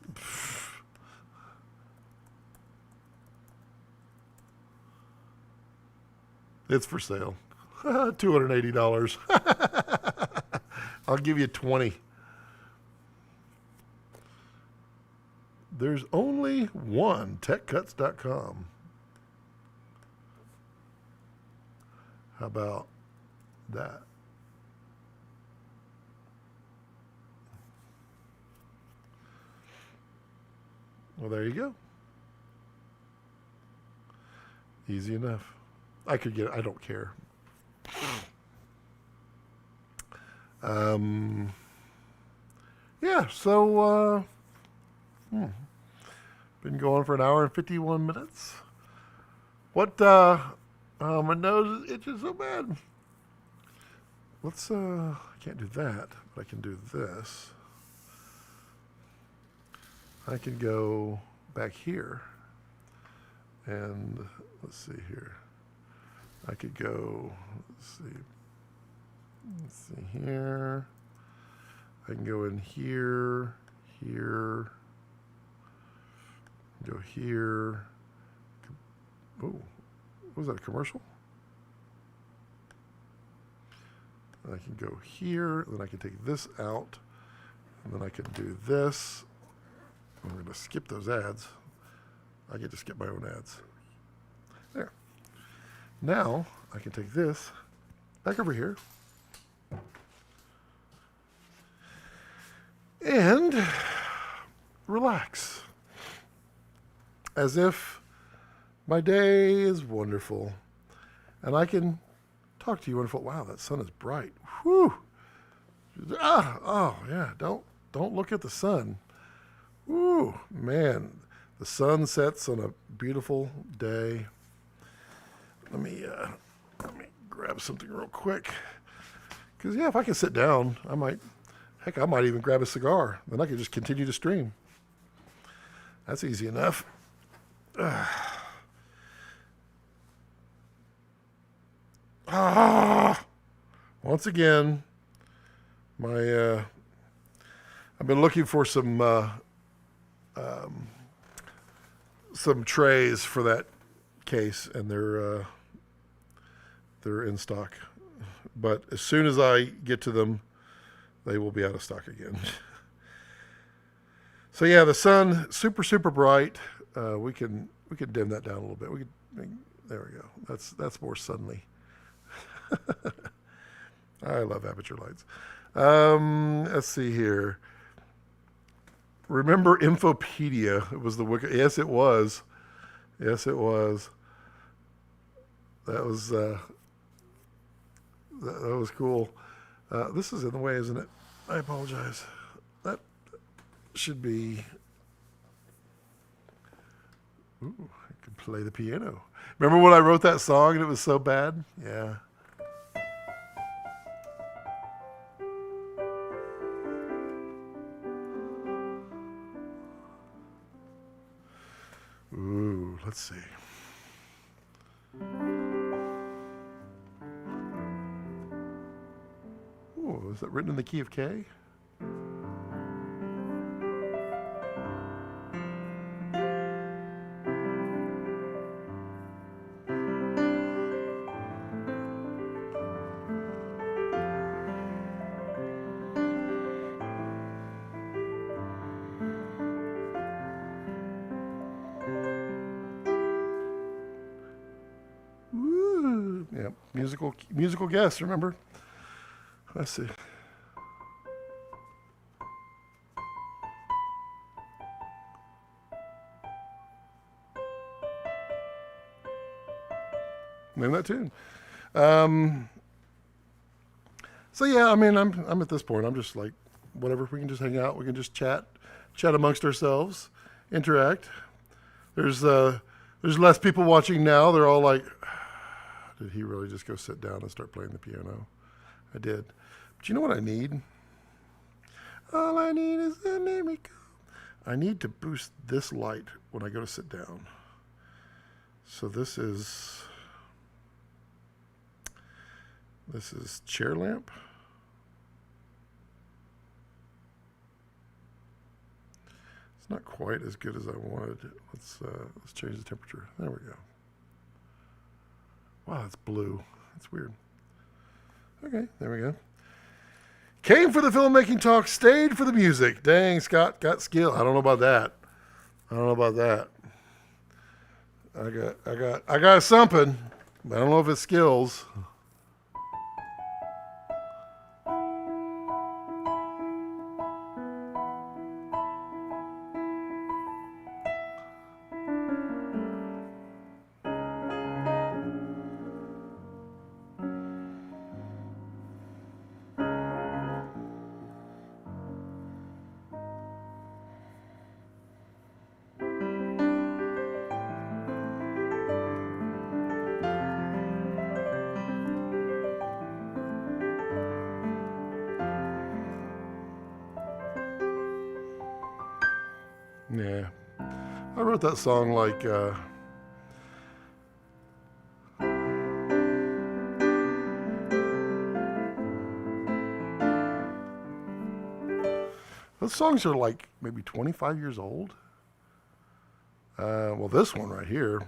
It's for sale. $280. I'll give you 20. There's only one, techcuts.com. How about that? Well, there you go. Easy enough. I could get it. I don't care. Yeah, so been going for an hour and 51 minutes. What my nose is itching so bad. Let's I can't do that, but I can do this. I can go back here and let's see here. I could go, let's see here. I can go in here, here, go here. Oh, was that a commercial? I can go here, then I can take this out, and then I can do this. I'm going to skip those ads. I get to skip my own ads. There. Now, I can take this back over here. And relax. As if my day is wonderful. And I can talk to you wonderful. Wow, that sun is bright. Whew. Oh, yeah. Don't look at the sun. Whew, man. The sun sets on a beautiful day. Let me grab something real quick. Because, yeah, if I can sit down, I might even grab a cigar. Then I could just continue to stream. That's easy enough. Once again, I've been looking for some trays for that case, and they're in stock. But as soon as I get to them, they will be out of stock again. So yeah, the sun super bright. We can dim that down a little bit. There we go. That's more sunny. I love aperture lights. Let's see here. Remember Infopedia? It was the Wiki. Yes, it was. Yes, it was. That was cool. This is in the way, isn't it? I apologize. That should be. Ooh, I can play the piano. Remember when I wrote that song and it was so bad? Yeah. Ooh, let's see. Ooh, is that written in the key of K? Ooh, yeah, musical guest, remember? Let's see. Name that tune. So yeah, I mean, I'm at this point. I'm just like, whatever. We can just hang out. We can just chat amongst ourselves, interact. There's less people watching now. They're all like, did he really just go sit down and start playing the piano? I did. But you know what I need? All I need is a miracle. I need to boost this light when I go to sit down. So this is chair lamp. It's not quite as good as I wanted. Let's change the temperature. There we go. Wow, it's blue. That's weird. Okay, there we go. Came for the filmmaking talk, stayed for the music. Dang, Scott got skill. I don't know about that. I got something, but I don't know if it's skills. Yeah. I wrote that song like, those songs are like maybe 25 years old. Well, this one right here.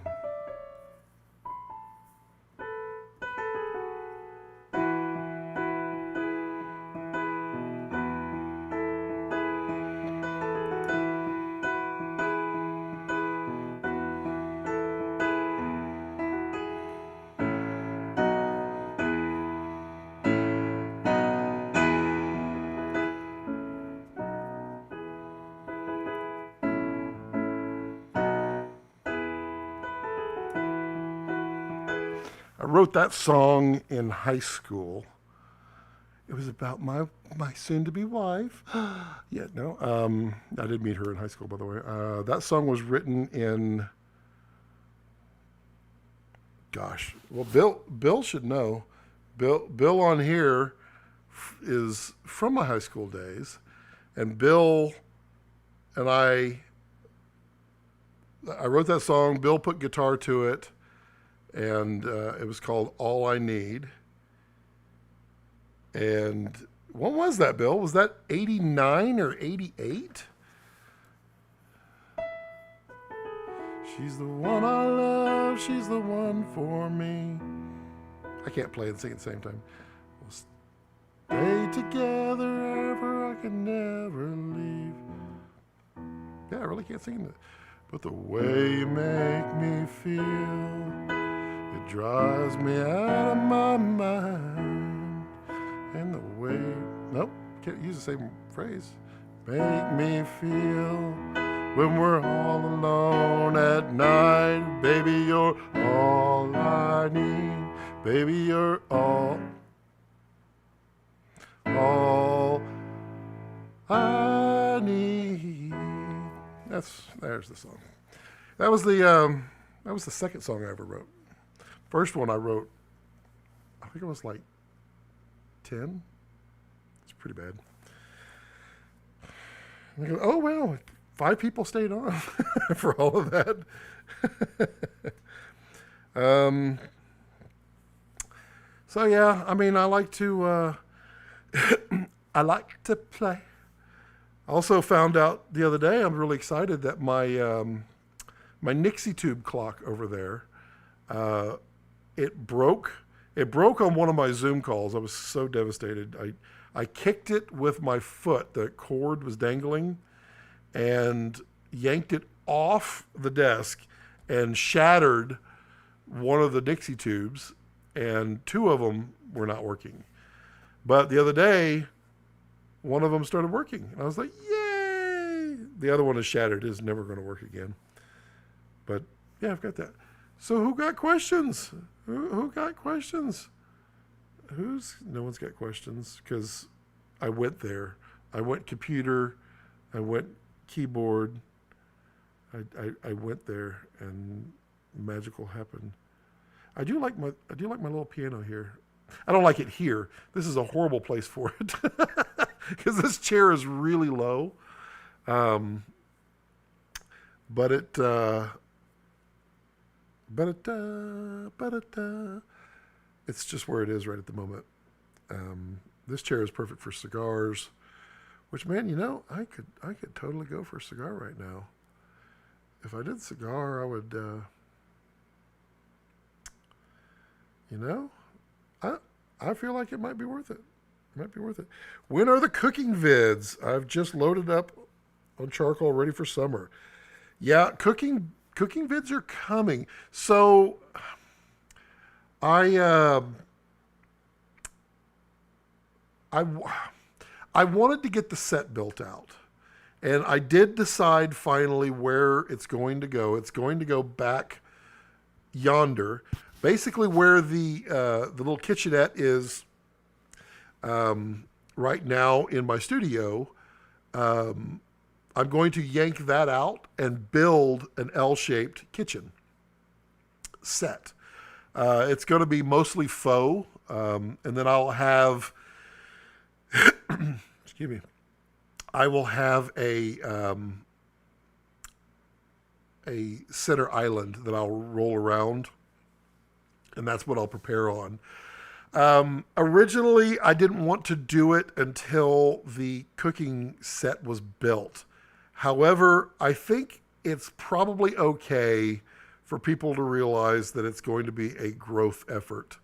I wrote that song in high school. It was about my soon-to-be wife. Yeah, no, I did meet her in high school, by the way. That song was written in, gosh, well, Bill should know. Bill on here is from my high school days, and Bill and I wrote that song. Bill put guitar to it, and it was called All I Need. And when was that, Bill? Was that 89 or 88? She's the one I love, she's the one for me. I can't play and sing at the same time. We'll stay together ever, I can never leave. Yeah, I really can't sing that. But the way you make me feel, it drives me out of my mind. And the way, nope, can't use the same phrase. Make me feel when we're all alone at night. Baby, you're all I need. Baby, you're all I need. There's the song. That was the second song I ever wrote. First one I wrote, I think it was like 10. It's pretty bad. And I go, oh well, 5 people stayed on for all of that. So yeah, I mean, I like to play. I also found out the other day, I'm really excited that my Nixie tube clock over there, it broke. It broke on one of my Zoom calls. I was so devastated. I kicked it with my foot. The cord was dangling, and yanked it off the desk and shattered one of the Nixie tubes, and 2 of them were not working. But the other day, one of them started working. And I was like, yay! The other one is shattered. It's never going to work again. But yeah, I've got that. So who got questions? Who got questions? No one's got questions because I went there. I went computer. I went keyboard. I went there and magical happened. I do like my little piano here. I don't like it here. This is a horrible place for it because this chair is really low. But it's just where it is right at the moment. This chair is perfect for cigars, which, man, I could totally go for a cigar right now. If I did cigar, I would, I feel like it might be worth it. It might be worth it. When are the cooking vids? I've just loaded up on charcoal, ready for summer. Yeah, cooking vids are coming. So I wanted to get the set built out, and I did decide finally where it's going to go. It's going to go back yonder, basically where the little kitchenette is right now in my studio. I'm going to yank that out and build an L-shaped kitchen set. It's going to be mostly faux, and then I'll have, excuse me, I will have a center island that I'll roll around, and that's what I'll prepare on. Originally, I didn't want to do it until the cooking set was built. However, I think it's probably okay for people to realize that it's going to be a growth effort,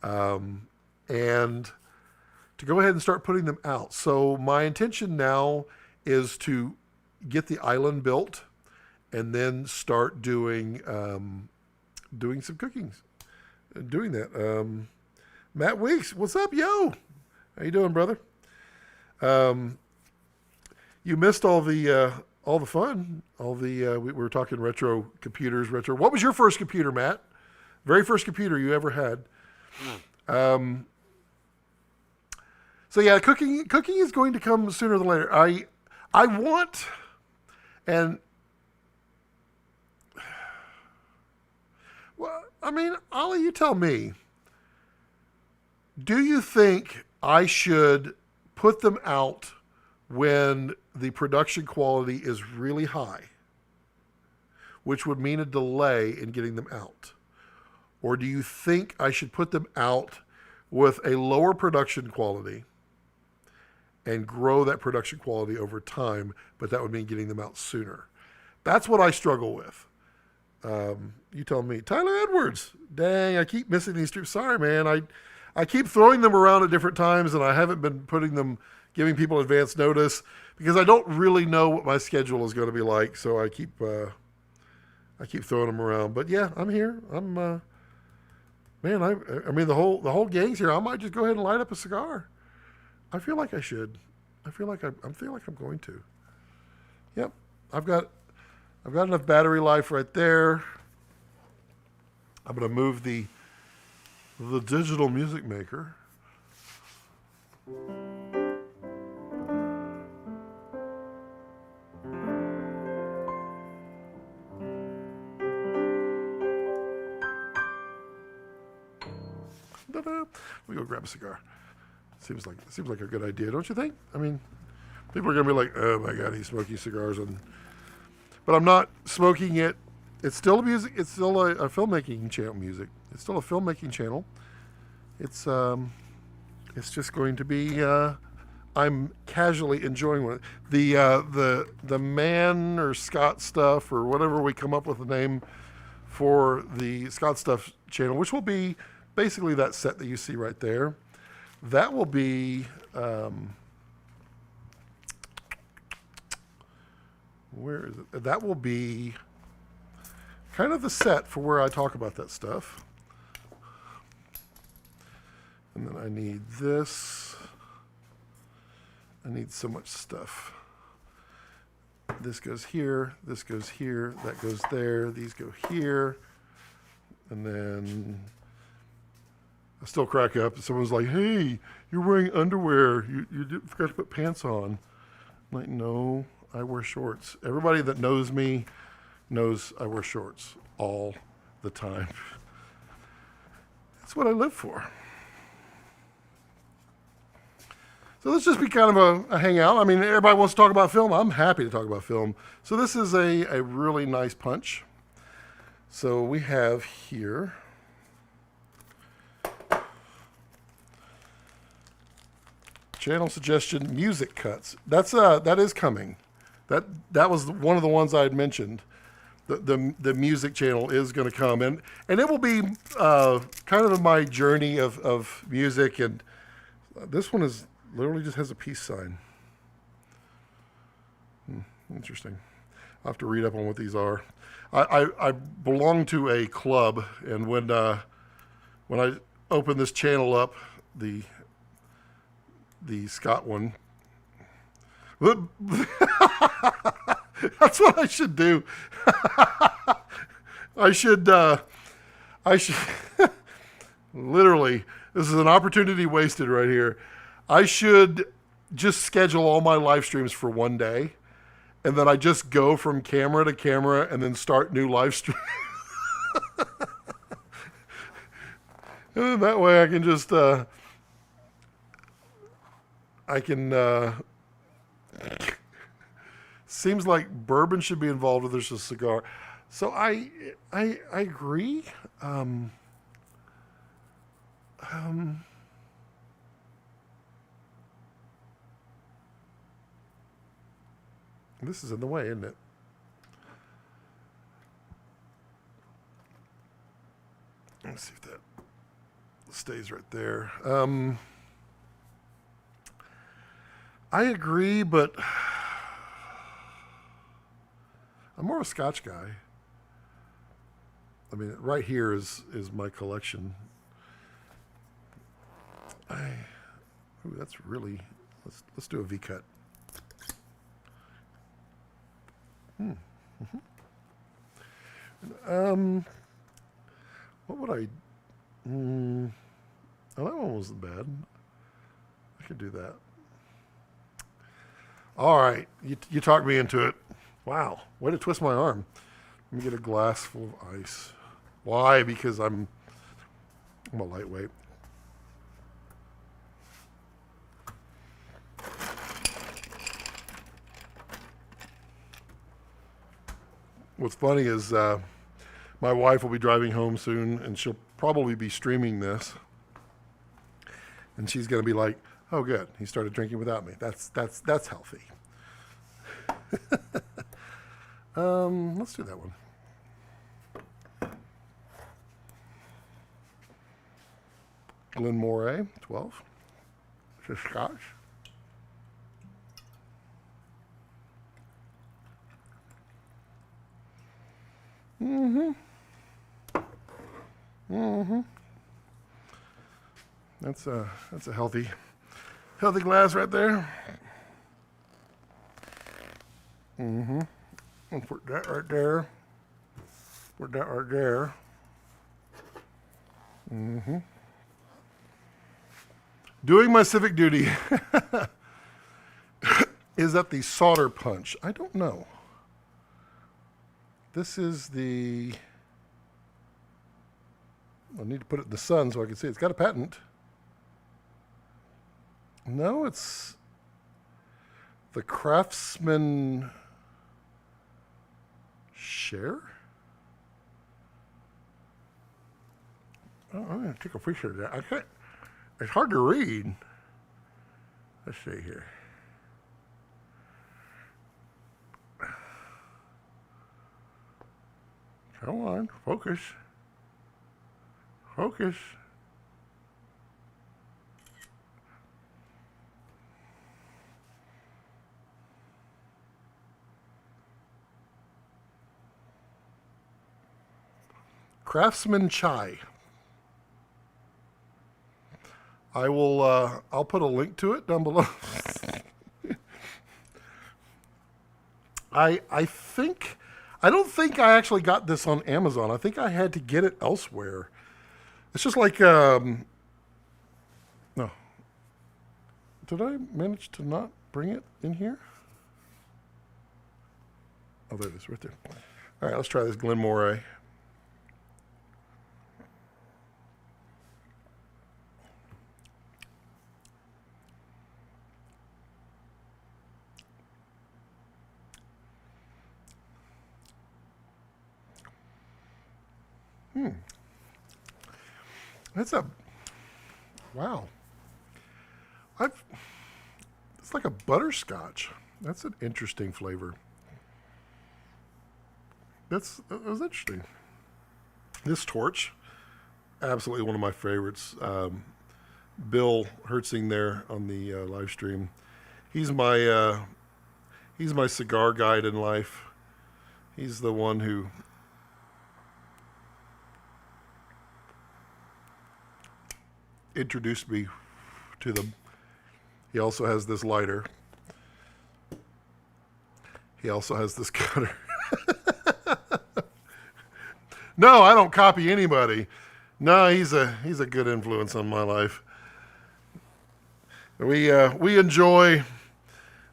and to go ahead and start putting them out. So my intention now is to get the island built and then start doing some cooking, doing that. Matt Weeks, what's up, yo? How you doing, brother? You missed all the fun, we were talking retro computers, retro. What was your first computer, Matt? Very first computer you ever had? So yeah, cooking is going to come sooner than later. I want, and well, I mean, Ollie, you tell me. Do you think I should put them out when the production quality is really high, which would mean a delay in getting them out? Or do you think I should put them out with a lower production quality and grow that production quality over time, but that would mean getting them out sooner? That's what I struggle with. You tell me. Tyler Edwards. Dang, I keep missing these trips. Sorry, man. I keep throwing them around at different times, and I haven't been giving people advance notice because I don't really know what my schedule is going to be like. So I keep throwing them around. But yeah, I'm here. Man, I mean the whole gang's here. I might just go ahead and light up a cigar. I feel like I should. I feel like I'm going to. Yep, I've got enough battery life right there. I'm going to move the digital music maker. We go grab a cigar. Seems like a good idea, don't you think? I mean, people are gonna be like, "Oh my God, he's smoking cigars," but I'm not smoking it. It's still music. It's still a filmmaking channel. Music. It's still a filmmaking channel. It's just going to be. I'm casually enjoying it. The Man or Scott Stuff or whatever we come up with the name for the Scott Stuff channel, which will be basically that set that you see right there. That will be. Where is it? That will be kind of the set for where I talk about that stuff. And then I need this. I need so much stuff. This goes here, this goes here, that goes there, these go here. And then I still crack up. Someone's like, hey, you're wearing underwear. You forgot to put pants on. I'm like, no, I wear shorts. Everybody that knows me knows I wear shorts all the time. That's what I live for. So let's just be kind of a hangout. I mean, everybody wants to talk about film. I'm happy to talk about film. So this is a really nice punch. So we have here channel suggestion music cuts. That is coming. That was one of the ones I had mentioned. The music channel is going to come, and it will be kind of my journey of music. And this one is literally just has a peace sign. Interesting. I'll have to read up on what these are. I belong to a club, and when I open this channel up, the Scott one. That's what I should do. I should literally, this is an opportunity wasted right here. I should just schedule all my live streams for one day, and then I just go from camera to camera and then start new live streams. And that way I can just, seems like bourbon should be involved if there's a cigar. So I agree. This is in the way, isn't it? Let's see if that stays right there. I agree, but I'm more a Scotch guy. I mean, right here is my collection. Ooh, that's really. Let's do a V cut. What would I? Oh, that one wasn't bad. I could do that. All right, you talked me into it. Wow, way to twist my arm. Let me get a glass full of ice. Why? Because I'm a lightweight. What's funny is my wife will be driving home soon, and she'll probably be streaming this, and she's going to be like, "Oh, good, he started drinking without me. That's healthy." Let's do that one. Glenmorangie, 12. It's a Scotch. That's a healthy glass right there. I'll put that right there. Put that right there. Doing my civic duty. Is that the solder punch? I don't know. This is the... I need to put it in the sun so I can see. It's got a patent. No, it's the Craftsman Share. Oh, I'm going to take a picture of that. I can't. It's hard to read. Let's see here. Come on, focus. Focus. Craftsman Chai. I will. I'll put a link to it down below. I don't think I actually got this on Amazon. I think I had to get it elsewhere. It's just like, no. Did I manage to not bring it in here? Oh, there it is, right there. All right, let's try this Glenmoray. That's a, wow. It's like a butterscotch. That's an interesting flavor. That was interesting. This torch, absolutely one of my favorites. Bill Hertzing there on the live stream. He's my cigar guide in life. He's the one who introduced me to them. He also has this lighter. He also has this cutter. No, I don't copy anybody. No, he's a good influence on my life. We enjoy.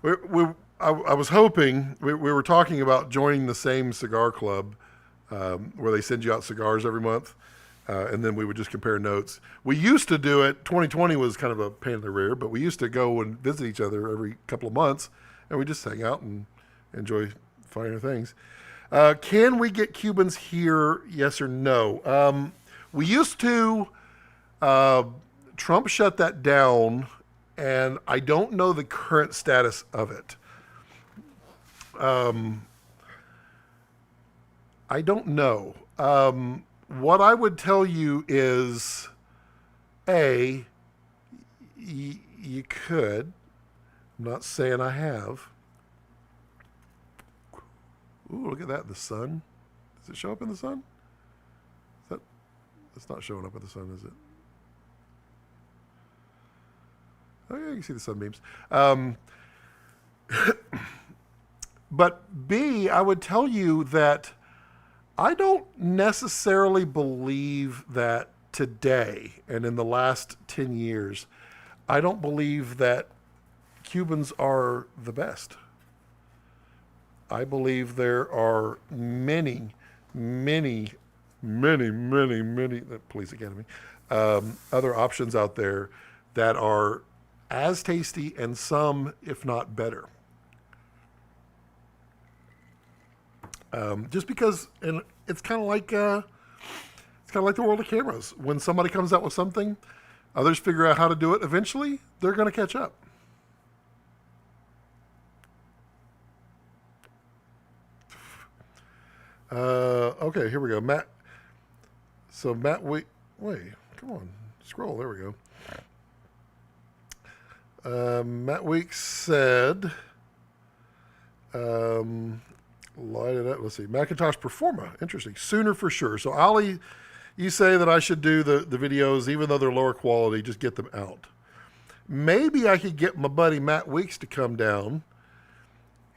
I was hoping we were talking about joining the same cigar club where they send you out cigars every month, and then we would just compare notes. We used to do it. 2020 was kind of a pain in the rear, but we used to go and visit each other every couple of months, and we just hang out and enjoy finer things. Can we get Cubans here? Yes or no? We used to. Trump shut that down, and I don't know the current status of it. I don't know. What I would tell you is, you could. I'm not saying I have. Ooh, look at that, the sun. Does it show up in the sun? It's not showing up in the sun, is it? Oh yeah, you can see the sunbeams. But B, I would tell you that I don't necessarily believe that today and in the last 10 years, I don't believe that Cubans are the best. I believe there are many, Police Academy, other options out there that are as tasty and some, if not better. Just because, and it's kind of like the world of cameras. When somebody comes out with something, others figure out how to do it. Eventually, they're going to catch up. Okay, here we go. Matt. So Matt, wait, come on, scroll. There we go. Matt Weeks said, light it up. Let's see. Macintosh Performa. Interesting. Sooner for sure. So Ollie, you say that I should do the videos, even though they're lower quality, just get them out. Maybe I could get my buddy Matt Weeks to come down.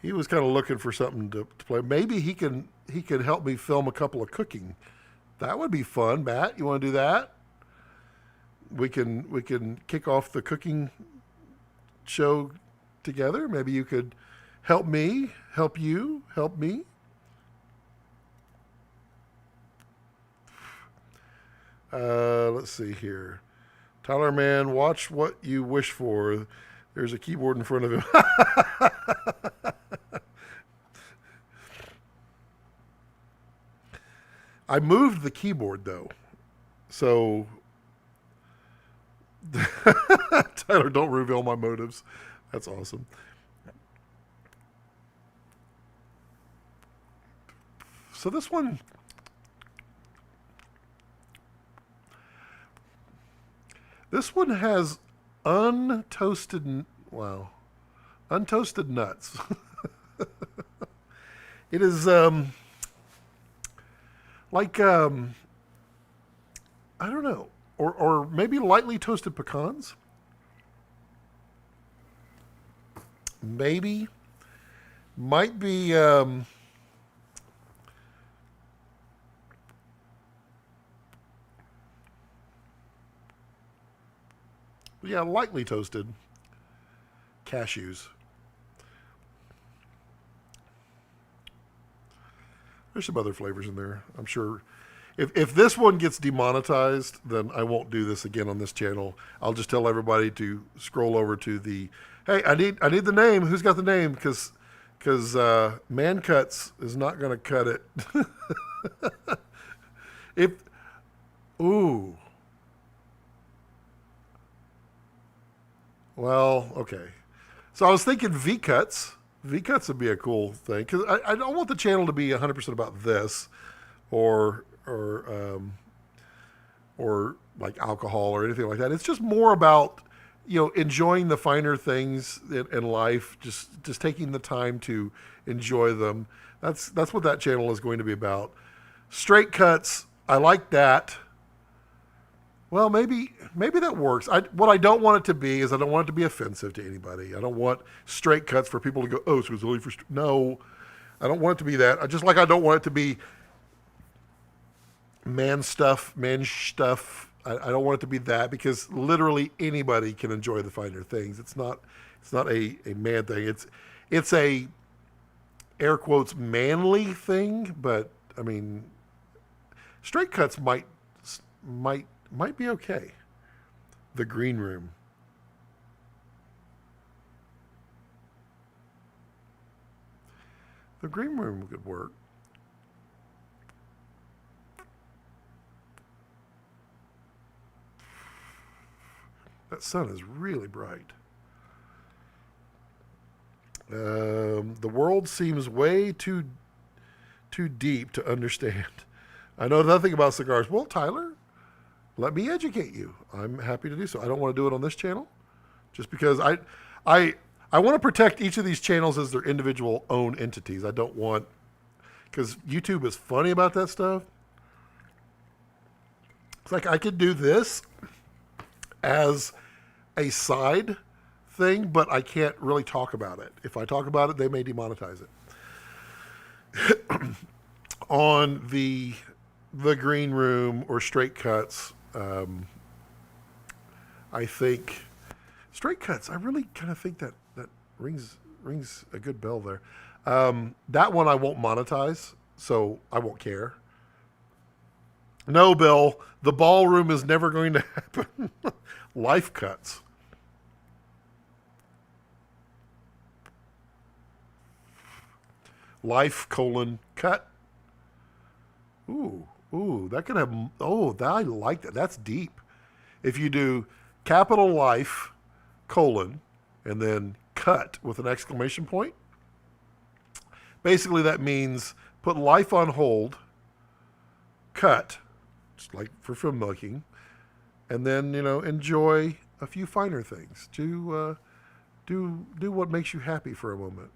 He was kind of looking for something to play. Maybe he could help me film a couple of cooking. That would be fun, Matt. You want to do that? We can kick off the cooking show together. Maybe you could help me, help you, help me. Let's see here. Tyler Man, watch what you wish for. There's a keyboard in front of him. I moved the keyboard though. So Tyler, don't reveal my motives. That's awesome. So this one has untoasted nuts. It is like I don't know, or maybe lightly toasted pecans. Maybe might be Yeah, lightly toasted cashews. There's some other flavors in there. I'm sure if this one gets demonetized, then I won't do this again on this channel. I'll just tell everybody to scroll over to the, hey, I need the name. Who's got the name? Because Man Cuts is not going to cut it. if ooh, well, okay. So I was thinking V Cuts. V Cuts would be a cool thing because I don't want the channel to be 100% about this, or or like alcohol or anything like that. It's just more about enjoying the finer things in life, just taking the time to enjoy them. That's what that channel is going to be about. Straight cuts, I like that. Well, maybe that works. What I don't want it to be is I don't want it to be offensive to anybody. I don't want straight cuts for people to go, oh, so it's only for no. I don't want it to be that. Just like I don't want it to be man stuff. I don't want it to be that because literally anybody can enjoy the finer things. It's not a man thing. It's a air quotes manly thing, but I mean straight cuts might be okay. The green room. The green room could work. That sun is really bright. The world seems way too deep to understand. I know nothing about cigars. Well, Tyler, let me educate you. I'm happy to do so. I don't want to do it on this channel, just because I want to protect each of these channels as their individual own entities. I don't want, because YouTube is funny about that stuff. It's like I could do this as a side thing, but I can't really talk about it. If I talk about it, they may demonetize it. On the green room or straight cuts, I think straight cuts. I really kind of think that rings a good bell there. That one I won't monetize, so I won't care. No, Bill, the ballroom is never going to happen. Life cuts. Life cut. Ooh, that could have. Oh, I like that. That's deep. If you do capital life, and then cut with an exclamation point, basically that means put life on hold, cut, just like for filmmaking, and then enjoy a few finer things. Do what makes you happy for a moment.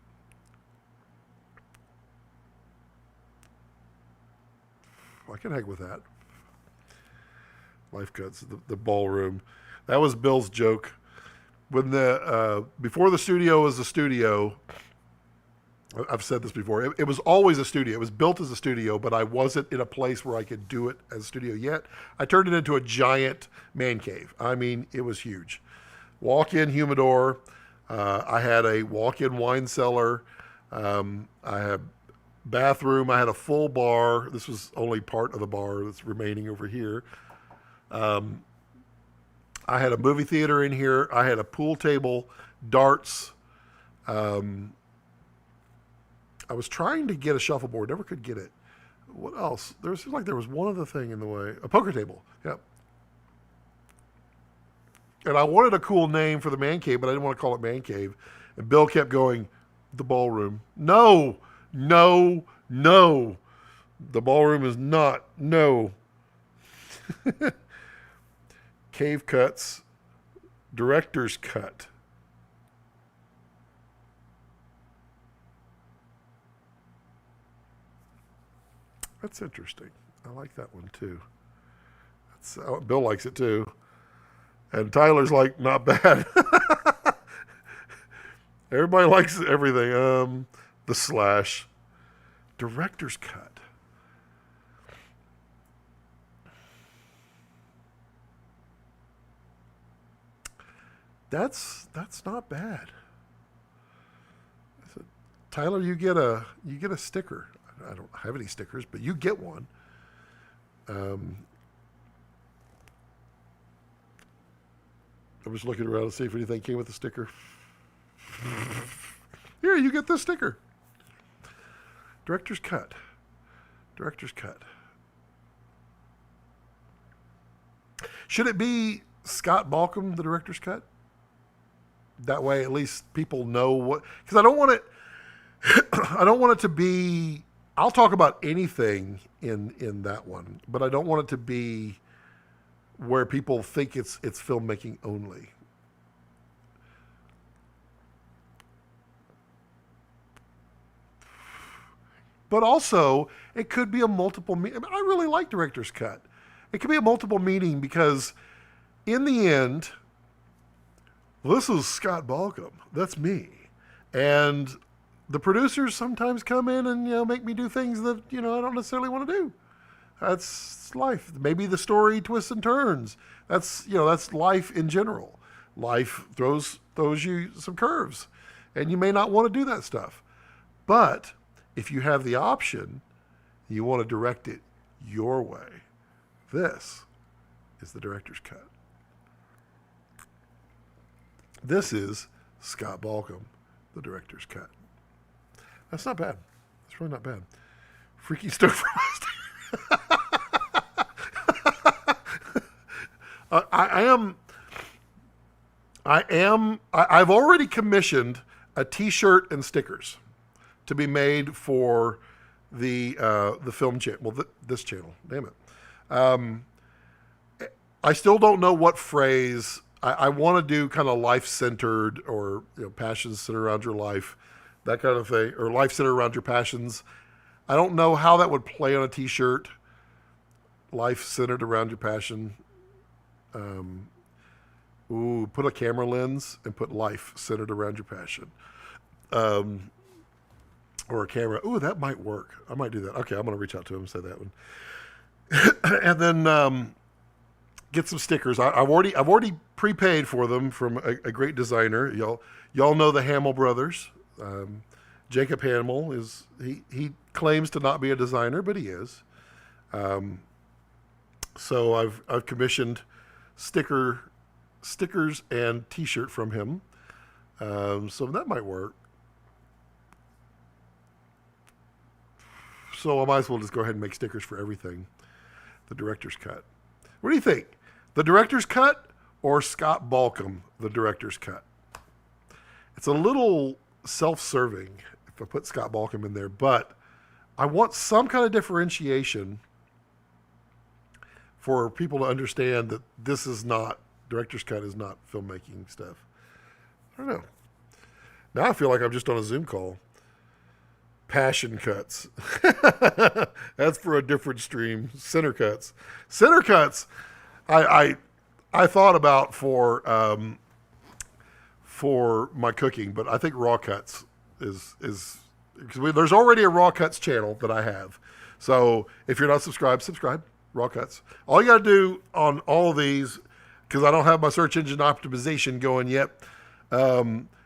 I can hang with that. Life cuts, the ballroom. That was Bill's joke. When before the studio was a studio, I've said this before. It was always a studio. It was built as a studio, but I wasn't in a place where I could do it as a studio yet. I turned it into a giant man cave. I mean, it was huge. Walk-in humidor. I had a walk-in wine cellar. I had bathroom. I had a full bar. This was only part of the bar that's remaining over here. I had a movie theater in here. I had a pool table, darts. I was trying to get a shuffleboard, never could get it. What else? There seems like there was one other thing in the way. A poker table. Yep. And I wanted a cool name for the man cave, but I didn't want to call it man cave. And Bill kept going, the ballroom. No. The ballroom is not. No. Cave cuts. Director's cut. That's interesting. I like that one too. Bill likes it too. And Tyler's like, not bad. Everybody likes everything. The slash. Director's cut. That's not bad. So, Tyler, you get a sticker. I don't have any stickers, but you get one. Um, I'm just looking around to see if anything came with a sticker. Here, you get this sticker. Director's cut. Director's cut. Should it be Scott Balcom, the director's cut? That way, at least people know what. Because I don't want it. I don't want it to be. I'll talk about anything in that one, but I don't want it to be where people think it's filmmaking only. But also, it could be a multiple. I really like director's cut. It could be a multiple meaning because, in the end, this is Scott Balcom. That's me, and the producers sometimes come in and make me do things that I don't necessarily want to do. That's life. Maybe the story twists and turns. That's life in general. Life throws you some curves, and you may not want to do that stuff. But if you have the option, you want to direct it your way. This is the director's cut. This is Scott Balcom, the director's cut. That's not bad. That's really not bad. Freaky Stove Roast. I've already commissioned a T-shirt and stickers to be made for the film channel. Well, this channel. Damn it. I still don't know what phrase. I want to do kind of life-centered or passions centered around your life, that kind of thing, or life centered around your passions. I don't know how that would play on a T-shirt. Life centered around your passion. Put a camera lens and put life centered around your passion. Or a camera. Ooh, that might work. I might do that. Okay, I'm going to reach out to him and say that one. And then get some stickers. I've already prepaid for them from a great designer. Y'all know the Hamill brothers. Jacob Hamill he claims to not be a designer, but he is. So I've commissioned stickers and T-shirt from him. So that might work. So I might as well just go ahead and make stickers for everything. The director's cut. What do you think? The director's cut or Scott Balcom, the director's cut? It's a little self-serving if I put Scott Balcom in there, but I want some kind of differentiation for people to understand that this is not, director's cut is not filmmaking stuff. I don't know. Now I feel like I'm just on a Zoom call. Passion cuts. That's for a different stream. Center cuts. Center cuts. I thought about for my cooking, but I think raw cuts is because there's already a raw cuts channel that I have. So if you're not subscribed, subscribe. Raw cuts. All you got to do on all of these, because I don't have my search engine optimization going yet,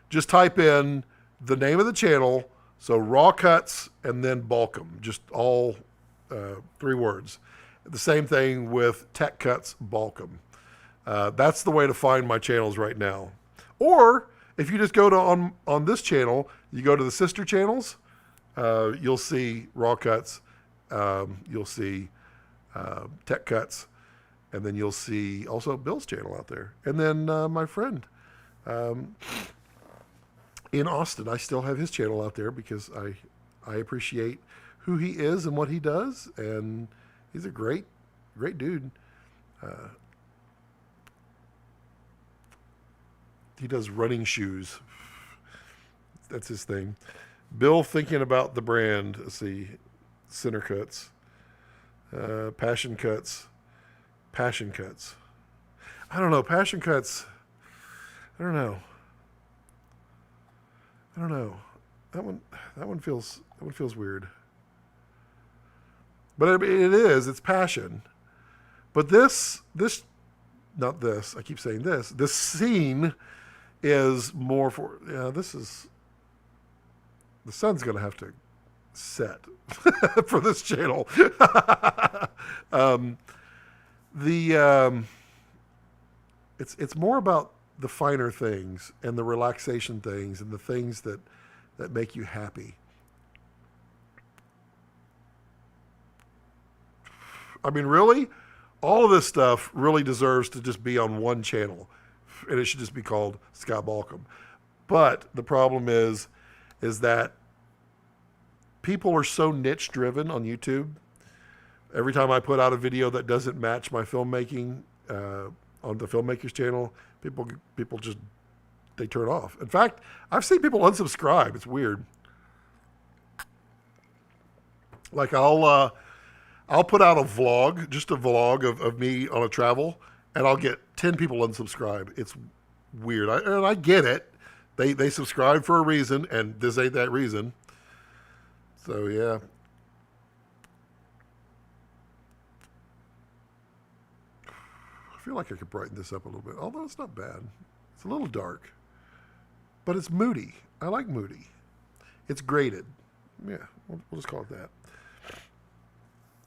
just type in the name of the channel. So raw cuts and then Balcom, just all 3 words. The same thing with tech cuts Balcom. That's the way to find my channels right now. Or if you just go to on this channel, you go to the sister channels, you'll see raw cuts, you'll see tech cuts, and then you'll see also Bill's channel out there. And then my friend. In Austin, I still have his channel out there because I appreciate who he is and what he does, and he's a great dude. He does running shoes. That's his thing. Bill thinking about the brand. Let's see, center cuts, passion cuts. I don't know, passion cuts. I don't know. That one feels weird. But it is. It's passion. But this, not this. I keep saying this. This scene is more for, this is, the sun's going to have to set for this channel. um, it's more about the finer things and the relaxation things and the things that make you happy. I mean, really, all of this stuff really deserves to just be on one channel, and it should just be called Scott Balcom. But the problem is that people are so niche driven on YouTube. Every time I put out a video that doesn't match my filmmaking on the Filmmakers channel, people just, they turn off. In fact, I've seen people unsubscribe. It's weird. Like I'll put out a vlog, just a vlog of me on a travel, and I'll get 10 people unsubscribe. It's weird. And I get it. They subscribe for a reason, and this ain't that reason. So, yeah. I feel like I could brighten this up a little bit, although it's not bad. It's a little dark, but it's moody. I like moody. It's graded. Yeah, we'll just call it that.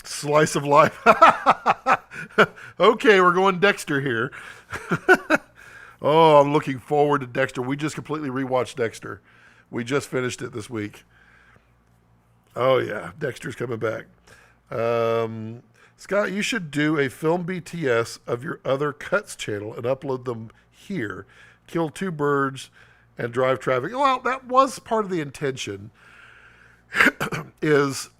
Slice of life. Okay, we're going Dexter here. Oh, I'm looking forward to Dexter. We just completely rewatched Dexter. We just finished it this week. Oh, yeah. Dexter's coming back. Scott, you should do a film BTS of your other cuts channel and upload them here. Kill two birds and drive traffic. Well, that was part of the intention. Is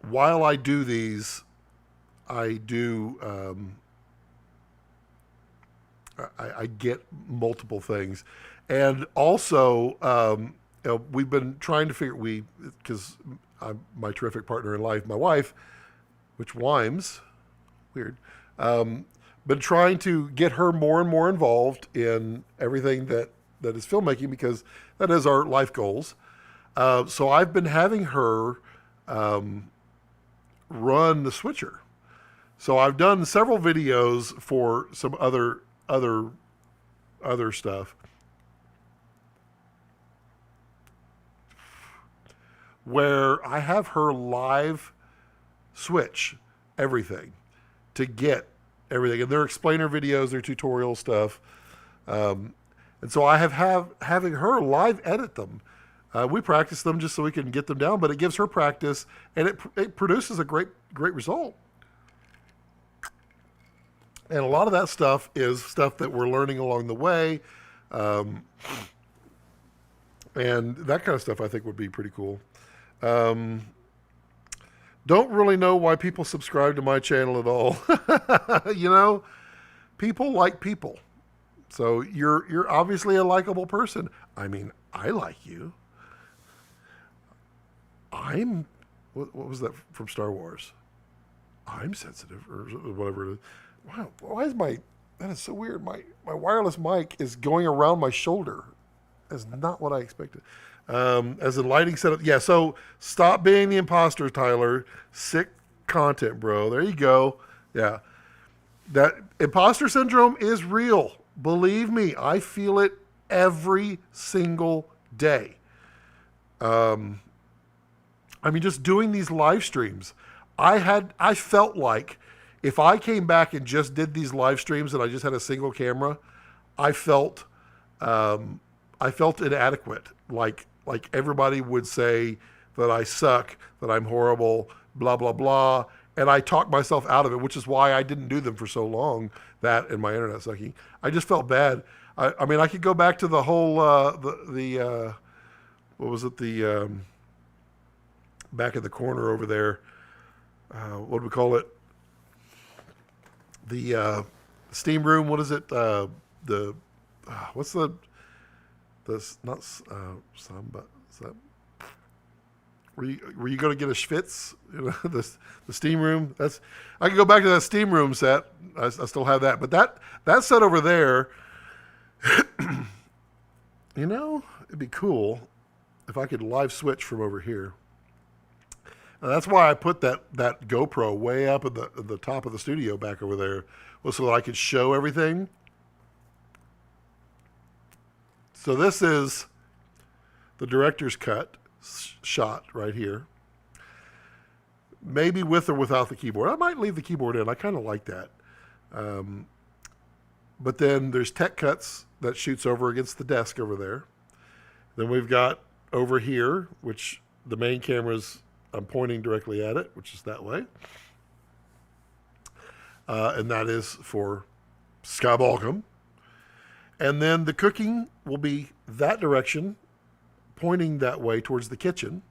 while I do these, I do I get multiple things, and also we've been trying to figure because my terrific partner in life, my wife, which rhymes, weird, been trying to get her more and more involved in everything that is filmmaking, because that is our life goals. So I've been having her run the switcher. So I've done several videos for some other stuff where I have her live switch everything to get everything. And they're explainer videos, they're tutorial stuff. And so I having her live edit them. We practice them just so we can get them down, but it gives her practice, and it produces a great result. And a lot of that stuff is stuff that we're learning along the way. And that kind of stuff I think would be pretty cool. Don't really know why people subscribe to my channel at all. You know, people like people. So you're obviously a likable person. I mean, I like you. What was that from Star Wars? I'm sensitive, or whatever it is. Wow, why is that is so weird. My wireless mic is going around my shoulder. That's not what I expected. As in lighting setup. Yeah, so stop being the imposter, Tyler. Sick content, bro. There you go. Yeah. That imposter syndrome is real. Believe me, I feel it every single day. I mean, just doing these live streams, I felt like if I came back and just did these live streams and I just had a single camera, I felt inadequate. Like everybody would say that I suck, that I'm horrible, blah, blah, blah. And I talked myself out of it, which is why I didn't do them for so long, that and my internet sucking. I just felt bad. I mean, I could go back to the whole, what was it? Back in the corner over there. What do we call it? The steam room. What is it? What's the not samba? Is that? Were you going to get a schwitz? You know, the steam room. I can go back to that steam room set. I still have that, but that set over there. You know, it'd be cool if I could live switch from over here. And that's why I put that GoPro way up at the top of the studio back over there, was so that I could show everything. So this is the director's cut shot right here. Maybe with or without the keyboard. I might leave the keyboard in. I kind of like that. But then there's tech cuts that shoots over against the desk over there. Then we've got over here, which the main camera's, I'm pointing directly at it, which is that way. And that is for Sky Balcom. And then the cooking will be that direction, pointing that way towards the kitchen.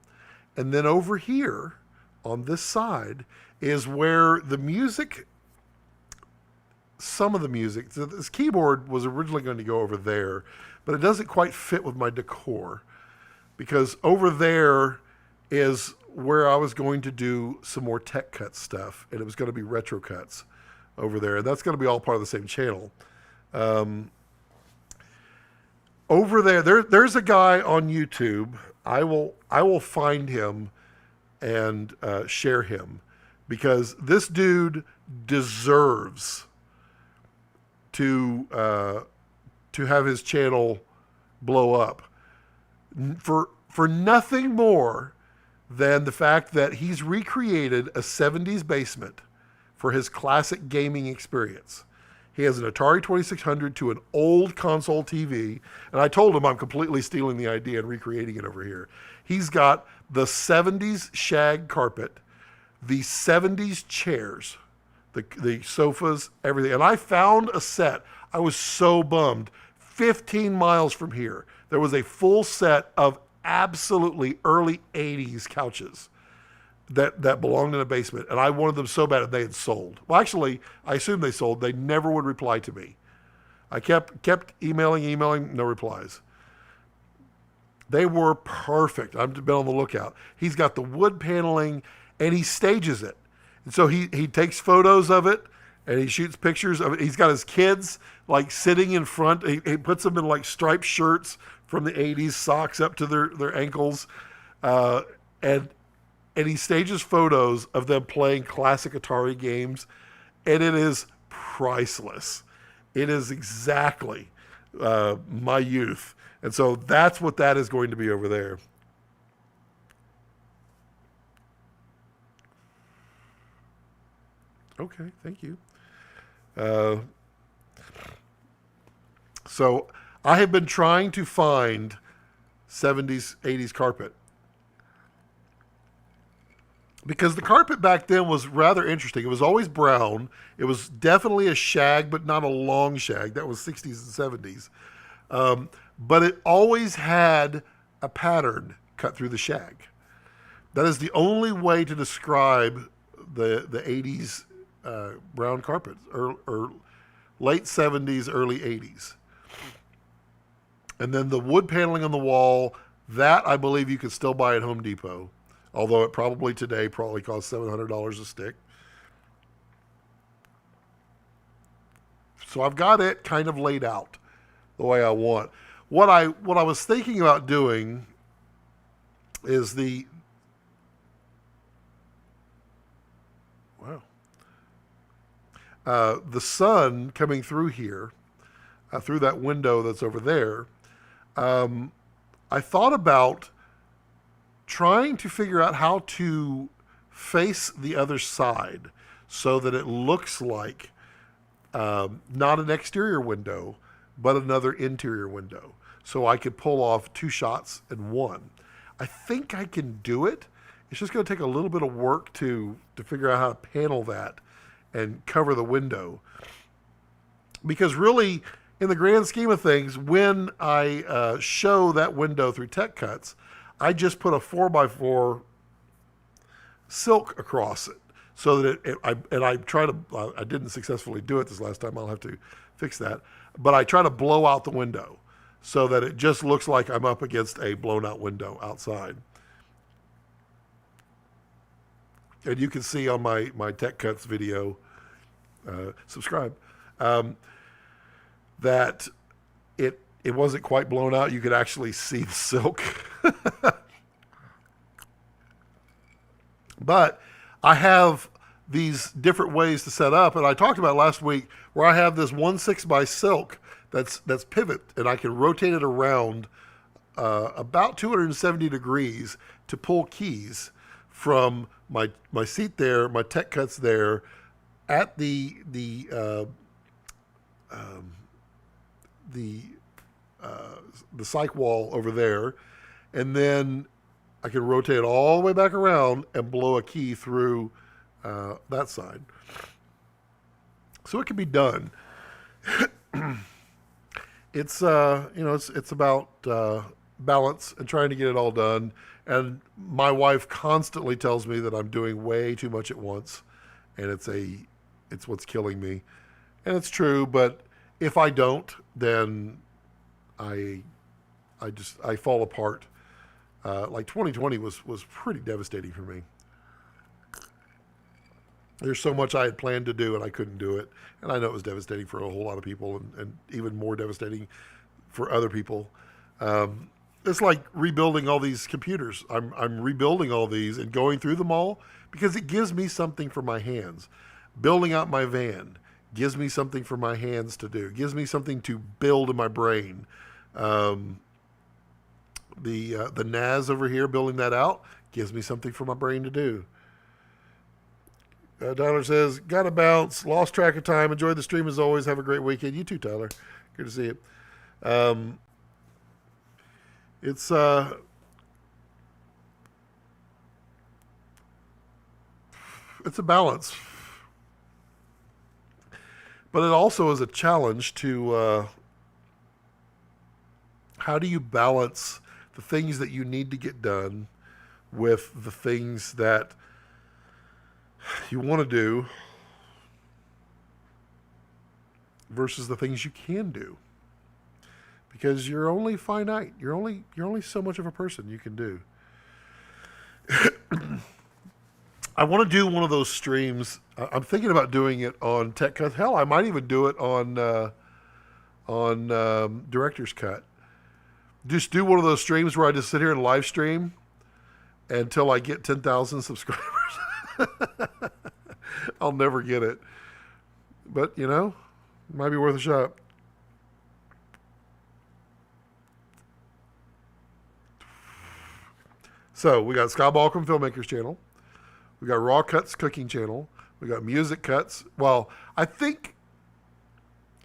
And then over here on this side is where the music, some of the music, so this keyboard was originally going to go over there, but it doesn't quite fit with my decor, because over there is where I was going to do some more tech cut stuff, and it was going to be retro cuts over there, and that's going to be all part of the same channel. Over there's a guy on YouTube. I will find him and share him, because this dude deserves to have his channel blow up for nothing more than the fact that he's recreated a 70s basement for his classic gaming experience. He has an Atari 2600 to an old console TV, and I told him I'm completely stealing the idea and recreating it over here. He's got the 70s shag carpet, the 70s chairs, the sofas, everything. And I found a set. I was so bummed. 15 miles from here, there was a full set of absolutely early 80s couches that belonged in a basement, and I wanted them so bad, and they had sold. Well, actually, I assume they sold. They never would reply to me. I kept emailing, no replies. They were perfect. I've been on the lookout. He's got the wood paneling, and he stages it. And so he takes photos of it, and he shoots pictures of it. He's got his kids like sitting in front. He puts them in like striped shirts from the 80s, socks up to their ankles, and he stages photos of them playing classic Atari games, and it is priceless. It is exactly my youth. And so that's what that is going to be over there. Okay, thank you. So I have been trying to find 70s, 80s carpet, because the carpet back then was rather interesting. It was always brown. It was definitely a shag, but not a long shag. That was 60s and 70s. But it always had a pattern cut through the shag. That is the only way to describe the 80s brown carpet, or late 70s, early 80s. And then the wood paneling on the wall, that I believe you could still buy at Home Depot. Although it probably costs $700 a stick. So I've got it kind of laid out the way I want. What I was thinking about doing is the sun coming through here, through that window that's over there. I thought about trying to figure out how to face the other side so that it looks like not an exterior window, but another interior window. So I could pull off two shots in one. I think I can do it. It's just going to take a little bit of work to figure out how to panel that and cover the window. Because really, in the grand scheme of things, when I show that window through tech cuts, I just put a 4x4 silk across it, so that I didn't successfully do it this last time. I'll have to fix that. But I try to blow out the window so that it just looks like I'm up against a blown out window outside. And you can see on my Tech Cuts video, subscribe, that it wasn't quite blown out. You could actually see the silk. But I have these different ways to set up, and I talked about last week where I have this 1/6 by silk that's pivot, and I can rotate it around about 270 degrees to pull keys from my seat there, my tech cuts there, at the the cyc wall over there, and then I can rotate it all the way back around and blow a key through that side. So it can be done. It's it's about balance and trying to get it all done. And my wife constantly tells me that I'm doing way too much at once, and it's what's killing me. And it's true, but if I don't, then I fall apart. Like 2020 was pretty devastating for me. There's so much I had planned to do and I couldn't do it. And I know it was devastating for a whole lot of people, and even more devastating for other people. It's like rebuilding all these computers. I'm rebuilding all these and going through them all because it gives me something for my hands. Building out my van gives me something for my hands to do. It gives me something to build in my brain. The NAS over here, building that out, gives me something for my brain to do. Tyler says, gotta bounce, lost track of time, enjoyed the stream as always, have a great weekend. You too, Tyler. Good to see you. It's a balance, but it also is a challenge to how do you balance the things that you need to get done with the things that you want to do versus the things you can do, because you're only finite. You're only so much of a person you can do. I want to do one of those streams. I'm thinking about doing it on Tech Cut. Hell, I might even do it on Director's Cut. Just do one of those streams where I just sit here and live stream until I get 10,000 subscribers. I'll never get it. But, it might be worth a shot. So, we got Scott Balcom Filmmakers channel. We got Raw Cuts Cooking channel. We got Music Cuts. Well, I think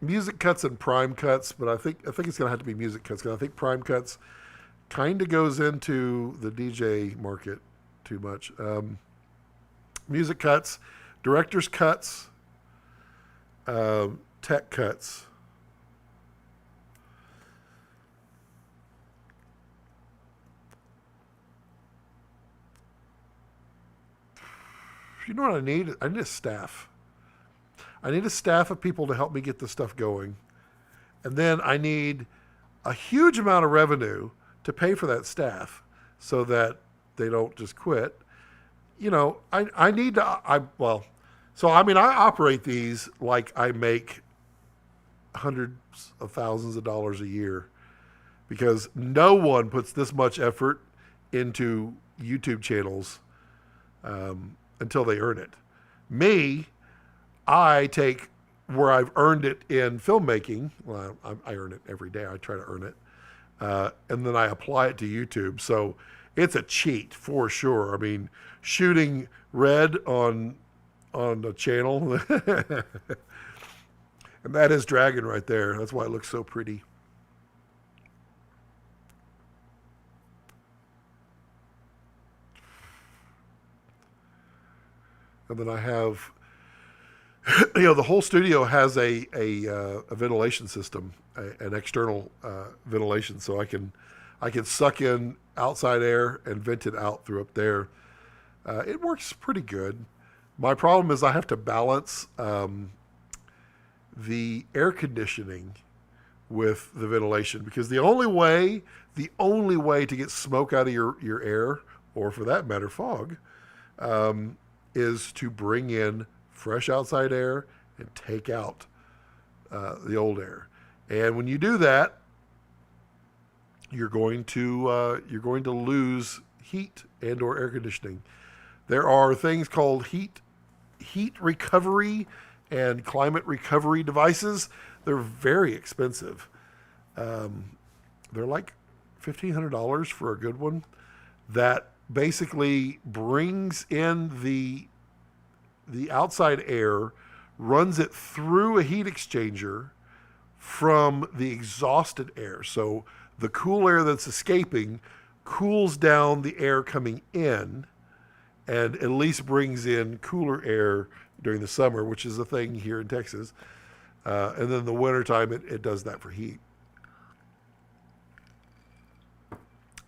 Music Cuts and Prime Cuts, but I think it's going to have to be Music Cuts, because I think Prime Cuts kind of goes into the DJ market too much. Music Cuts, Director's Cuts, Tech Cuts. You know what I need? I need a staff. I need a staff of people to help me get this stuff going. And then I need a huge amount of revenue to pay for that staff so that they don't just quit. I need to, I operate these like I make hundreds of thousands of dollars a year, because no one puts this much effort into YouTube channels until they earn it. Me, I take where I've earned it in filmmaking. Well, I earn it every day. I try to earn it. And then I apply it to YouTube. So it's a cheat for sure. I mean, shooting red on a channel, and that is Dragon right there. That's why it looks so pretty. And then I have, the whole studio has a ventilation system, an external ventilation, so I can suck in outside air and vent it out through up there. It works pretty good. My problem is I have to balance the air conditioning with the ventilation, because the only way to get smoke out of your air, or for that matter fog, is to bring in fresh outside air and take out the old air. And when you do that, you're going to lose heat and or air conditioning. There are things called heat recovery and climate recovery devices. They're very expensive. They're like $1,500 for a good one that basically brings in the outside air, runs it through a heat exchanger from the exhausted air. So the cool air that's escaping cools down the air coming in and at least brings in cooler air during the summer, which is a thing here in Texas. And then the wintertime, it does that for heat.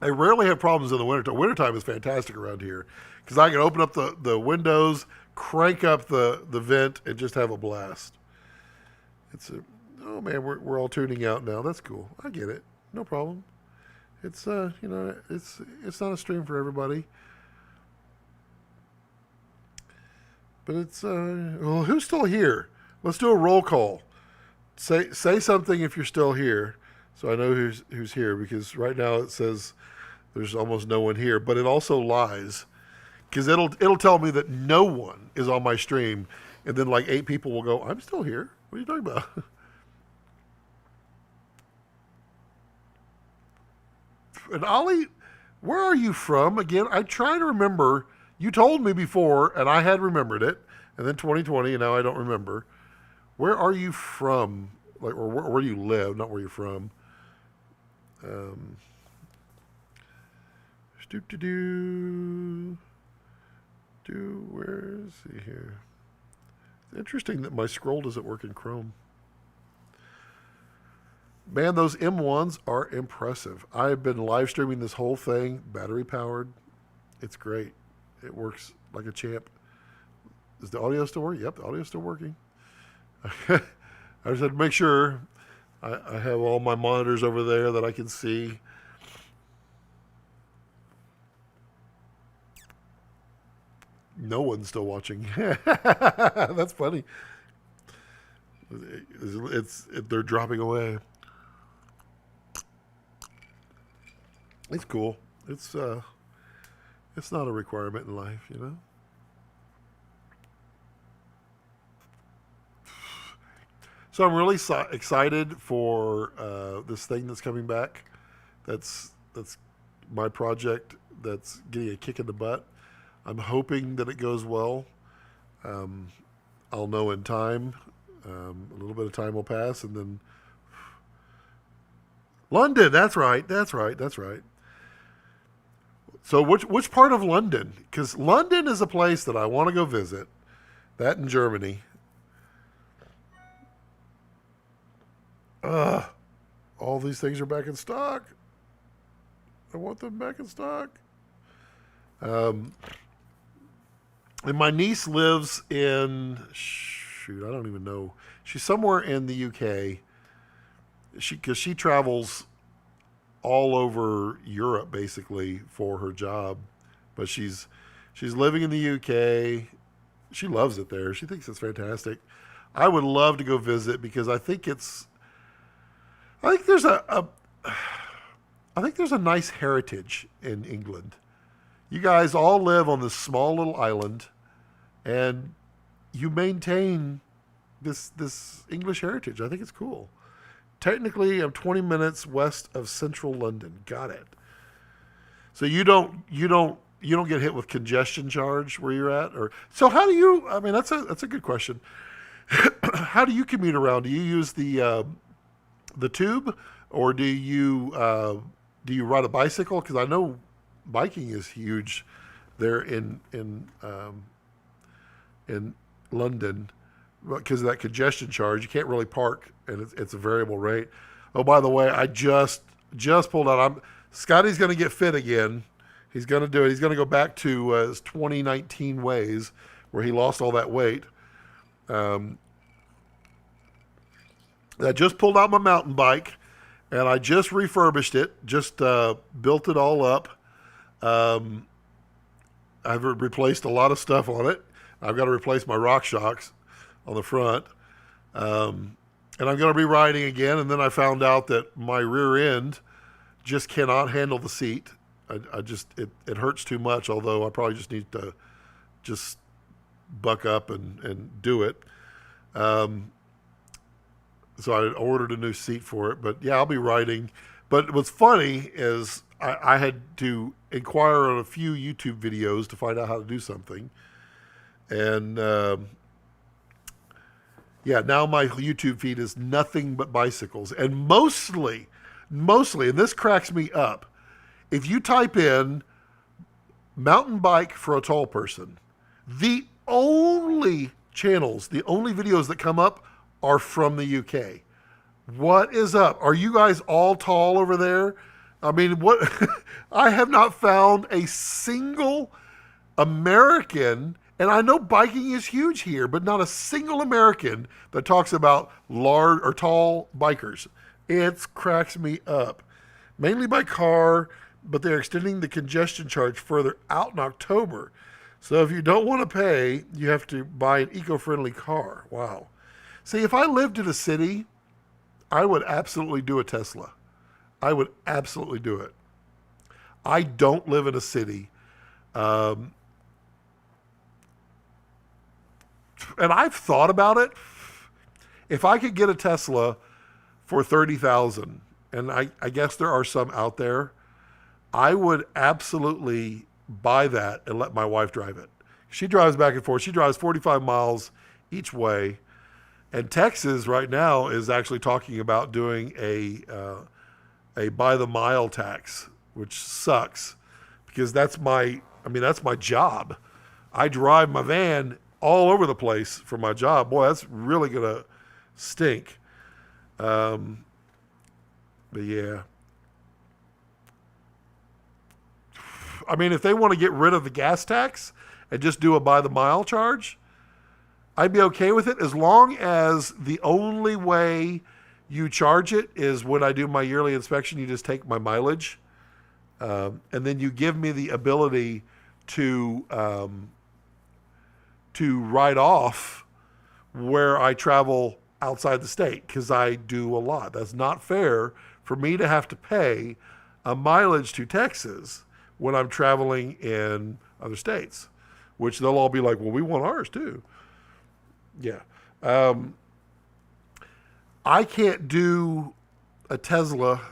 I rarely have problems in the wintertime. Wintertime is fantastic around here because I can open up the windows, crank up the vent, and just have a blast. Oh man, we're all tuning out now. That's cool. I get it. No problem. It's it's not a stream for everybody. But it's well, who's still here? Let's do a roll call. Say something if you're still here, so I know who's here, because right now it says there's almost no one here, but it also lies because it'll tell me that no one is on my stream, and then like 8 people will go, I'm still here. What are you talking about? And Ollie, where are you from again? I try to remember. You told me before, and I had remembered it, and then 2020, and now I don't remember. Where are you from? Like, or where do you live? Not where you're from. Where is he here? It's interesting that my scroll doesn't work in Chrome. Man, those M1s are impressive. I've been live streaming this whole thing, battery powered. It's great. It works like a champ. Is the audio still working? Yep, the audio's still working. I just had to make sure I have all my monitors over there that I can see. No one's still watching. That's funny. They're dropping away. It's cool. It's not a requirement in life, you know. So I'm really excited for this thing that's coming back. That's my project. That's getting a kick in the butt. I'm hoping that it goes well. I'll know in time. A little bit of time will pass, and then London. That's right. So which part of London? Because London is a place that I want to go visit. That in Germany. All these things are back in stock. I want them back in stock. And my niece lives in, shoot, I don't even know. She's somewhere in the UK. Because she travels all over Europe basically for her job, but she's living in the UK. She loves it there. She thinks it's fantastic. I would love to go visit because I think there's a nice heritage in England. You guys all live on this small little island, and you maintain this English heritage. I think it's cool. Technically, I'm 20 minutes west of central London. Got it. So you don't get hit with congestion charge where you're at, or so how do you? I mean, that's a good question. How do you commute around? Do you use the tube, or do you ride a bicycle? Because I know biking is huge there in London. Because of that congestion charge, you can't really park, and it's a variable rate. Oh, by the way, I just pulled out. Scotty's going to get fit again. He's going to do it. He's going to go back to his 2019 ways where he lost all that weight. I just pulled out my mountain bike, and I just refurbished it. Just built it all up. I've replaced a lot of stuff on it. I've got to replace my rock shocks on the front. And I'm going to be riding again. And then I found out that my rear end just cannot handle the seat. It hurts too much, although I probably just need to just buck up and do it. So I ordered a new seat for it. But yeah, I'll be riding. But what's funny is I had to inquire on a few YouTube videos to find out how to do something. And yeah, now my YouTube feed is nothing but bicycles. And mostly, and this cracks me up, if you type in mountain bike for a tall person, the only channels, the only videos that come up are from the UK. What is up? Are you guys all tall over there? I mean, what? I have not found a single American, and I know biking is huge here, but not a single American that talks about large or tall bikers. It cracks me up. Mainly by car, but they're extending the congestion charge further out in October. So if you don't want to pay, you have to buy an eco-friendly car. Wow. See, if I lived in a city, I would absolutely do a Tesla. I would absolutely do it. I don't live in a city. And I've thought about it. If I could get a Tesla for $30,000, and I guess there are some out there, I would absolutely buy that and let my wife drive it. She drives back and forth. She drives 45 miles each way. And Texas right now is actually talking about doing a by the mile tax, which sucks because that's my job. I drive my van all over the place for my job. Boy, that's really gonna stink. But yeah. I mean, if they want to get rid of the gas tax and just do a by the mile charge, I'd be okay with it as long as the only way you charge it is when I do my yearly inspection, you just take my mileage. And then you give me the ability to write off where I travel outside the state because I do a lot. That's not fair for me to have to pay a mileage to Texas when I'm traveling in other states, which they'll all be like, well, we want ours too. Yeah. I can't do a Tesla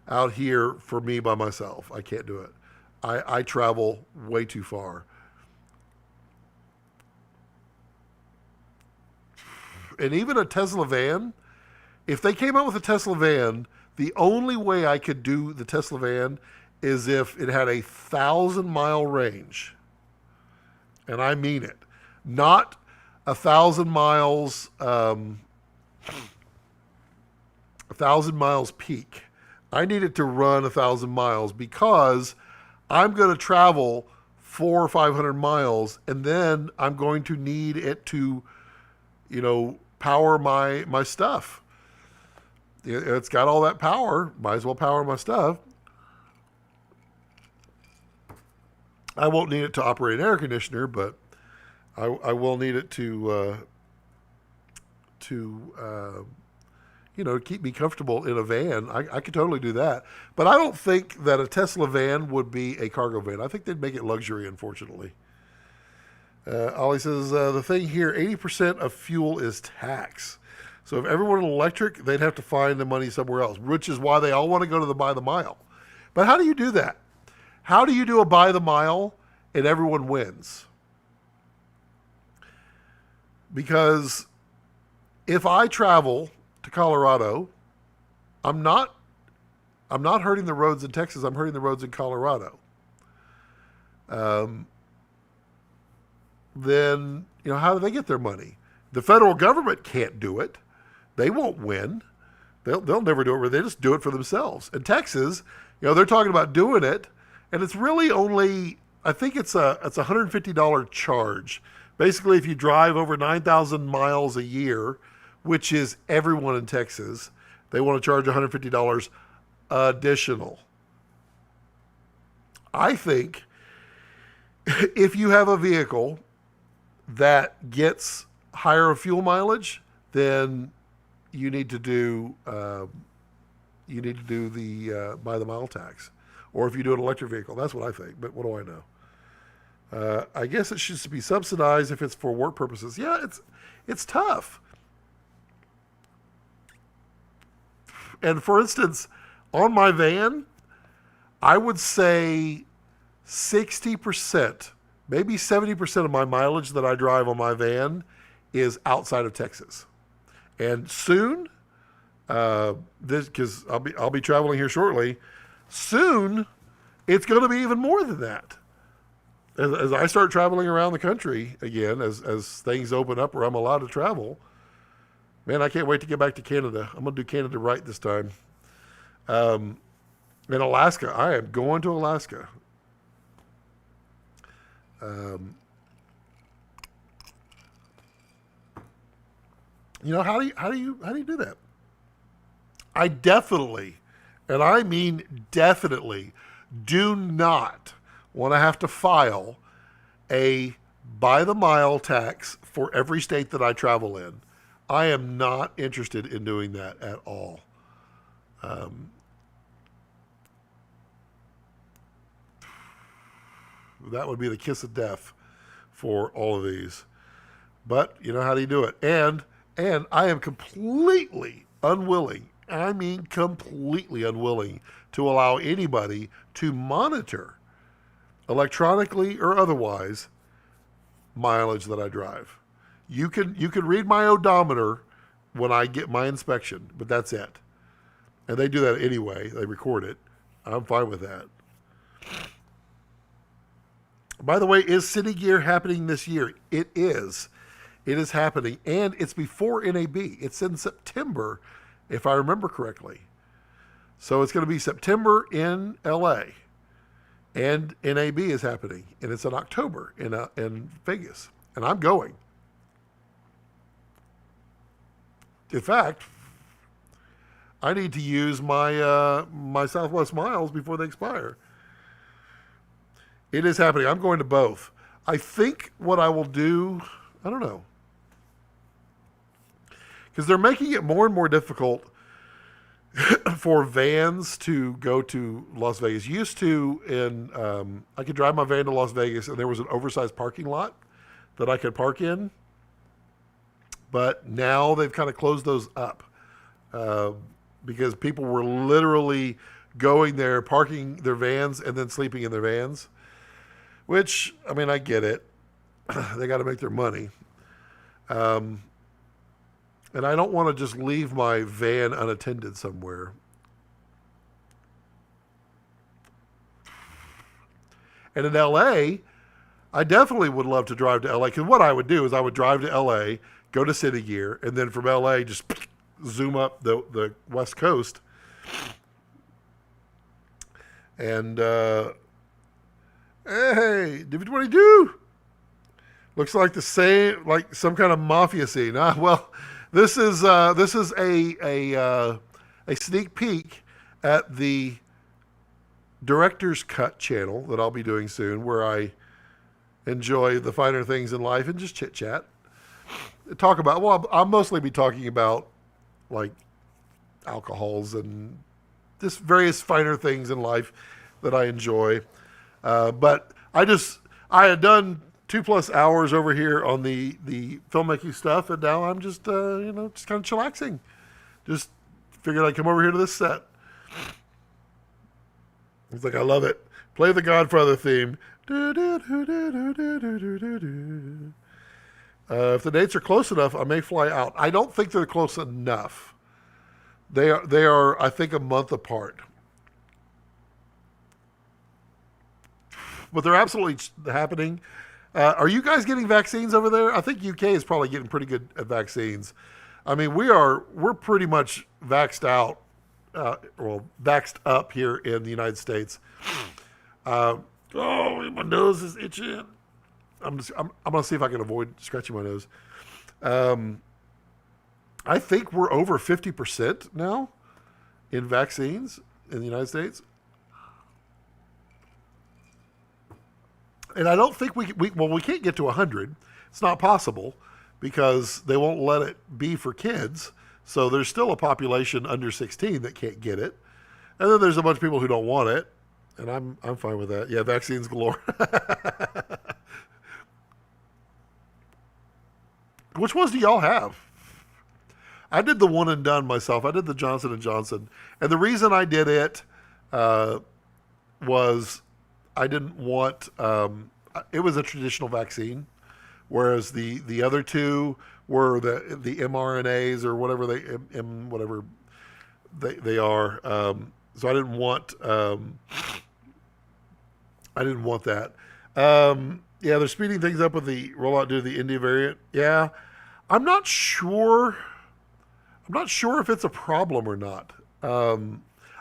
out here for me by myself. I can't do it. I travel way too far. And even a Tesla van, if they came out with a Tesla van, the only way I could do the Tesla van is if it had 1,000-mile range. And I mean it. Not 1,000 miles, 1,000 miles peak. I need it to run 1,000 miles because I'm going to travel 400 or 500 miles, and then I'm going to need it to, power my stuff. It's got all that power. Might as well power my stuff. I won't need it to operate an air conditioner, but I will need it to keep me comfortable in a van. I could totally do that. But I don't think that a Tesla van would be a cargo van. I think they'd make it luxury, unfortunately. Ollie says, the thing here, 80% of fuel is tax. So if everyone were electric, they'd have to find the money somewhere else, which is why they all want to go to the by the mile. But how do you do that? How do you do a by the mile and everyone wins? Because if I travel to Colorado, I'm not hurting the roads in Texas. I'm hurting the roads in Colorado. Then how do they get their money? The federal government can't do it. They won't win. They'll never do it. They just do it for themselves. In Texas, they're talking about doing it, and it's really only, I think it's a $150 charge. Basically, if you drive over 9,000 miles a year, which is everyone in Texas, they want to charge $150 additional. I think if you have a vehicle that gets higher fuel mileage, then you need to do the by the mile tax. Or if you do an electric vehicle, that's what I think. But what do I know? I guess it should be subsidized if it's for work purposes. Yeah, it's tough. And for instance, on my van, I would say 60%, maybe 70% of my mileage that I drive on my van is outside of Texas. And soon, this because I'll be traveling here shortly. Soon, it's going to be even more than that. As I start traveling around the country again, as things open up where I'm allowed to travel, man, I can't wait to get back to Canada. I'm going to do Canada right this time. In Alaska, I am going to Alaska. How do you do that? I definitely, and I mean definitely, do not want to have to file a by the mile tax for every state that I travel in. I am not interested in doing that at all. That would be the kiss of death for all of these. But how do you do it? And I am completely unwilling, I mean completely unwilling, to allow anybody to monitor, electronically or otherwise, mileage that I drive. You can read my odometer when I get my inspection, but that's it. And they do that anyway. They record it. I'm fine with that. By the way, is City Gear happening this year? It is. It is happening, and it's before NAB. It's in September, if I remember correctly. So it's going to be September in LA, and NAB is happening, and it's in October in Vegas, and I'm going. In fact, I need to use my my Southwest miles before they expire. It is happening. I'm going to both. I think what I will do, I don't know, because they're making it more and more difficult for vans to go to Las Vegas. Used to, I could drive my van to Las Vegas, and there was an oversized parking lot that I could park in. But now they've kind of closed those up because people were literally going there, parking their vans, and then sleeping in their vans. Which, I mean, I get it. They got to make their money. And I don't want to just leave my van unattended somewhere. And in LA, I definitely would love to drive to LA. Because what I would do is I would drive to LA, go to City Gear, and then from LA just zoom up the West Coast. And, hey, what do you do? Looks like the same, like some kind of mafia scene. Well, this is a sneak peek at the Director's Cut channel that I'll be doing soon, where I enjoy the finer things in life and just chit chat. I'll mostly be talking about like alcohols and just various finer things in life that I enjoy. But I had done 2+ hours over here on the filmmaking stuff, and now I'm just just kind of chillaxing. Just figured I'd come over here to this set. It's like, I love it. Play the Godfather theme. If the dates are close enough, I may fly out. I don't think they're close enough. They are, I think, a month apart. But they're absolutely happening. Are you guys getting vaccines over there? I think UK is probably getting pretty good at vaccines. I mean, we're pretty much vaxxed out, vaxxed up here in the United States. Oh, my nose is itching. I'm gonna see if I can avoid scratching my nose. I think we're over 50% now in vaccines in the United States. And I don't think we can't get to 100. It's not possible because they won't let it be for kids. So there's still a population under 16 that can't get it. And then there's a bunch of people who don't want it. And I'm fine with that. Yeah, vaccines galore. Which ones do y'all have? I did the one and done myself. I did the Johnson and Johnson, and the reason I did it uh, was I didn't want. It was a traditional vaccine, whereas the other two were the mRNAs or whatever whatever they are. So I didn't want that. Yeah, they're speeding things up with the rollout due to the India variant. Yeah, I'm not sure. I'm not sure if it's a problem or not.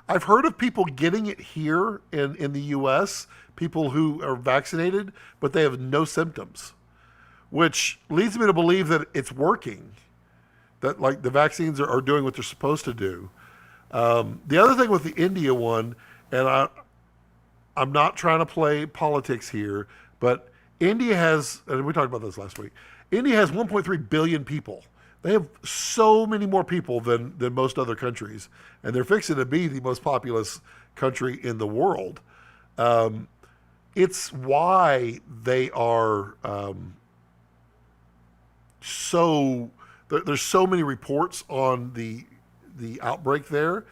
I've heard of people getting it here in the U.S., people who are vaccinated, but they have no symptoms, which leads me to believe that it's working, that like the vaccines are doing what they're supposed to do. The other thing with the India one, and I'm not trying to play politics here, but India has, and we talked about this last week, India has 1.3 billion people. They have so many more people than most other countries, and they're fixing to be the most populous country in the world. It's why they are there's so many reports on the outbreak there.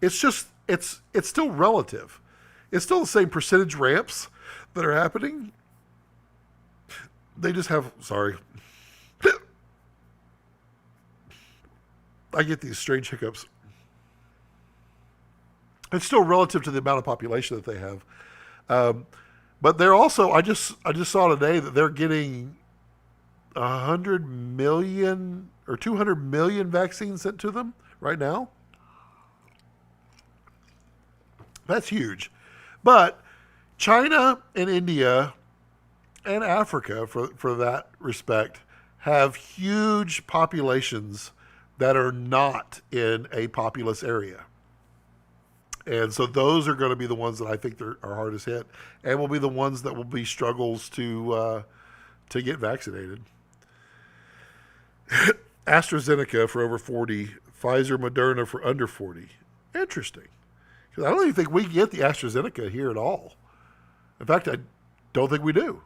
It's just it's still relative. It's still the same percentage ramps that are happening. They just have, sorry, I get these strange hiccups. It's still relative to the amount of population that they have. But they're also, I just saw today that they're getting 100 million or 200 million vaccines sent to them right now. That's huge. But China and India and Africa, for that respect, have huge populations that are not in a populous area. And so those are going to be the ones that I think are hardest hit, and will be the ones that will be struggles to get vaccinated. AstraZeneca for over 40, Pfizer, Moderna for under 40. Interesting. Because I don't even think we get the AstraZeneca here at all. In fact, I don't think we do.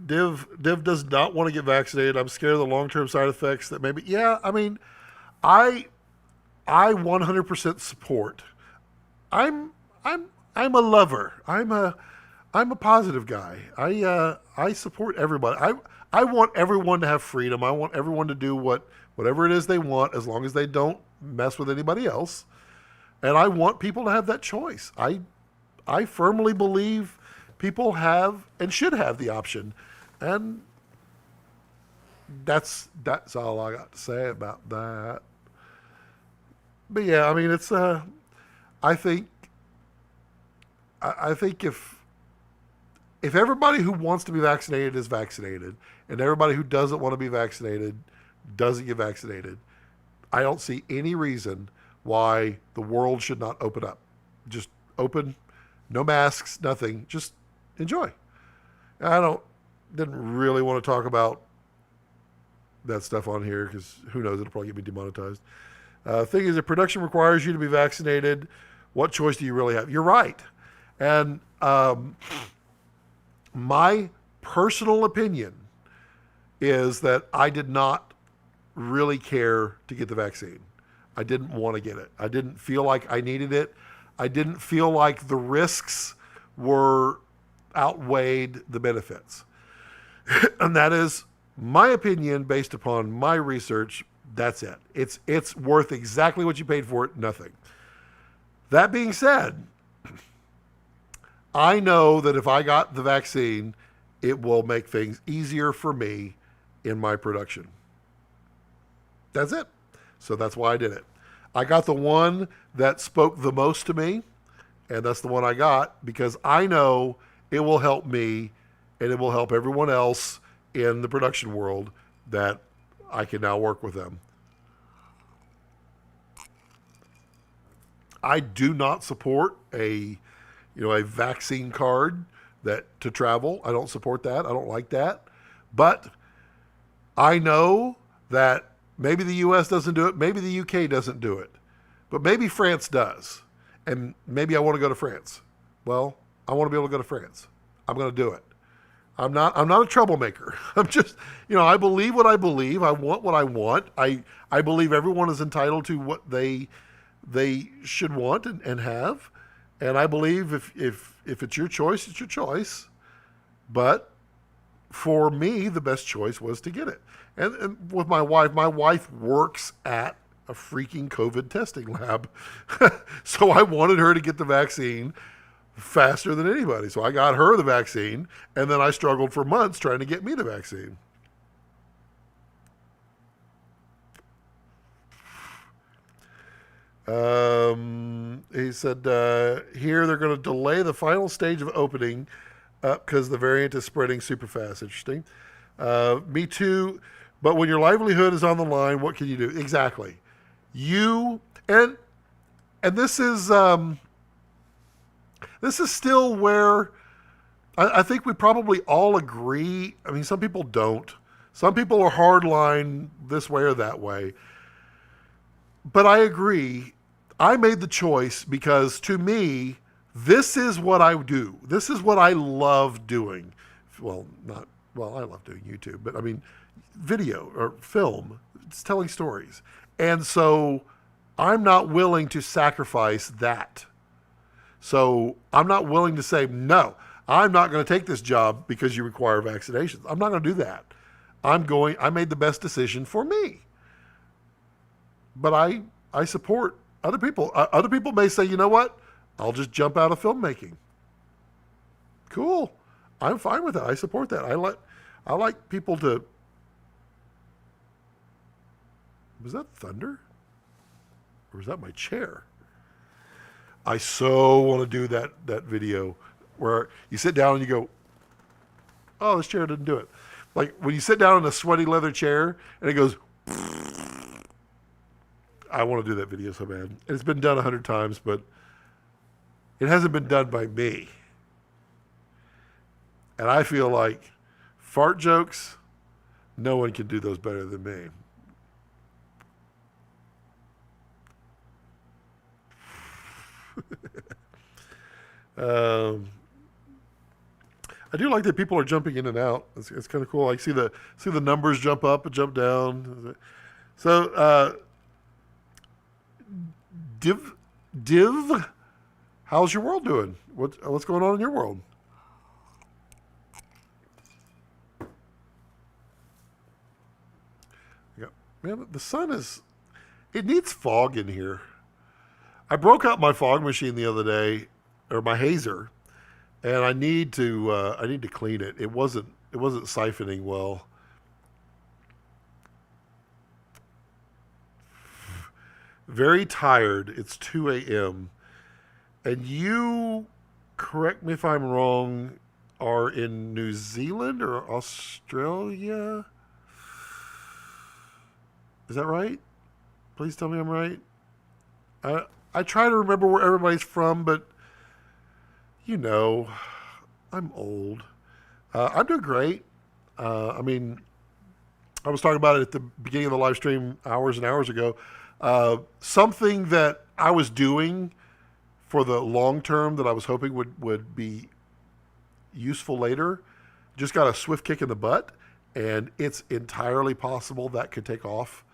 Div does not want to get vaccinated. I'm scared of the long-term side effects that maybe. Yeah, I mean, I 100% support. I'm a lover. I'm a positive guy. I support everybody. I want everyone to have freedom. I want everyone to do whatever it is they want, as long as they don't mess with anybody else. And I want people to have that choice. I firmly believe people have and should have the option, and that's all I got to say about that. But yeah, I mean, it's I think if everybody who wants to be vaccinated is vaccinated, and everybody who doesn't want to be vaccinated doesn't get vaccinated, I don't see any reason why the world should not open up. Just open, no masks, nothing. Just enjoy. Didn't really want to talk about that stuff on here because who knows, it'll probably get me demonetized. Thing is, if production requires you to be vaccinated, what choice do you really have? You're right. And my personal opinion is that I did not really care to get the vaccine. I didn't want to get it. I didn't feel like I needed it. I didn't feel like the risks were outweighed the benefits. And that is my opinion based upon my research. That's it. It's worth exactly what you paid for it, nothing. That being said, I know that if I got the vaccine, it will make things easier for me in my production. That's it. So that's why I did it. I got the one that spoke the most to me, and that's the one I got because I know it will help me and it will help everyone else in the production world that I can now work with them. I do not support a vaccine card that to travel. I don't support that. I don't like that. But I know that maybe the US doesn't do it, maybe the UK doesn't do it, but maybe France does. And maybe I want to go to France. Well, I want to be able to go to France. I'm going to do it. I'm not a troublemaker. I'm just, I believe what I believe. I want what I want. I believe everyone is entitled to what they should want and have. And I believe if it's your choice, it's your choice. But for me, the best choice was to get it. And with my wife works at a freaking COVID testing lab. So I wanted her to get the vaccine faster than anybody. So I got her the vaccine, and then I struggled for months trying to get me the vaccine. He said, here they're going to delay the final stage of opening because the variant is spreading super fast. Interesting. Me too. But when your livelihood is on the line, what can you do? Exactly. You, and this is still where I think we probably all agree. I mean, some people don't. Some people are hardline this way or that way. But I agree. I made the choice because to me, this is what I do. This is what I love doing. I love doing YouTube, but I mean, video or film. It's telling stories. And so I'm not willing to sacrifice that. So I'm not willing to say, no, I'm not going to take this job because you require vaccinations. I'm not going to do that. I made the best decision for me. But I support other people. Other people may say, you know what? I'll just jump out of filmmaking. Cool. I'm fine with that. I support that. I like people to. Was that thunder? Or was that my chair? I so want to do that video where you sit down and you go, oh, this chair didn't do it. Like when you sit down in a sweaty leather chair and it goes, I want to do that video so bad. And it's been done 100 times, but it hasn't been done by me. And I feel like fart jokes, no one can do those better than me. I do like that people are jumping in and out. It's kind of cool. I see the numbers jump up and jump down. So, Div, how's your world doing? What's going on in your world? Yeah, man, the sun it needs fog in here. I broke out my fog machine the other day, or my hazer, and I need to clean it. It wasn't siphoning well. Very tired. It's 2 a.m. And you, correct me if I'm wrong, are in New Zealand or Australia? Is that right? Please tell me I'm right. I try to remember where everybody's from, but I'm old. I'm doing great. I mean, I was talking about it at the beginning of the live stream hours and hours ago. Something that I was doing for the long term that I was hoping would be useful later just got a swift kick in the butt, and it's entirely possible that could take off.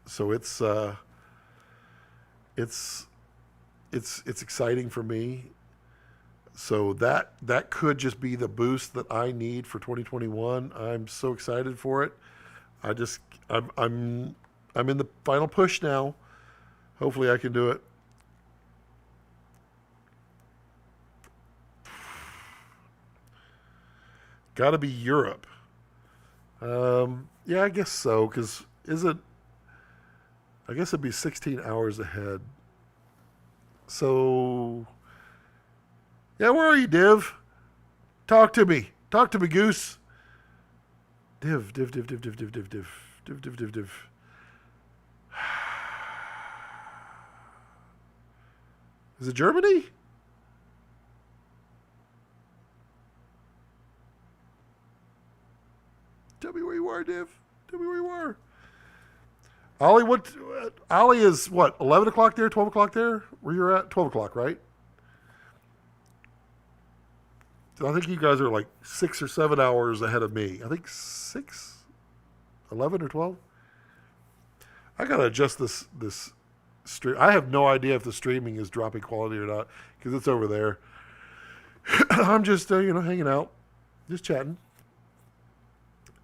So it's exciting for me. So that could just be the boost that I need for 2021. I'm so excited for it. I'm in the final push now. Hopefully I can do it. Got to be Europe. Yeah, I guess so. Because I guess it'd be 16 hours ahead. So, yeah, where are you, Div? Talk to me, Goose. Div. Is it Germany? Tell me where you are, Div. Tell me where you are. Ollie, Ollie is what, 11 o'clock there, 12 o'clock there? Where you're at? 12 o'clock, right? I think you guys are like 6 or 7 hours ahead of me. I think 11 or 12. I gotta adjust this stream. I have no idea if the streaming is dropping quality or not because it's over there. I'm just hanging out, just chatting.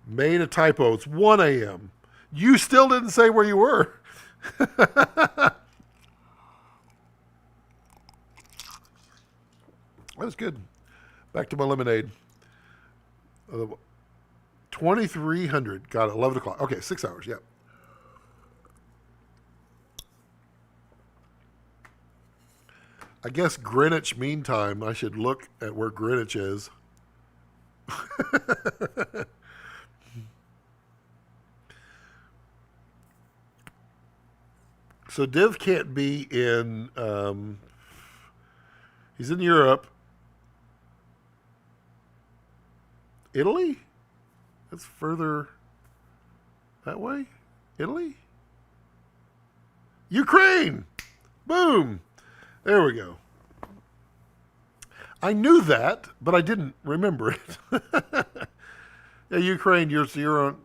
Made a typo. It's 1 a.m. You still didn't say where you were. That's good. Back to my lemonade. 2300. Got it. 11 o'clock. Okay, 6 hours. Yeah. I guess Greenwich Mean Time. I should look at where Greenwich is. So Div can't be in. He's in Europe. Italy? That's further that way? Italy? Ukraine! Boom! There we go. I knew that, but I didn't remember it. Yeah, Ukraine, you're on.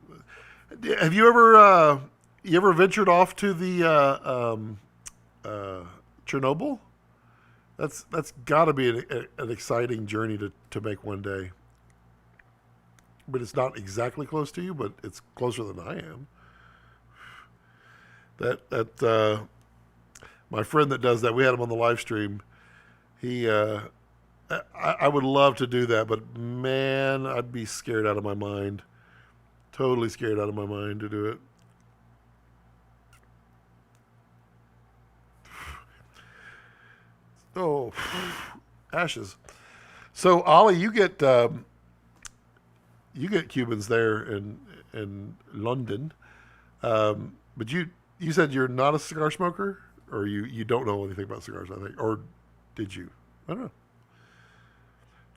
Have you ever ventured off to the Chernobyl? That's got to be an exciting journey to make one day. But it's not exactly close to you, but it's closer than I am. That my friend that does that, we had him on the live stream. He, I would love to do that, but man, I'd be scared out of my mind. Totally scared out of my mind to do it. Oh, ashes. So Ollie, you get Cubans there in London, but you said you're not a cigar smoker, or you don't know anything about cigars, I think, or did you? I don't know.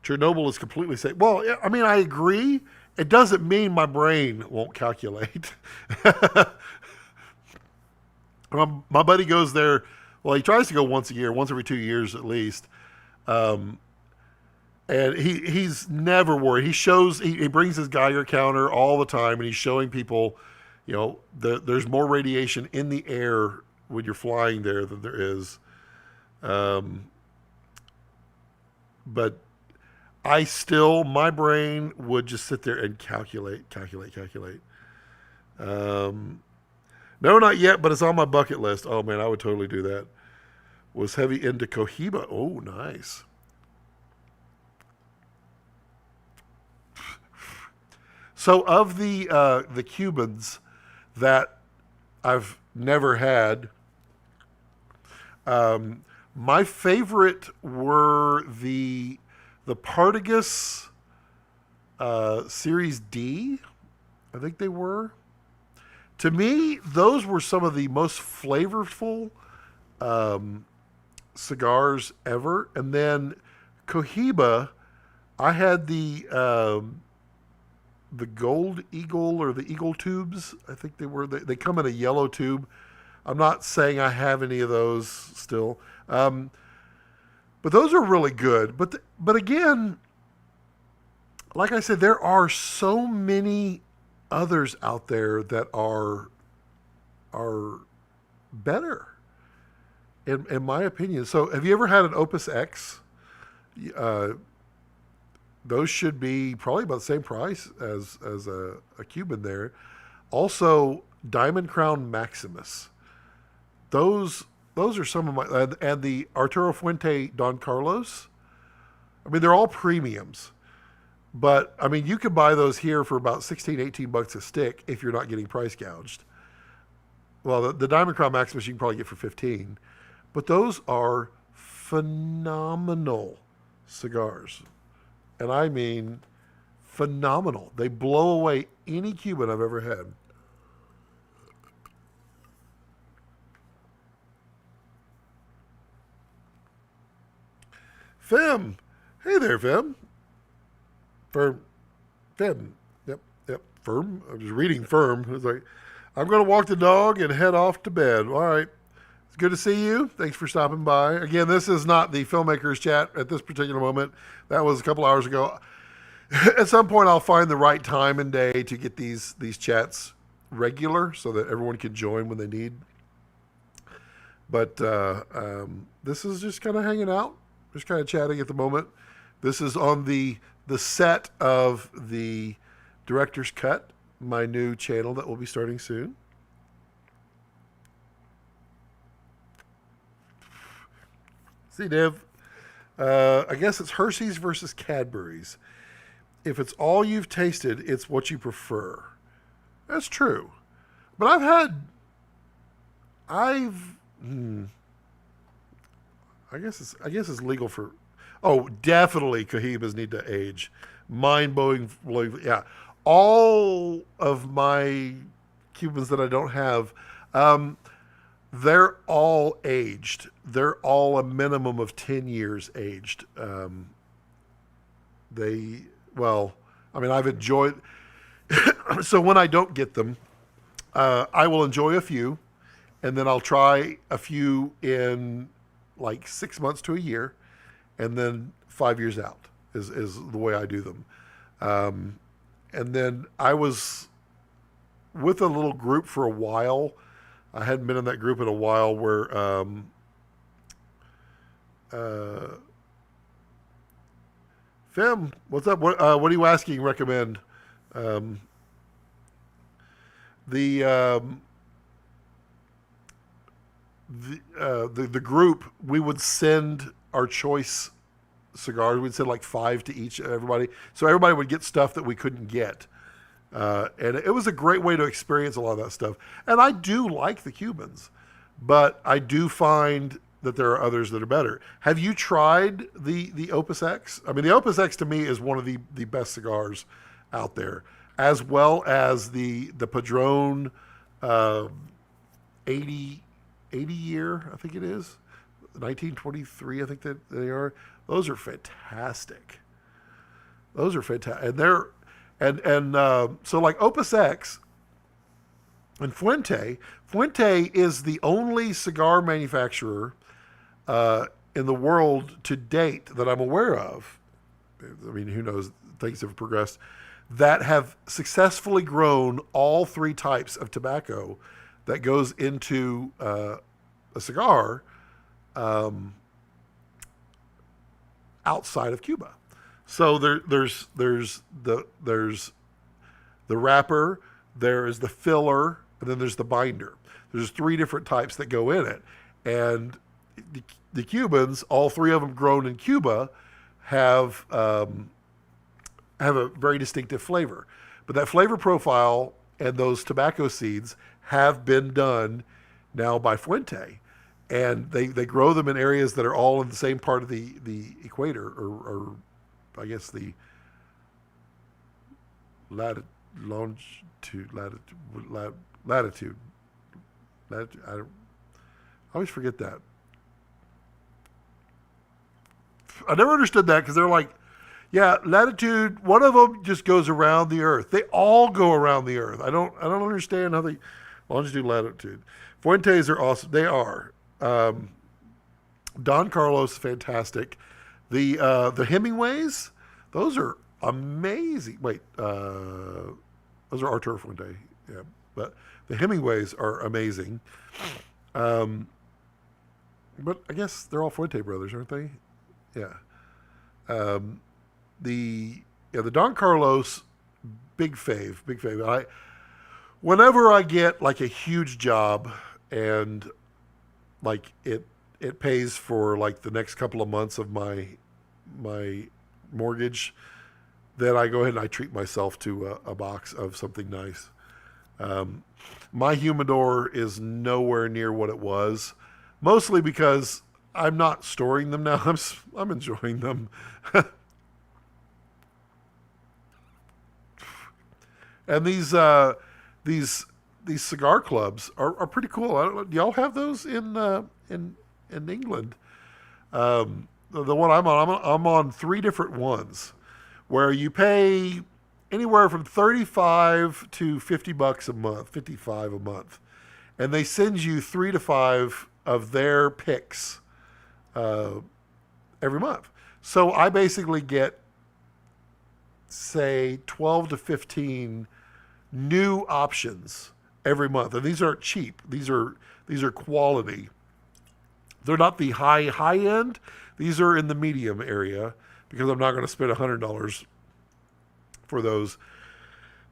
Chernobyl is completely safe. Well, I mean, I agree. It doesn't mean my brain won't calculate. My buddy goes there. Well, he tries to go once a year, once every 2 years at least. And he's never worried. He brings his Geiger counter all the time, and he's showing people, there's more radiation in the air when you're flying there than there is. But my brain would just sit there and calculate. No, not yet, but it's on my bucket list. Oh man, I would totally do that. Was heavy into Cohiba. Oh, nice. So of the Cubans that I've never had, my favorite were the Partagas Series D. I think they were. To me, those were some of the most flavorful cigars ever. And then Cohiba, I had the Gold Eagle or the Eagle tubes. I think they were. They come in a yellow tube. I'm not saying I have any of those still. But those are really good. But again, like I said, there are so many others out there that are better, in my opinion. So have you ever had an Opus X? Those should be probably about the same price as a Cuban there. Also, Diamond Crown Maximus. Those are some of my, and the Arturo Fuente Don Carlos. I mean, they're all premiums. But, I mean, you could buy those here for about $16-18 a stick if you're not getting price gouged. Well, the Diamond Crown Maximus you can probably get for $15. But those are phenomenal cigars. And I mean phenomenal. They blow away any Cuban I've ever had. Fem. Hey there, Fem. Firm. Fem. Yep. Firm. I was reading firm. It's like, I'm going to walk the dog and head off to bed. All right. It's good to see you. Thanks for stopping by. Again, this is not the filmmakers chat at this particular moment. That was a couple hours ago. At some point, I'll find the right time and day to get these chats regular so that everyone can join when they need. But this is just kind of hanging out, just kind of chatting at the moment. This is on the set of the Director's Cut, my new channel that will be starting soon. See, Dev, I guess it's Hershey's versus Cadbury's. If it's all you've tasted, it's what you prefer. That's true. But I guess it's legal for. Oh, definitely Cohibas need to age. Mind-blowing. Yeah. All of my Cubans that I don't have, they're all aged. They're all a minimum of 10 years aged. I've enjoyed. So when I don't get them, I will enjoy a few, and then I'll try a few in like 6 months to a year, and then 5 years out is the way I do them. And then I was with a little group for a while. I hadn't been in that group in a while where Fem, what's up? What are you asking? Recommend the group. We would send our choice cigars. We'd send like 5 to each everybody, so everybody would get stuff that we couldn't get. And it was a great way to experience a lot of that stuff. And I do like the Cubans, but I do find that there are others that are better. Have you tried the Opus X? I mean, the Opus X to me is one of the best cigars out there, as well as the Padron 80 year, I think it is, 1923, I think that they are. Those are fantastic. Those are fantastic. And they're, so like Opus X and Fuente is the only cigar manufacturer in the world to date that I'm aware of. I mean, who knows, things have progressed, that have successfully grown all 3 types of tobacco that goes into a cigar outside of Cuba. So there's the wrapper, there is the filler, and then there's the binder. There's 3 different types that go in it, and the Cubans, all 3 of them grown in Cuba, have a very distinctive flavor. But that flavor profile and those tobacco seeds have been done now by Fuente. And they grow them in areas that are all in the same part of the equator, or I guess the latitude. I always forget that. I never understood that, because they're like, yeah, latitude, one of them just goes around the earth. They all go around the earth. I don't understand how they longitude, latitude. Fuentes are awesome. They are. Don Carlos, fantastic. The Hemingways, those are amazing. Wait, those are Arturo Fuente. Yeah, but the Hemingways are amazing. But I guess they're all Fuente brothers, aren't they? Yeah. The Don Carlos, big fave. Whenever I get like a huge job and like it pays for like the next couple of months of my mortgage, then I go ahead and I treat myself to a box of something nice. My humidor is nowhere near what it was, mostly because I'm not storing them now. I'm enjoying them. And these cigar clubs are pretty cool. I don't know, do y'all have those in England? The one I'm on 3 different ones, where you pay anywhere from $35 to $50 a month, $55 a month, and they send you 3 to 5 of their picks every month. So I basically get, say, 12 to 15 new options every month, and these aren't cheap. These are quality. They're not the high end. These are in the medium area because I'm not going to spend $100 for those.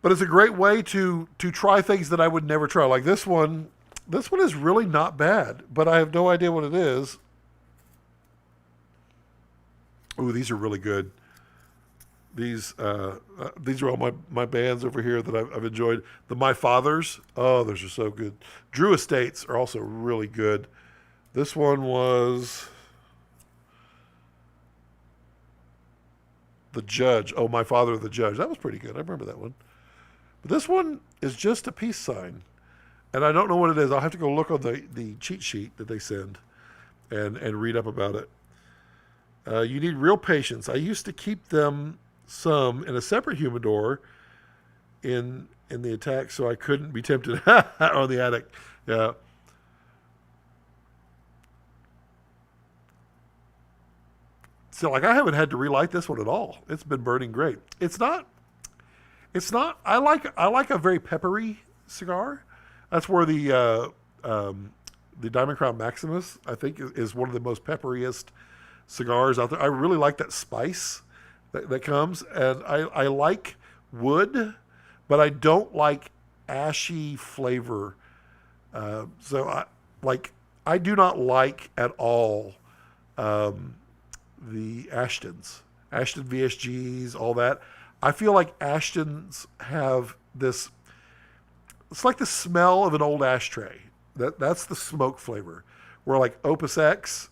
But it's a great way to try things that I would never try. Like this one. This one is really not bad, but I have no idea what it is. Ooh, these are really good. These are all my bands over here that I've enjoyed. The My Fathers, oh, those are so good. Drew Estates are also really good. This one was The Judge. Oh, My Father the Judge. That was pretty good. I remember that one. But this one is just a peace sign. And I don't know what it is. I'll have to go look on the cheat sheet that they send and read up about it. You need real patience. I used to keep them some in a separate humidor in the attack so I couldn't be tempted on the attic. Yeah. So like I haven't had to relight this one at all. It's been burning great. It's not I like a very peppery cigar. That's where the Diamond Crown Maximus, I think, is one of the most pepperiest cigars out there. I really like that spice that comes, and I like wood, but I don't like ashy flavor. So I do not like at all the Ashton VSGs, all that. I feel like Ashtons have this. It's like the smell of an old ashtray. That's the smoke flavor. Where like Opus X.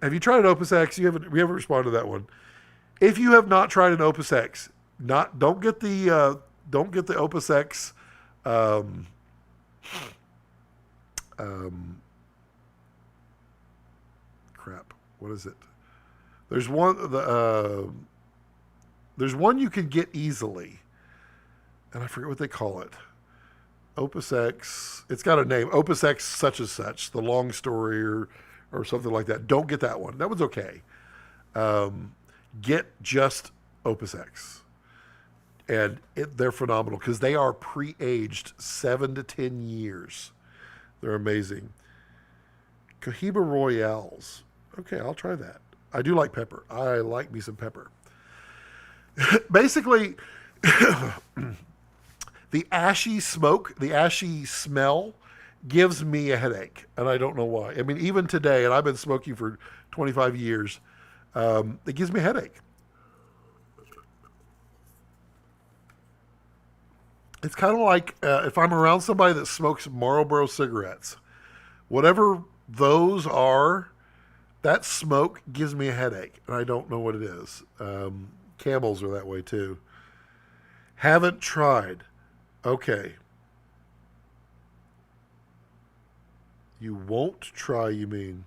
Have you tried an Opus X? We haven't responded to that one. If you have not tried an Opus X, don't get the Opus X. Crap. What is it? There's one you can get easily, and I forget what they call it. Opus X. It's got a name. Opus X such and such. The long story or something like that. Don't get that one. That one's okay. Get just Opus X. And they're phenomenal because they are pre-aged 7 to 10 years. They're amazing. Cohiba Royales. Okay, I'll try that. I do like pepper. I like me some pepper. Basically, the ashy smoke, the ashy smell gives me a headache, and I don't know why. I mean, even today, and I've been smoking for 25 years, it gives me a headache. It's kind of like if I'm around somebody that smokes Marlboro cigarettes, whatever those are, that smoke gives me a headache, and I don't know what it is. Camels are that way too. Haven't tried. Okay. You won't try, you mean?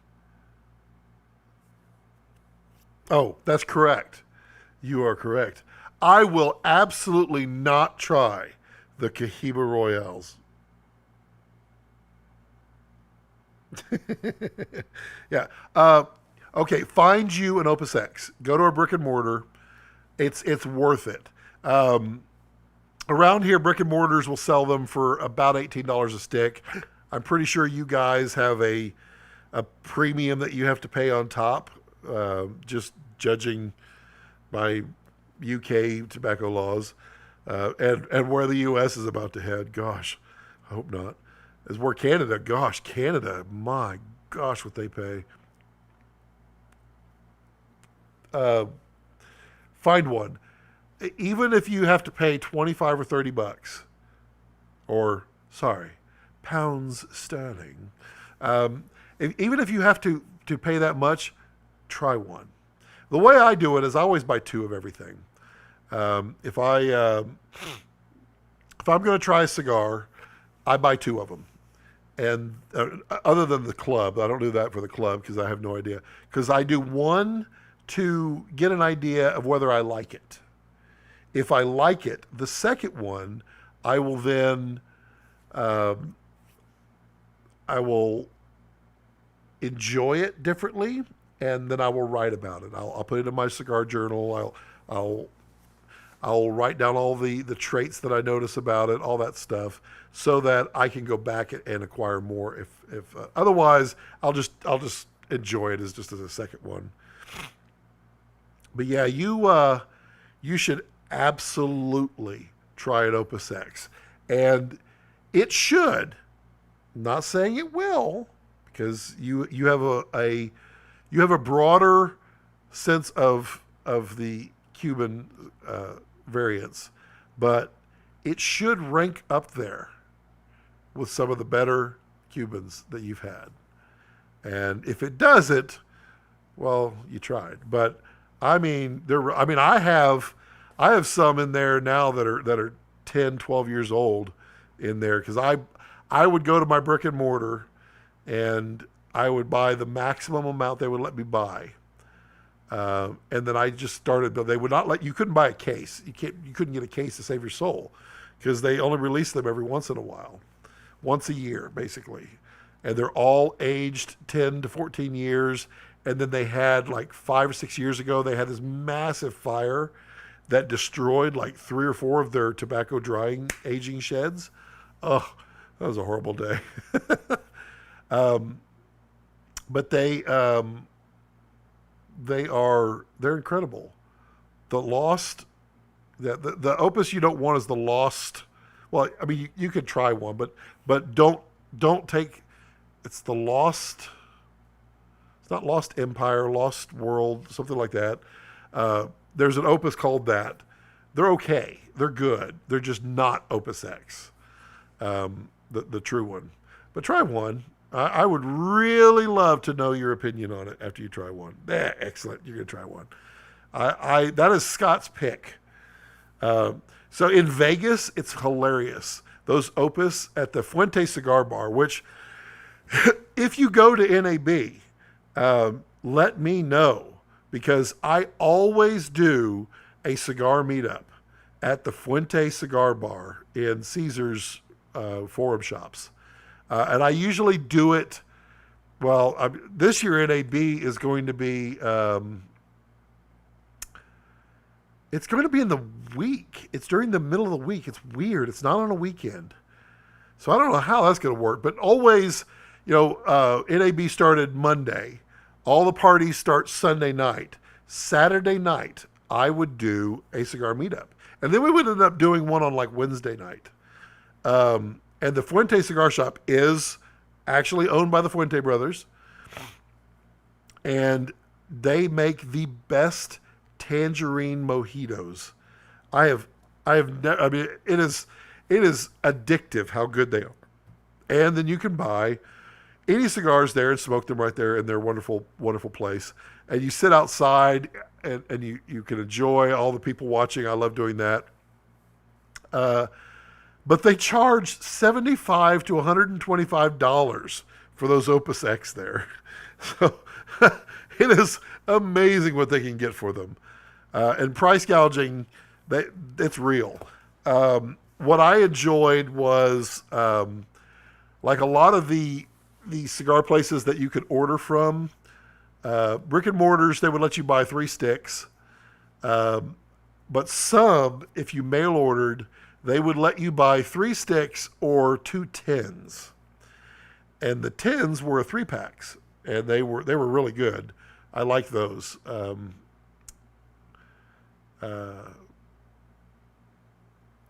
Oh, that's correct. You are correct. I will absolutely not try the Cohiba Royales. Yeah. Okay, find you an Opus X. Go to a brick and mortar. It's worth it. Around here, brick and mortars will sell them for about $18 a stick. I'm pretty sure you guys have a premium that you have to pay on top, just judging by UK tobacco laws, and where the US is about to head. Gosh, I hope not. As where Canada, gosh, Canada, my gosh, what they pay. Find one. Even if you have to pay 25 or 30 bucks, or, sorry, pounds sterling, even if you have to pay that much, try one. The way I do it is I always buy two of everything. If I'm going to try a cigar, I buy two of them. And other than the club, I don't do that for the club because I have no idea. Because I do one to get an idea of whether I like it. If I like it, the second one, I will then, I will enjoy it differently, and then I will write about it. I'll put it in my cigar journal. I'll I'll write down all the traits that I notice about it, all that stuff, so that I can go back and acquire more. If otherwise, I'll just enjoy it as just as a second one. But yeah, you should absolutely try an Opus X, and it should. Not saying it will, because you have you have a broader sense of the Cuban variants, but it should rank up there with some of the better Cubans that you've had. And if it doesn't, well, you tried. But I mean, I have some in there now that are 10, 12 years old in there, because I would go to my brick and mortar and I would buy the maximum amount they would let me buy. And then I just started, but they would not let you couldn't buy a case. You couldn't get a case to save your soul, because they only release them every once in a while, once a year, basically. And they're all aged 10 to 14 years. And then they had, like 5 or 6 years ago, they had this massive fire that destroyed like 3 or 4 of their tobacco drying aging sheds. Oh, that was a horrible day. But they're incredible. The Lost, the Opus you don't want is the Lost. Well, I mean, you could try one, but don't take. It's the Lost. It's not Lost Empire, Lost World, something like that. There's an Opus called that. They're okay. They're good. They're just not Opus X, the true one. But try one. I would really love to know your opinion on it after you try one. Excellent. You're going to try one. That is Scott's pick. So in Vegas, it's hilarious. Those Opus at the Fuente Cigar Bar, which if you go to NAB, let me know, because I always do a cigar meetup at the Fuente Cigar Bar in Caesar's Forum Shops. And I usually do it, this year NAB is going to be, it's going to be in the week. It's during the middle of the week. It's weird. It's not on a weekend. So I don't know how that's going to work, but always, NAB started Monday. All the parties start Sunday night. Saturday night, I would do a cigar meetup. And then we would end up doing one on like Wednesday night. And the Fuente Cigar Shop is actually owned by the Fuente brothers. And they make the best tangerine mojitos. It is addictive how good they are. And then you can buy any cigars there and smoke them right there in their wonderful, wonderful place. And you sit outside and you can enjoy all the people watching. I love doing that. But they charge $75 to $125 for those Opus X there. So it is amazing what they can get for them. And price gouging, it's real. What I enjoyed was, like a lot of the cigar places that you could order from, brick and mortars, they would let you buy 3 sticks. But some, if you mail ordered, they would let you buy 3 sticks or 2 tins. And the tins were 3-packs, and they were really good. I like those.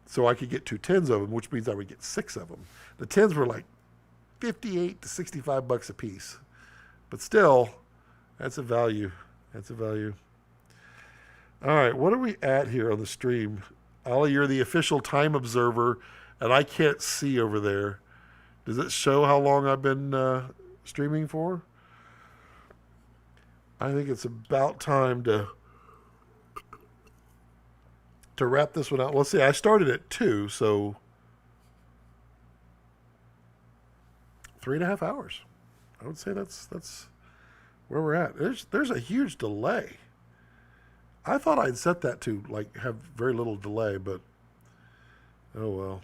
So I could get 2 tins of them, which means I would get 6 of them. The tins were like $58 to $65 a piece. But still, that's a value. That's a value. All right, what are we at here on the stream? Ollie, you're the official time observer, and I can't see over there. Does it show how long I've been streaming for? I think it's about time to wrap this one out. Let's see, I started at 2, so 3.5 hours. I would say that's where we're at. There's a huge delay. I thought I'd set that to like have very little delay, but oh well.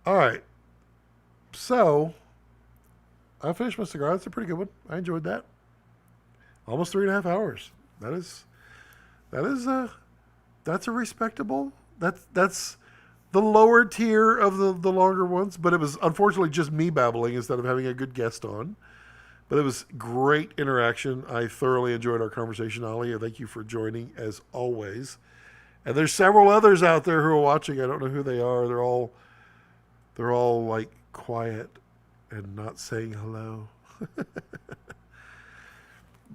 All right. So I finished my cigar. That's a pretty good one. I enjoyed that. Almost 3.5 hours. That's a respectable. That's the lower tier of the longer ones, but it was unfortunately just me babbling instead of having a good guest on. But it was great interaction. I thoroughly enjoyed our conversation, Ollie. Thank you for joining as always. And there's several others out there who are watching. I don't know who they are. They're all like quiet and not saying hello.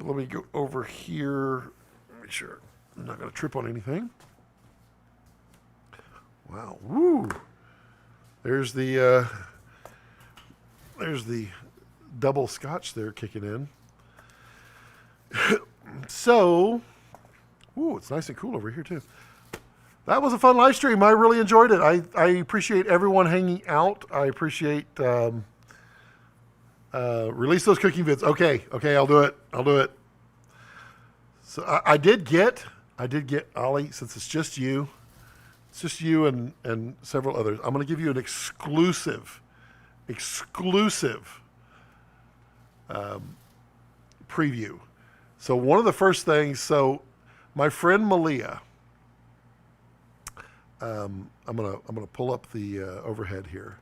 Let me go over here. Make sure I'm not going to trip on anything. Wow. Woo. There's the double scotch there kicking in. So, it's nice and cool over here too. That was a fun live stream. I really enjoyed it. I appreciate everyone hanging out. I appreciate release those cooking vids. Okay, I'll do it. So I did get Ollie, since it's just you and several others. I'm going to give you an exclusive preview. So one of the first things, my friend Malia, I'm gonna pull up the overhead here.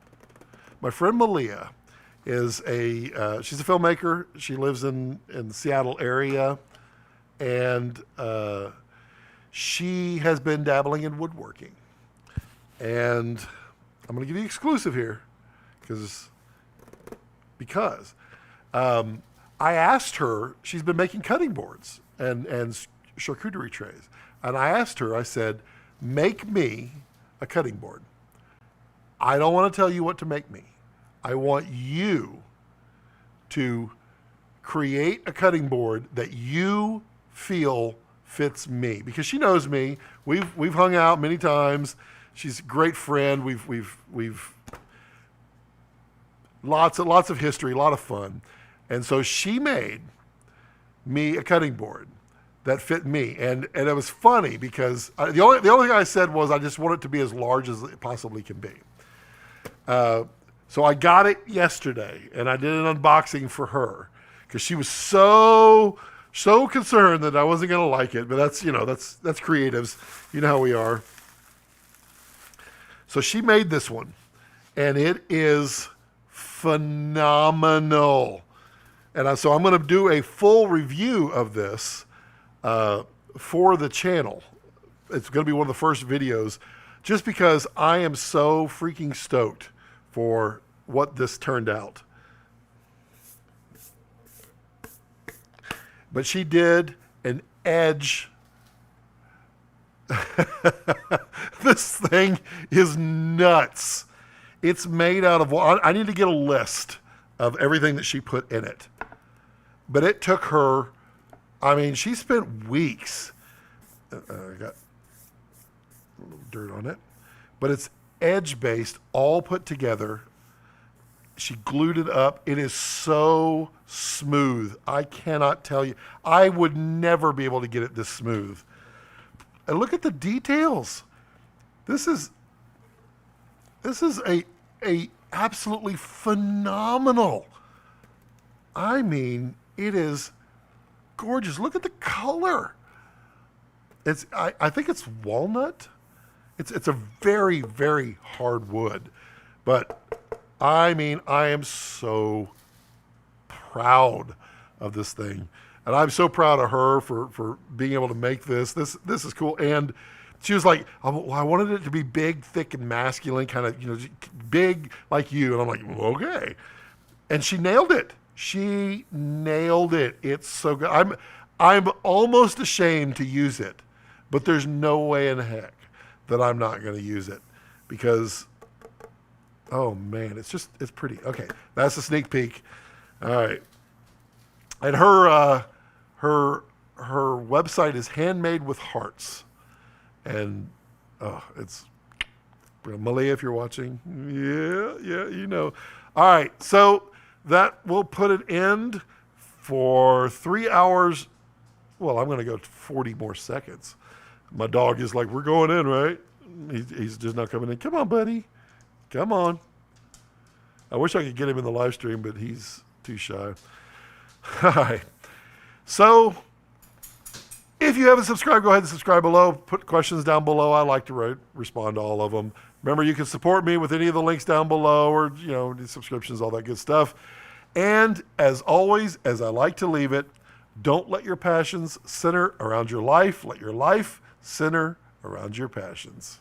My friend Malia is she's a filmmaker. She lives in the Seattle area, and she has been dabbling in woodworking. And I'm gonna give you exclusive here, because I asked her. She's been making cutting boards and charcuterie trays, and I asked her. I said, make me a cutting board. I don't want to tell you what to make me. I want you to create a cutting board that you feel fits me, because she knows me. We've hung out many times. She's a great friend. We've lots of history, a lot of fun. And so she made me a cutting board that fit me. And it was funny because the only thing I said was I just want it to be as large as it possibly can be. So I got it yesterday, and I did an unboxing for her because she was so concerned that I wasn't going to like it. But that's creatives. You know how we are. So she made this one, and it is phenomenal. And so I'm going to do a full review of this for the channel. It's going to be one of the first videos, just because I am so freaking stoked for what this turned out. But she did an edge. This thing is nuts. It's made out of, I need to get a list of everything that she put in it. But it took her, she spent weeks. I got a little dirt on it. But it's edge-based, all put together. She glued it up. It is so smooth. I cannot tell you. I would never be able to get it this smooth. And look at the details. This is a absolutely phenomenal. It is gorgeous. Look at the color. I think it's walnut. It's a very, very hard wood. But I am so proud of this thing. And I'm so proud of her for being able to make this. This is cool. And she was like, I wanted it to be big, thick, and masculine, kind of, big like you. And I'm like, okay. And she nailed it. It's so good. I'm almost ashamed to use it, but there's no way in heck that I'm not going to use it, because, oh man, it's pretty. Okay, that's a sneak peek. All right. And her website is Handmade with Hearts. And it's Malia, if you're watching. Yeah. All right, so that will put an end for 3 hours. Well, I'm going to go 40 more seconds. My dog is like, we're going in, right? He's just not coming in. Come on, buddy. Come on. I wish I could get him in the live stream, but he's too shy. All right. So if you haven't subscribed, go ahead and subscribe below. Put questions down below. I like to respond to all of them. Remember, you can support me with any of the links down below, or the subscriptions, all that good stuff. And as always, as I like to leave it, don't let your passions center around your life. Let your life center around your passions.